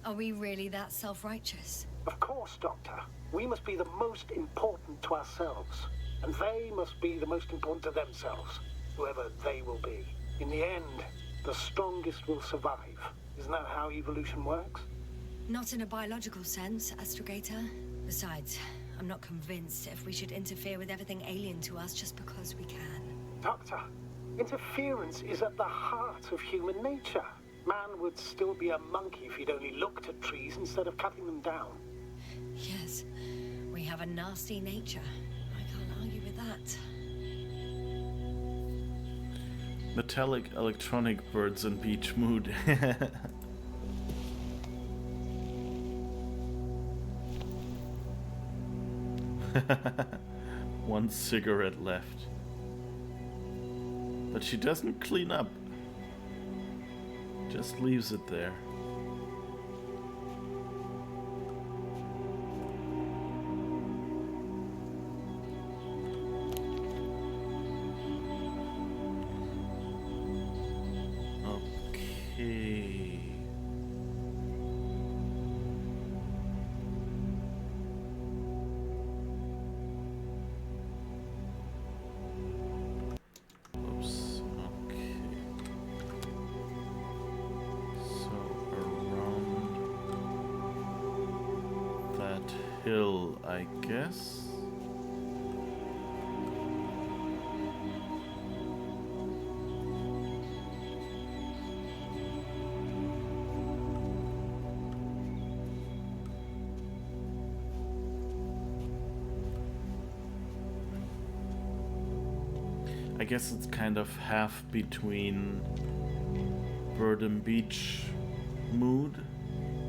Are we really that self-righteous? Of course, Doctor. We must be the most important to ourselves. And they must be the most important to themselves. Whoever they will be. In the end, the strongest will survive. Isn't that how evolution works? Not in a biological sense, Astrogator. Besides, I'm not convinced if we should interfere with everything alien to us just because we can. Doctor, interference is at the heart of human nature. Man would still be a monkey if he'd only looked at trees instead of cutting them down. Yes, we have a nasty nature. I can't argue with that. Metallic electronic birds and beach mood. One cigarette left. But she doesn't clean up. Just leaves it there. Okay. Oops. Okay. So around that hill, I guess. I guess it's kind of half between Bird and Beach mood.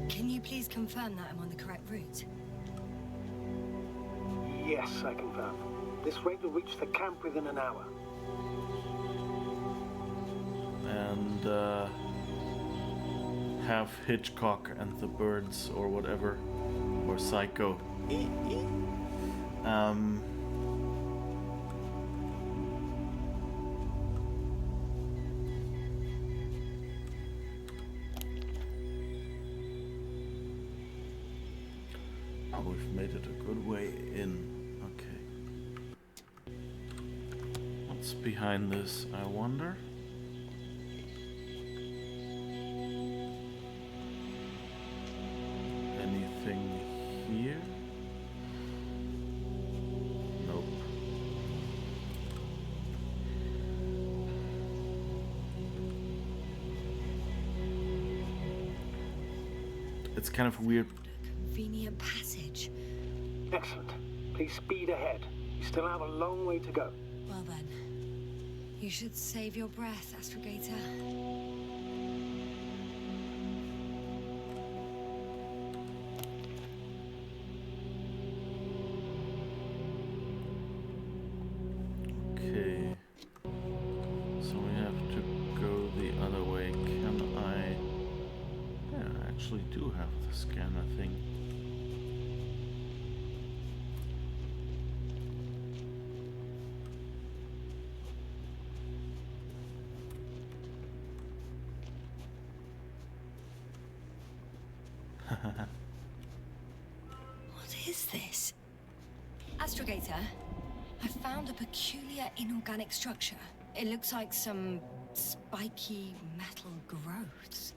Can you please confirm that I'm on the correct route? Yes, I confirm. This rate will reach the camp within an hour. And have Hitchcock and the Birds or whatever, or Psycho. Oh, we've made it a good way in. Okay. What's behind this, I wonder? Anything here? Nope. It's kind of weird. Convenient passage. Excellent. Please speed ahead. You still have a long way to go. Well then, you should save your breath, Astrogator. Okay. So we have to go the other way. Can I... Yeah, I actually do have the scanner thing. What is this? Astrogator, I found a peculiar inorganic structure. It looks like some spiky metal growths.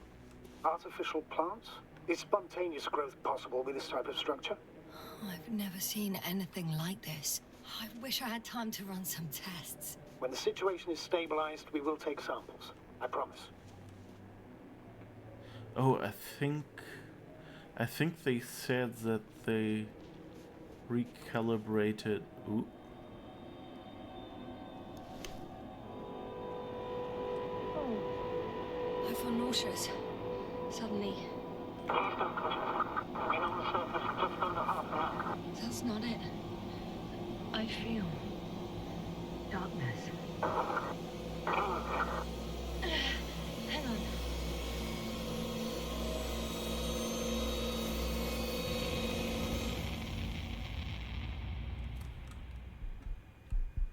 Artificial plants? Is spontaneous growth possible with this type of structure? I've never seen anything like this. I wish I had time to run some tests. When the situation is stabilized, we will take samples. I promise. Oh, I think they said that they recalibrated. Ooh. I feel nauseous. Suddenly. That's not it. I feel darkness. Hang on.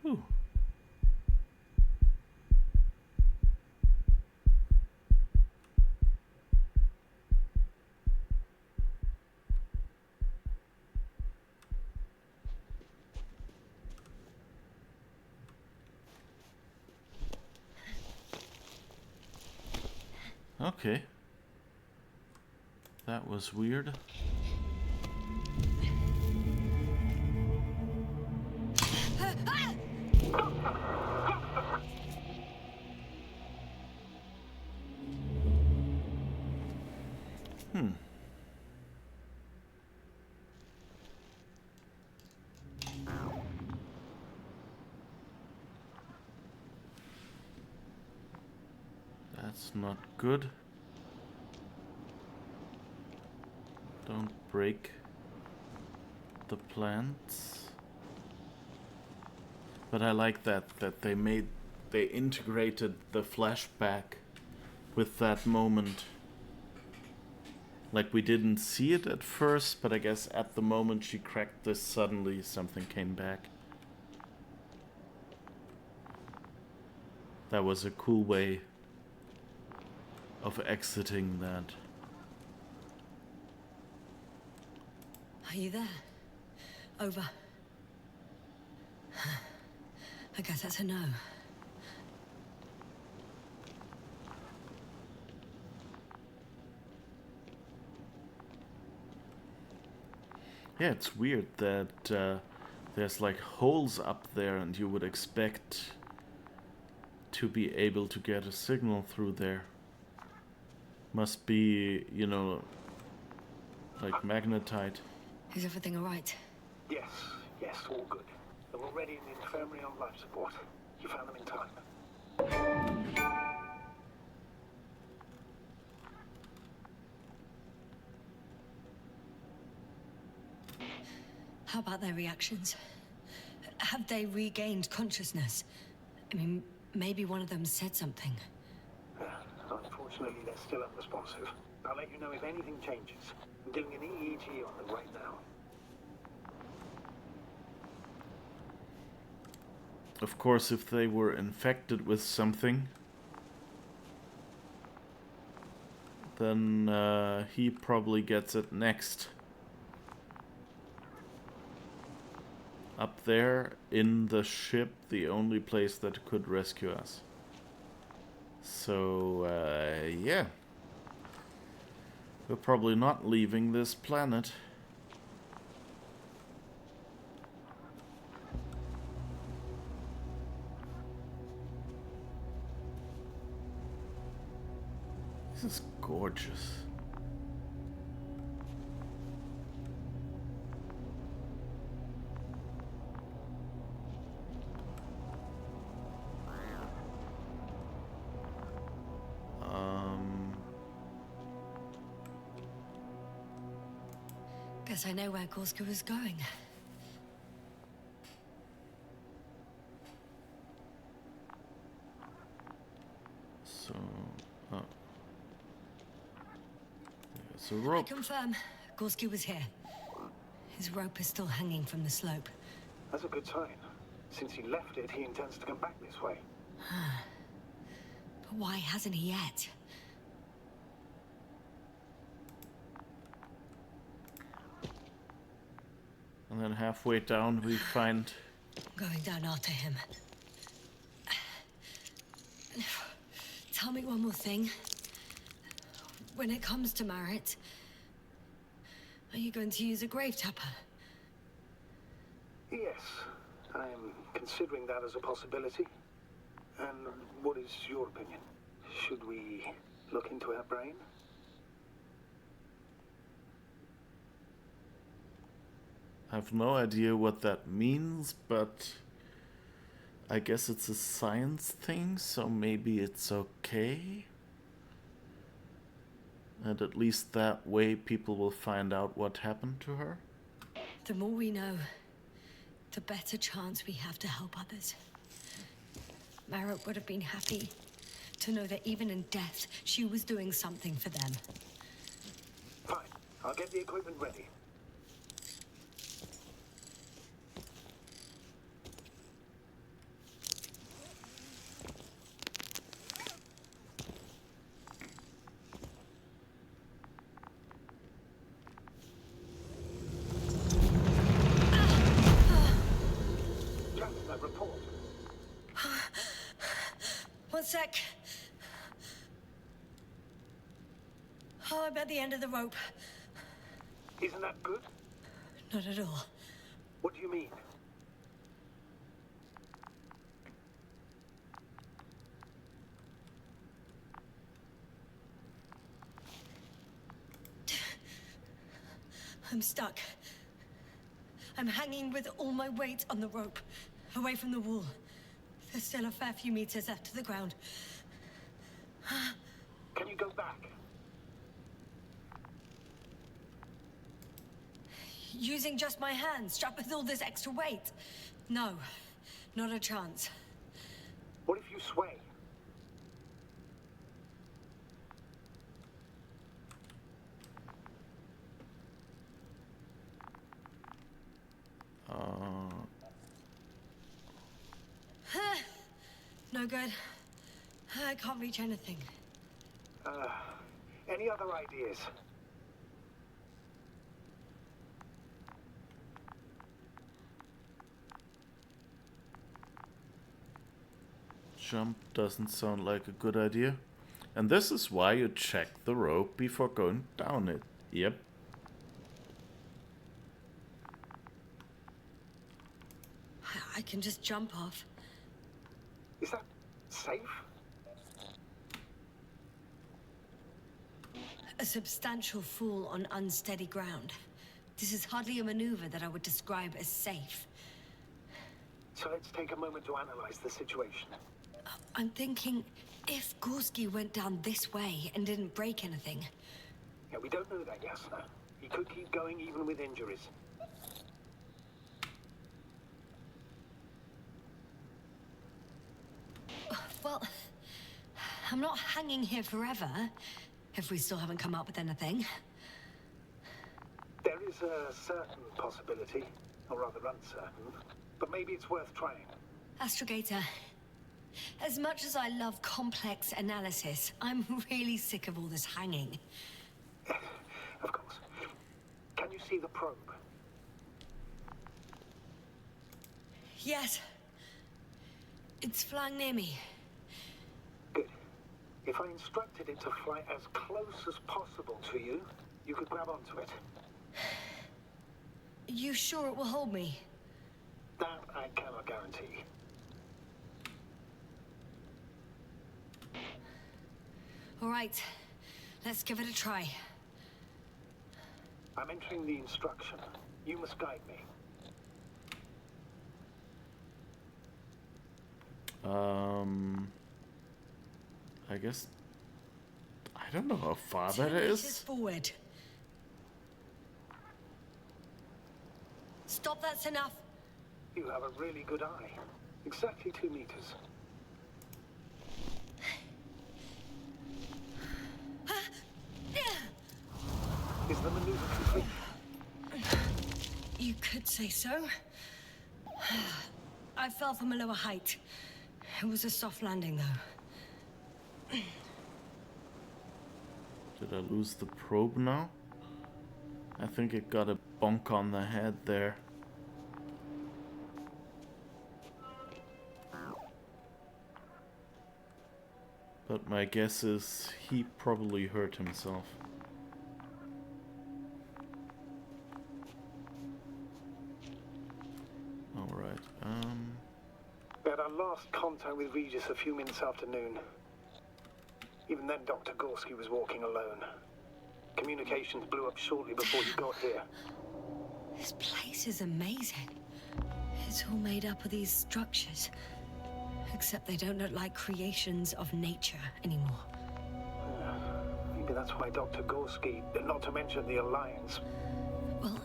Ooh. Okay. That was weird. That's not good. Don't break the plants. But I like that they integrated the flashback with that moment. Like we didn't see it at first, but I guess at the moment she cracked this, suddenly something came back. That was a cool way of exiting that. Are you there? Over. I guess that's a no. Yeah, it's weird that there's like holes up there and you would expect to be able to get a signal through there. Must be, you know, like magnetite. Is everything all right? Yes, all good. They're already in the infirmary on life support. You found them in time. How about their reactions? Have they regained consciousness? I mean, maybe one of them said something. Unfortunately, they're still unresponsive. I'll let you know if anything changes. I'm doing an EEG on them right now. Of course, if they were infected with something, then he probably gets it next. Up there in the ship, the only place that could rescue us. So, yeah. We're probably not leaving this planet. This is gorgeous. Guess I know where Gorska was going. So, there's a rope. I confirm, Gorski was here. His rope is still hanging from the slope. That's a good sign. Since he left it, he intends to come back this way. But why hasn't he yet? And then halfway down we find... Going down after him. Tell me one more thing. When it comes to Marit, are you going to use a grave tapper? Yes, I'm considering that as a possibility. And what is your opinion? Should we look into our brain? I have no idea what that means, but I guess it's a science thing, so maybe it's okay. And at least that way people will find out what happened to her. The more we know, the better chance we have to help others. Marit would have been happy to know that even in death, she was doing something for them. Fine. I'll get the equipment ready. Report. One sec. Oh, I'm at the end of the rope. Isn't that good? Not at all. What do you mean? I'm stuck. I'm hanging with all my weight on the rope, away from the wall. There's still a fair few meters left to the ground. Can you go back? Using just my hands, strapped with all this extra weight? No, not a chance. What if you sway? No good. I can't reach anything. Any other ideas? Jump doesn't sound like a good idea. And this is why you check the rope before going down it. Yep. I can just jump off. Is that safe? A substantial fall on unsteady ground. This is hardly a maneuver that I would describe as safe. So let's take a moment to analyze the situation. I'm thinking, if Gorski went down this way and didn't break anything... Yeah, we don't know that, Yasna. He could keep going even with injuries. Well, I'm not hanging here forever, if we still haven't come up with anything. There is a certain possibility, or rather uncertain, but maybe it's worth trying. Astrogator, as much as I love complex analysis, I'm really sick of all this hanging. Of course. Can you see the probe? Yes. It's flying near me. Good. If I instructed it to fly as close as possible to you, you could grab onto it. You sure it will hold me? That I cannot guarantee. All right. Let's give it a try. I'm entering the instruction. You must guide me. I guess... I don't know how far that 2 is. meters forward. Stop, that's enough. You have a really good eye. Exactly 2 meters. Is the maneuver complete? You could say so. I fell from a lower height. It was a soft landing, though. Did I lose the probe now? I think it got a bonk on the head there. But my guess is he probably hurt himself. Alright, We had our last contact with Regis a few minutes after noon. Even then, Dr. Gorski was walking alone. Communications blew up shortly before he got here. This place is amazing. It's all made up of these structures. Except they don't look like creations of nature anymore. Maybe that's why Dr. Gorski, not to mention the Alliance. Well,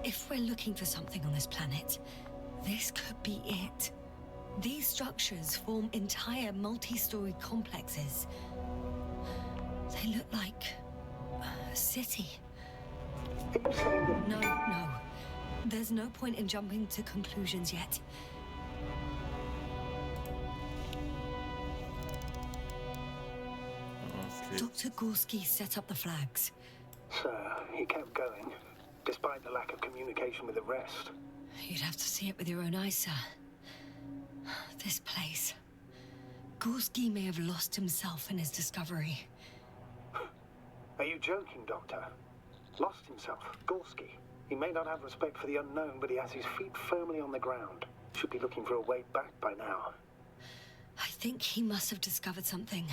if we're looking for something on this planet, this could be it. These structures form entire multi-story complexes. They look like a city. Are you saying that... No. There's no point in jumping to conclusions yet. okay. Dr. Gorski set up the flags. So, he kept going, despite the lack of communication with the rest. You'd have to see it with your own eyes, sir. This place. Gorski may have lost himself in his discovery. Are you joking, Doctor? Lost himself, Gorski. He may not have respect for the unknown, but he has his feet firmly on the ground. Should be looking for a way back by now. I think he must have discovered something.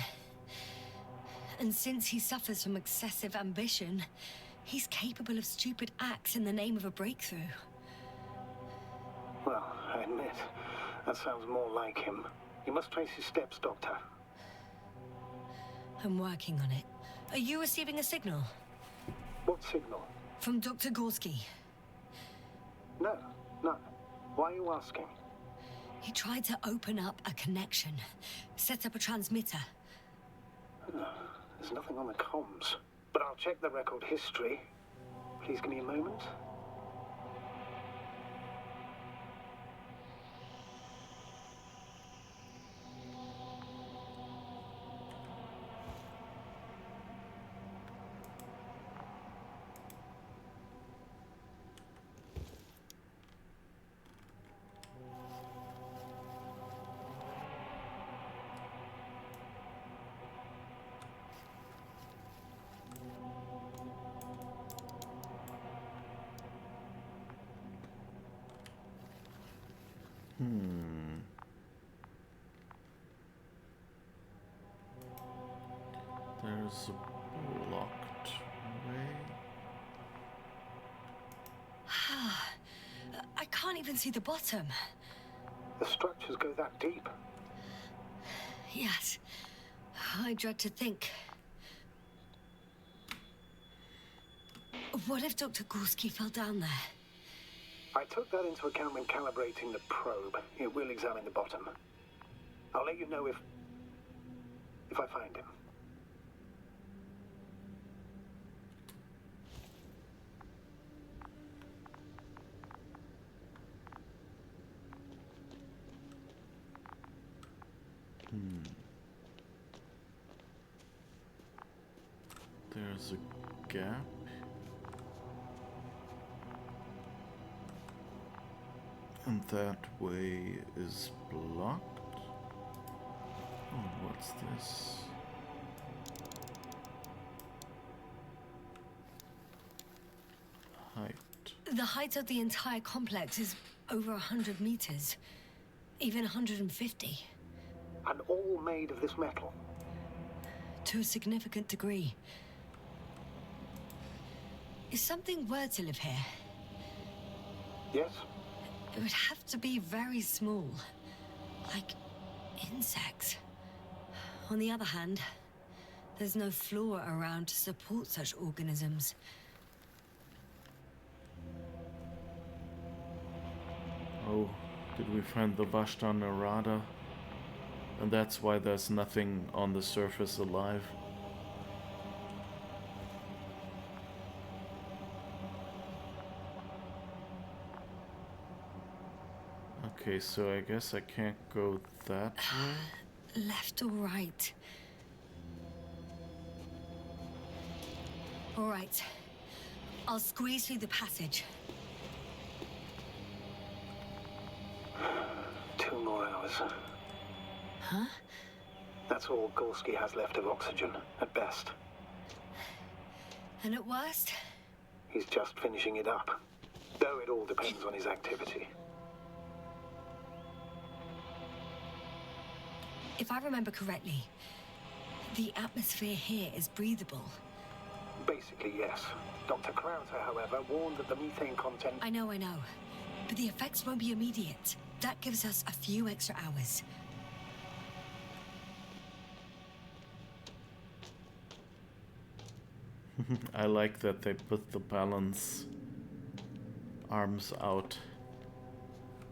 And since he suffers from excessive ambition, he's capable of stupid acts in the name of a breakthrough. Well, I admit, that sounds more like him. You must trace his steps, Doctor. I'm working on it. Are you receiving a signal? What signal? From Dr. Gorski. No, none. Why are you asking? He tried to open up a connection, set up a transmitter. There's nothing on the comms, but I'll check the record history. Please give me a moment. There's a blocked way. I can't even see the bottom. The structures go that deep. Yes. I dread to think. What if Dr. Gorski fell down there? I took that into account when calibrating the probe. It will examine the bottom. I'll let you know if I find him. There's a gap. And that way is blocked. Oh, what's this? Height. The height of the entire complex is over 100 meters. Even 150. And all made of this metal. To a significant degree. If something were to live here, Yes? it would have to be very small. Like insects. On the other hand, there's no flora around to support such organisms. Oh, did we find the Vashta Narada? And that's why there's nothing on the surface alive. Okay, so I guess I can't go that way. Left or right? All right. I'll squeeze through the passage. 2 more hours. Huh? That That's all Gorski has left of oxygen, at best. And at worst? He's just finishing it up. Though it all depends on his activity. If I remember correctly, the atmosphere here is breathable. Basically, yes. Dr. Krauser, however, warned that the methane content... I know. But the effects won't be immediate. That gives us a few extra hours. I like that they put the balance arms out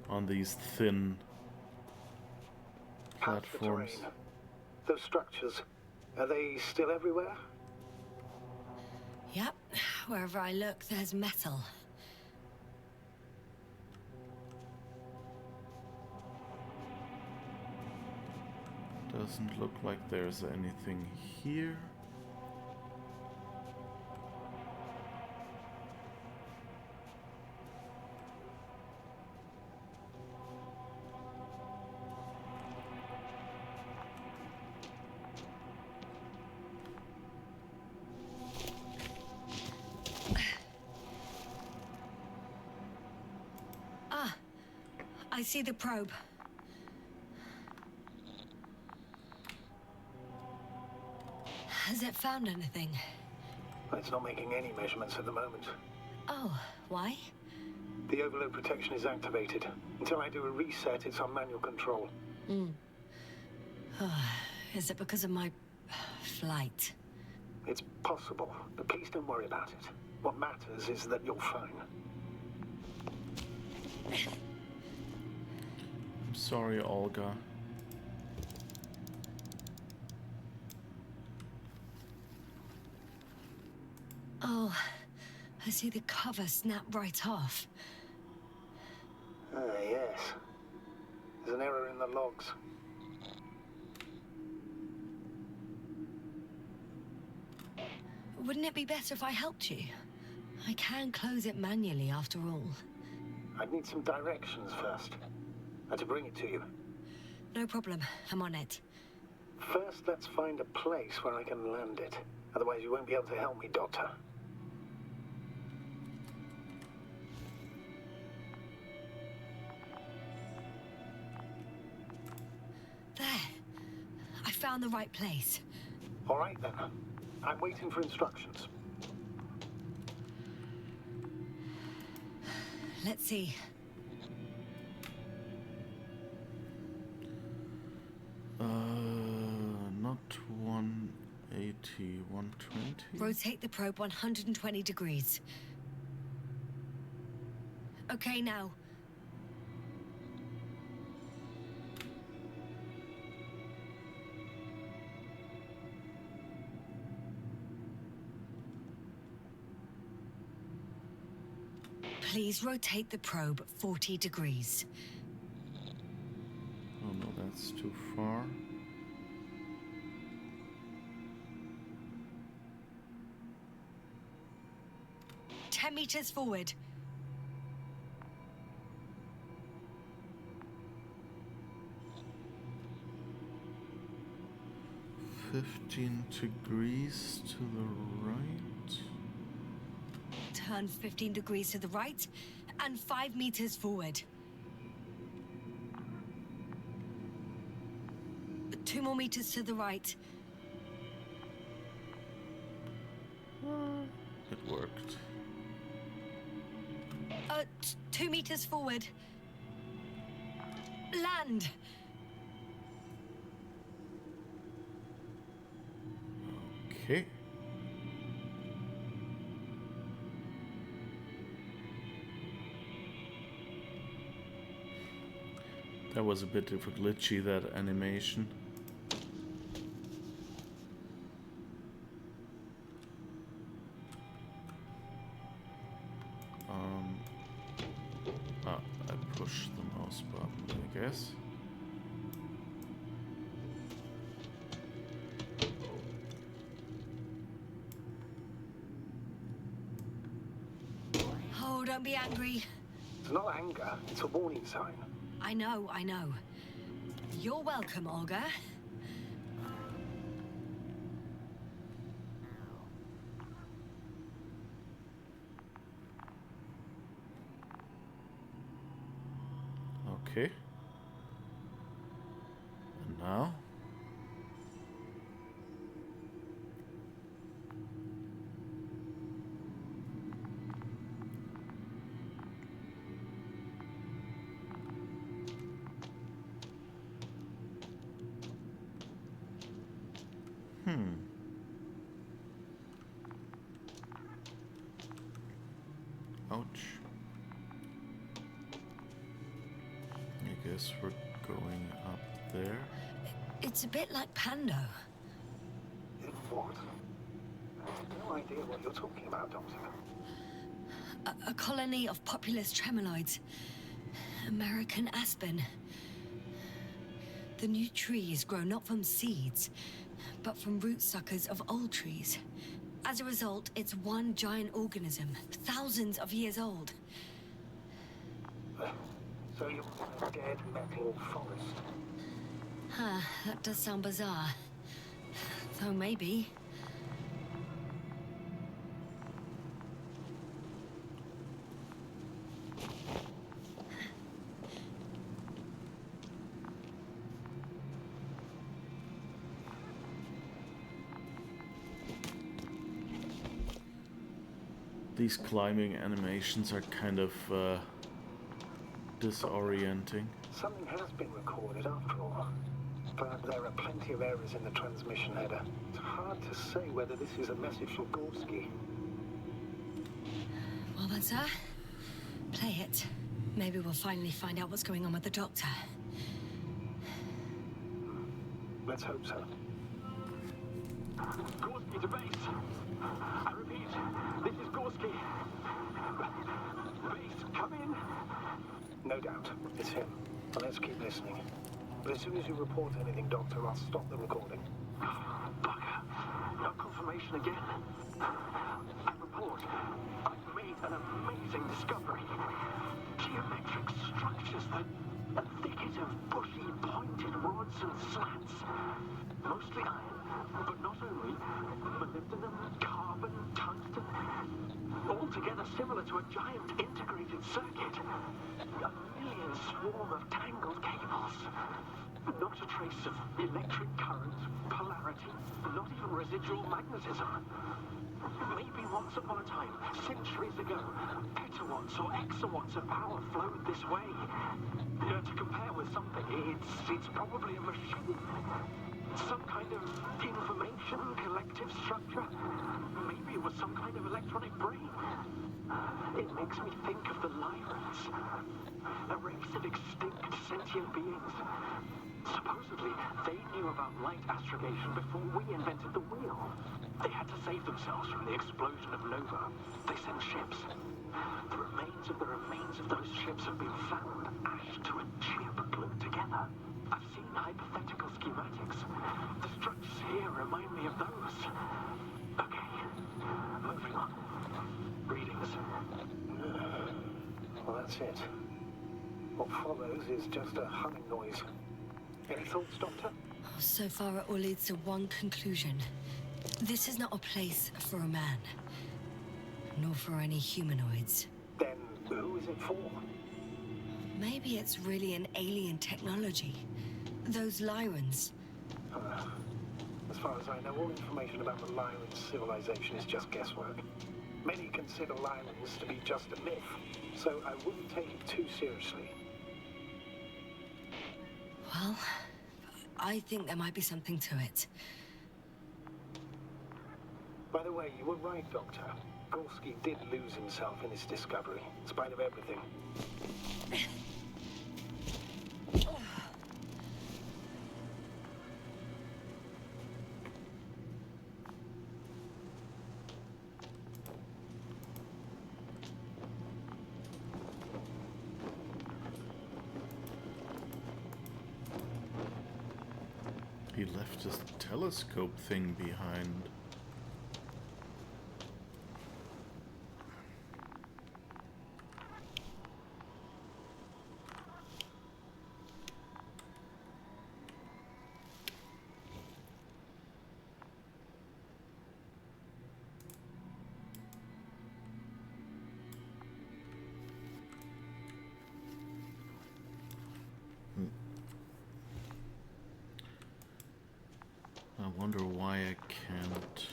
on these thin platforms. The terrain. Those structures, are they still everywhere? Yep. Wherever I look, there's metal. Doesn't look like there's anything here. I see the probe. Has it found anything? It's not making any measurements at the moment. Oh, why? The overload protection is activated. Until I do a reset, it's on manual control. Is it because of my flight? It's possible, but please don't worry about it. What matters is that you're fine. I'm sorry, Olga. Oh, I see the cover snap right off. Yes. There's an error in the logs. Wouldn't it be better if I helped you? I can close it manually after all. I'd need some directions first. To bring it to you. No problem. I'm on it. First, let's find a place where I can land it. Otherwise, you won't be able to help me, Doctor. There. I found the right place. All right, then. I'm waiting for instructions. Let's see. Not 180, 120? Rotate the probe 120 degrees. Okay, now. Please rotate the probe 40 degrees. Oh no, that's too far. Ten meters forward. $15 degrees to the right. Turn 15 degrees to the right and 5 meters forward. 2 more meters to the right. It worked. 2 meters forward. Land. Okay. That was a bit of a glitchy, that animation. I pushed the mouse button, I guess. Oh, don't be angry. It's not anger, it's a warning sign. I know. You're welcome, Olga. Okay. And now? Ouch. I guess we're going up there. It's a bit like Pando. What? I have no idea what you're talking about, Doctor. A colony of populous tremoloids. American aspen. The new trees grow not from seeds, but from root suckers of old trees. As a result, it's one giant organism, thousands of years old. So you're in a dead metal forest? Huh, that does sound bizarre. Though maybe. These climbing animations are kind of disorienting. Something has been recorded after all. But there are plenty of errors in the transmission header. It's hard to say whether this is a message from Gorski. Well then, sir, play it. Maybe we'll finally find out what's going on with the doctor. Let's hope so. Gorski to base. I repeat, this is Gorski. Base, come in. No doubt, it's him. Well, let's keep listening. But as soon as you report anything, Doctor, I'll stop the recording. Bugger. No confirmation again. I report. I've made an amazing discovery. Geometric structures that a thicket of bushy, pointed rods and slats. Mostly iron, but not only. Molybdenum, carbon, tungsten. Altogether similar to a giant integrated circuit. A million swarm of tangled cables. Not a trace of electric current, polarity, not even residual magnetism. Maybe once upon a time, centuries ago, petawatts or exawatts of power flowed this way. To compare with something, it's probably a machine. Some kind of information collective structure. Maybe it was some kind of electronic brain. It makes me think of the Lyrans, a race of extinct sentient beings. Supposedly, they knew about light astrogation before we invented the wheel. They had to save themselves from the explosion of Nova. They sent ships. The remains of those ships have been found, ashed to a chip glued together. I've seen hypothetical schematics. The structures here remind me of those. Okay, moving on. Readings. Well, that's it. What follows is just a humming noise. Any thoughts, Doctor? So far, it all leads to one conclusion. This is not a place for a man. Nor for any humanoids. Then who is it for? Maybe it's really an alien technology. Those Lyrans. As far as I know, all information about the Lyran civilization is just guesswork. Many consider Lyrans to be just a myth, so I wouldn't take it too seriously. Well, I think there might be something to it. By the way, you were right, Doctor. Gorski did lose himself in his discovery, in spite of everything. He left his telescope thing behind. I wonder why I can't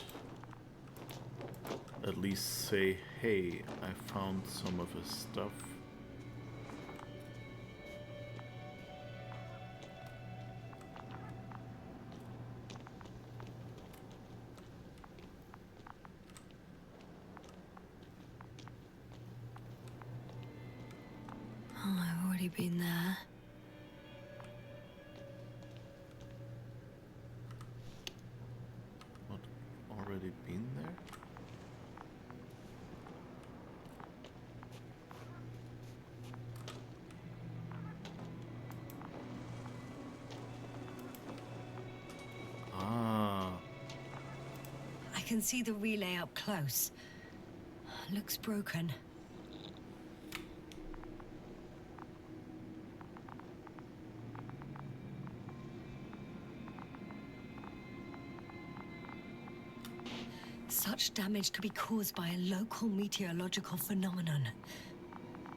at least say, hey, I found some of his stuff. Oh, I've already been there. What? Already been there? I can see the relay up close. Looks broken. Such damage could be caused by a local meteorological phenomenon.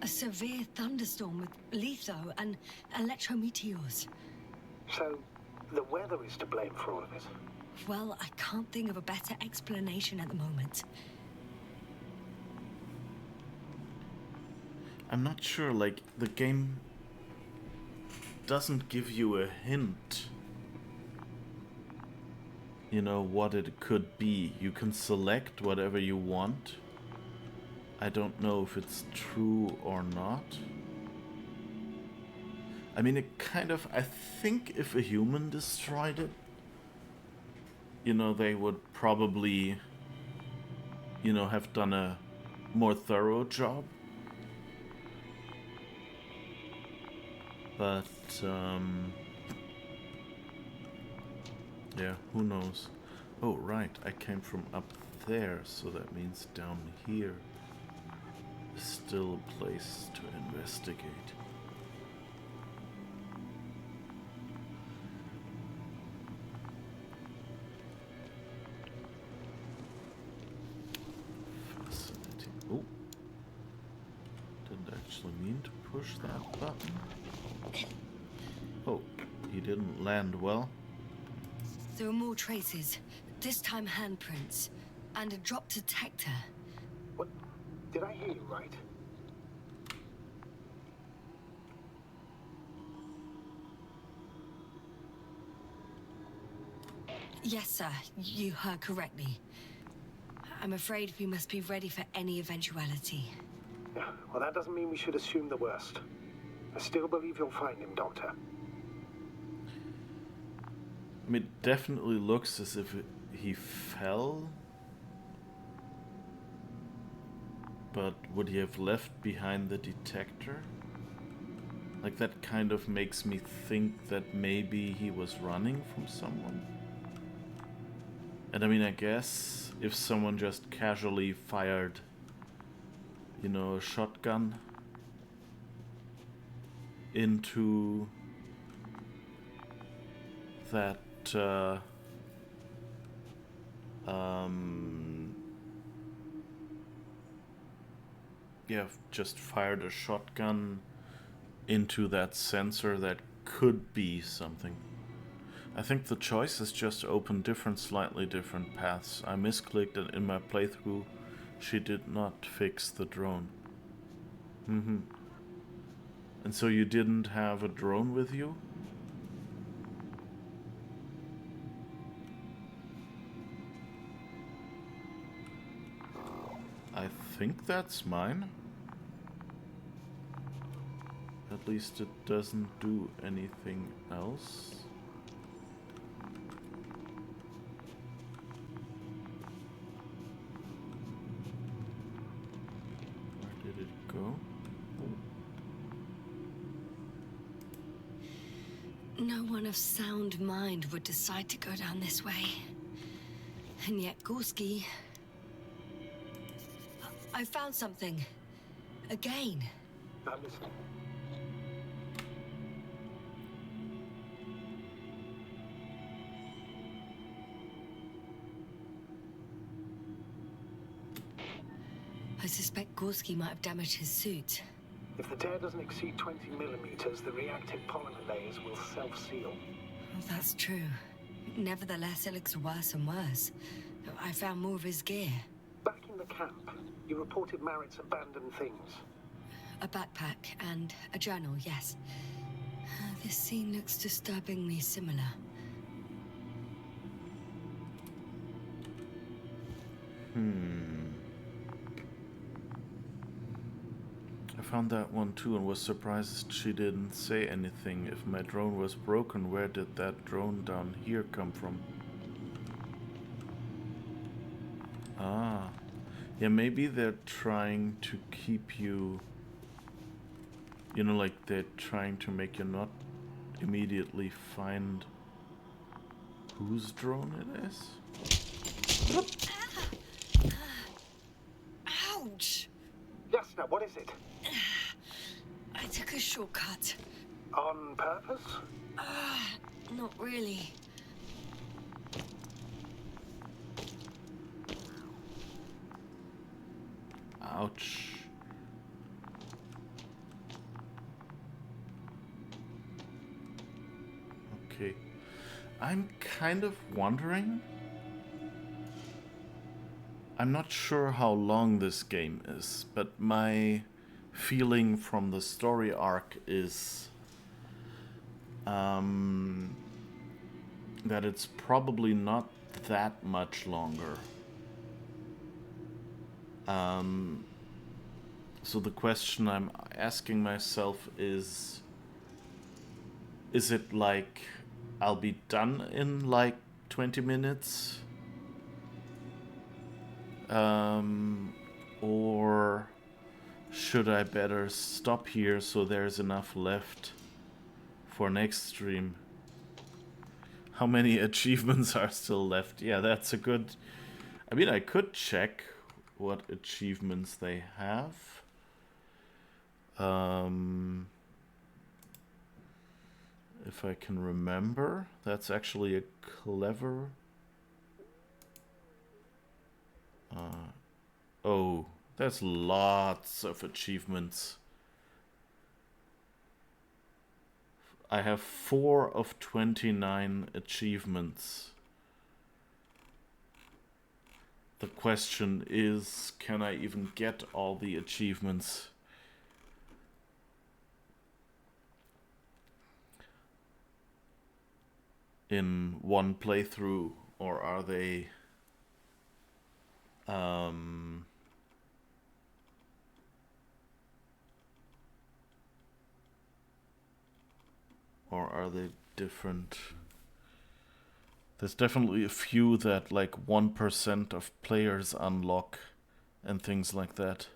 A severe thunderstorm with litho and electrometeors. So, the weather is to blame for all of it? Well, I can't think of a better explanation at the moment. I'm not sure, like, the game doesn't give you a hint. You know, what it could be. You can select whatever you want. I don't know if it's true or not. I mean, it kind of... I think if a human destroyed it, you know, they would probably, you know, have done a more thorough job. But, yeah, who knows? Oh, right, I came from up there, so that means down here is still a place to investigate. Fascinating. Oh, didn't actually mean to push that button. Oh, he didn't land well. There are more traces, this time handprints, and a drop detector. What? Did I hear you right? Yes, sir, you heard correctly. I'm afraid we must be ready for any eventuality. Yeah, well, that doesn't mean we should assume the worst. I still believe you'll find him, Doctor. I mean, it definitely looks as if he fell. But would he have left behind the detector? Like, that kind of makes me think that maybe he was running from someone. And I mean, I guess if someone just casually fired, you know, a shotgun into that yeah, just fired a shotgun into that sensor, that could be something. I think the choices just open slightly different paths. I misclicked, and in my playthrough she did not fix the drone. And so you didn't have a drone with you? I think that's mine. At least it doesn't do anything else. Where did it go? No one of sound mind would decide to go down this way. And yet Gorski... I found something. Again. I'm listening. I suspect Gorski might have damaged his suit. If the tear doesn't exceed 20 millimeters, the reactive polymer layers will self-seal. Oh, that's true. Nevertheless, it looks worse and worse. I found more of his gear. Back in the camp, you reported Merritt's abandoned things. A backpack and a journal, yes. This scene looks disturbingly similar. I found that one too and was surprised she didn't say anything. If my drone was broken, where did that drone down here come from? Ah. Yeah, maybe they're trying to keep you... You know, like they're trying to make you not immediately find whose drone it is. Ouch! Yasna, what is it? I took a shortcut. On purpose? Not really. Ouch. Okay. I'm kind of wondering. I'm not sure how long this game is, but my feeling from the story arc is that it's probably not that much longer. So the question I'm asking myself is it like I'll be done in like 20 minutes? Or should I better stop here so there's enough left for next stream? How many achievements are still left? Yeah, that's a good... I mean, I could check what achievements they have. If I can remember. That's actually a clever... oh, there's lots of achievements. I have 4 of 29 achievements. The question is, can I even get all the achievements? In one playthrough, or are they... or are they different? There's definitely a few that like 1% of players unlock and things like that.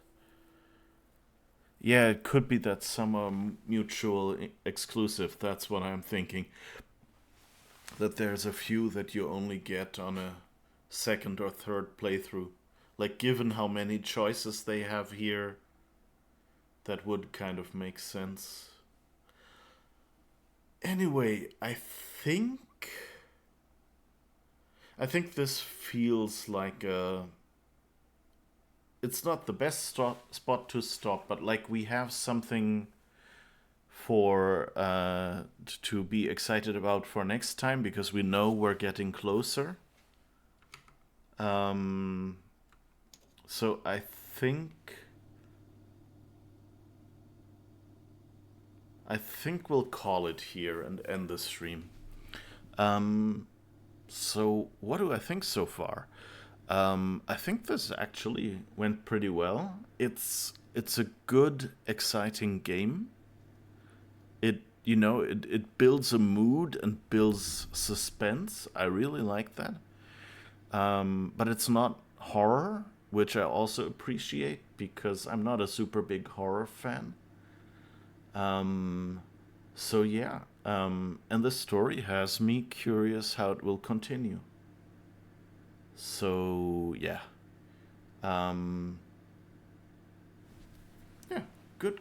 Yeah, it could be that some are mutual exclusive. That's what I'm thinking. That there's a few that you only get on a second or third playthrough. Like, given how many choices they have here, that would kind of make sense. Anyway, I think this feels like a... It's not the best spot to stop, but like we have something for to be excited about for next time, because we know we're getting closer. So I think we'll call it here and end the stream. So what do I think so far? I think this actually went pretty well. It's a good, exciting game. It builds a mood and builds suspense. I really like that. But it's not horror, which I also appreciate because I'm not a super big horror fan. So yeah, and the story has me curious how it will continue. So yeah, yeah, good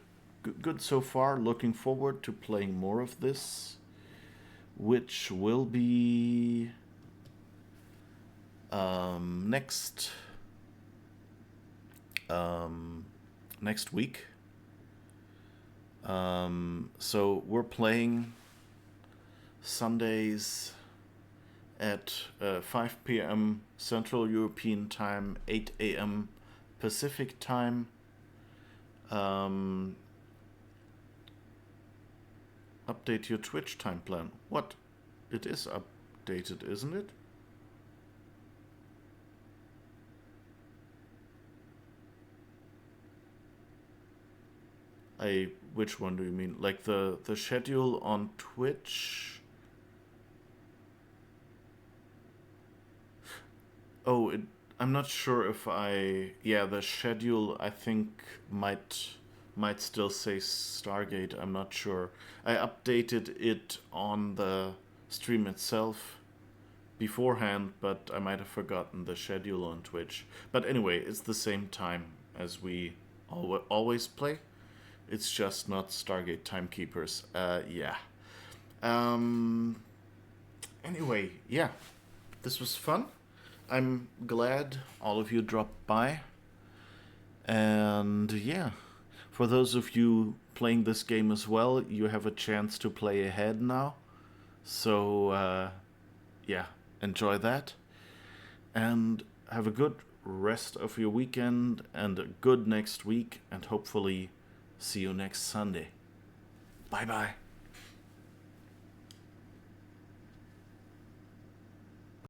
so far. Looking forward to playing more of this, which will be next week. So we're playing Sundays at 5 p.m. Central European Time, 8 a.m. Pacific Time. Update your Twitch time plan. What? It is updated, isn't it? Which one do you mean? Like the schedule on Twitch? Oh, I'm not sure if yeah, the schedule I think might still say Stargate. I'm not sure. I updated it on the stream itself beforehand, but I might have forgotten the schedule on Twitch. But anyway, it's the same time as we always play. It's just not Stargate Timekeepers. Yeah. Anyway, yeah. This was fun. I'm glad all of you dropped by. And yeah. For those of you playing this game as well, you have a chance to play ahead now. So, yeah. Enjoy that. And have a good rest of your weekend and a good next week. And hopefully see you next Sunday. Bye-bye.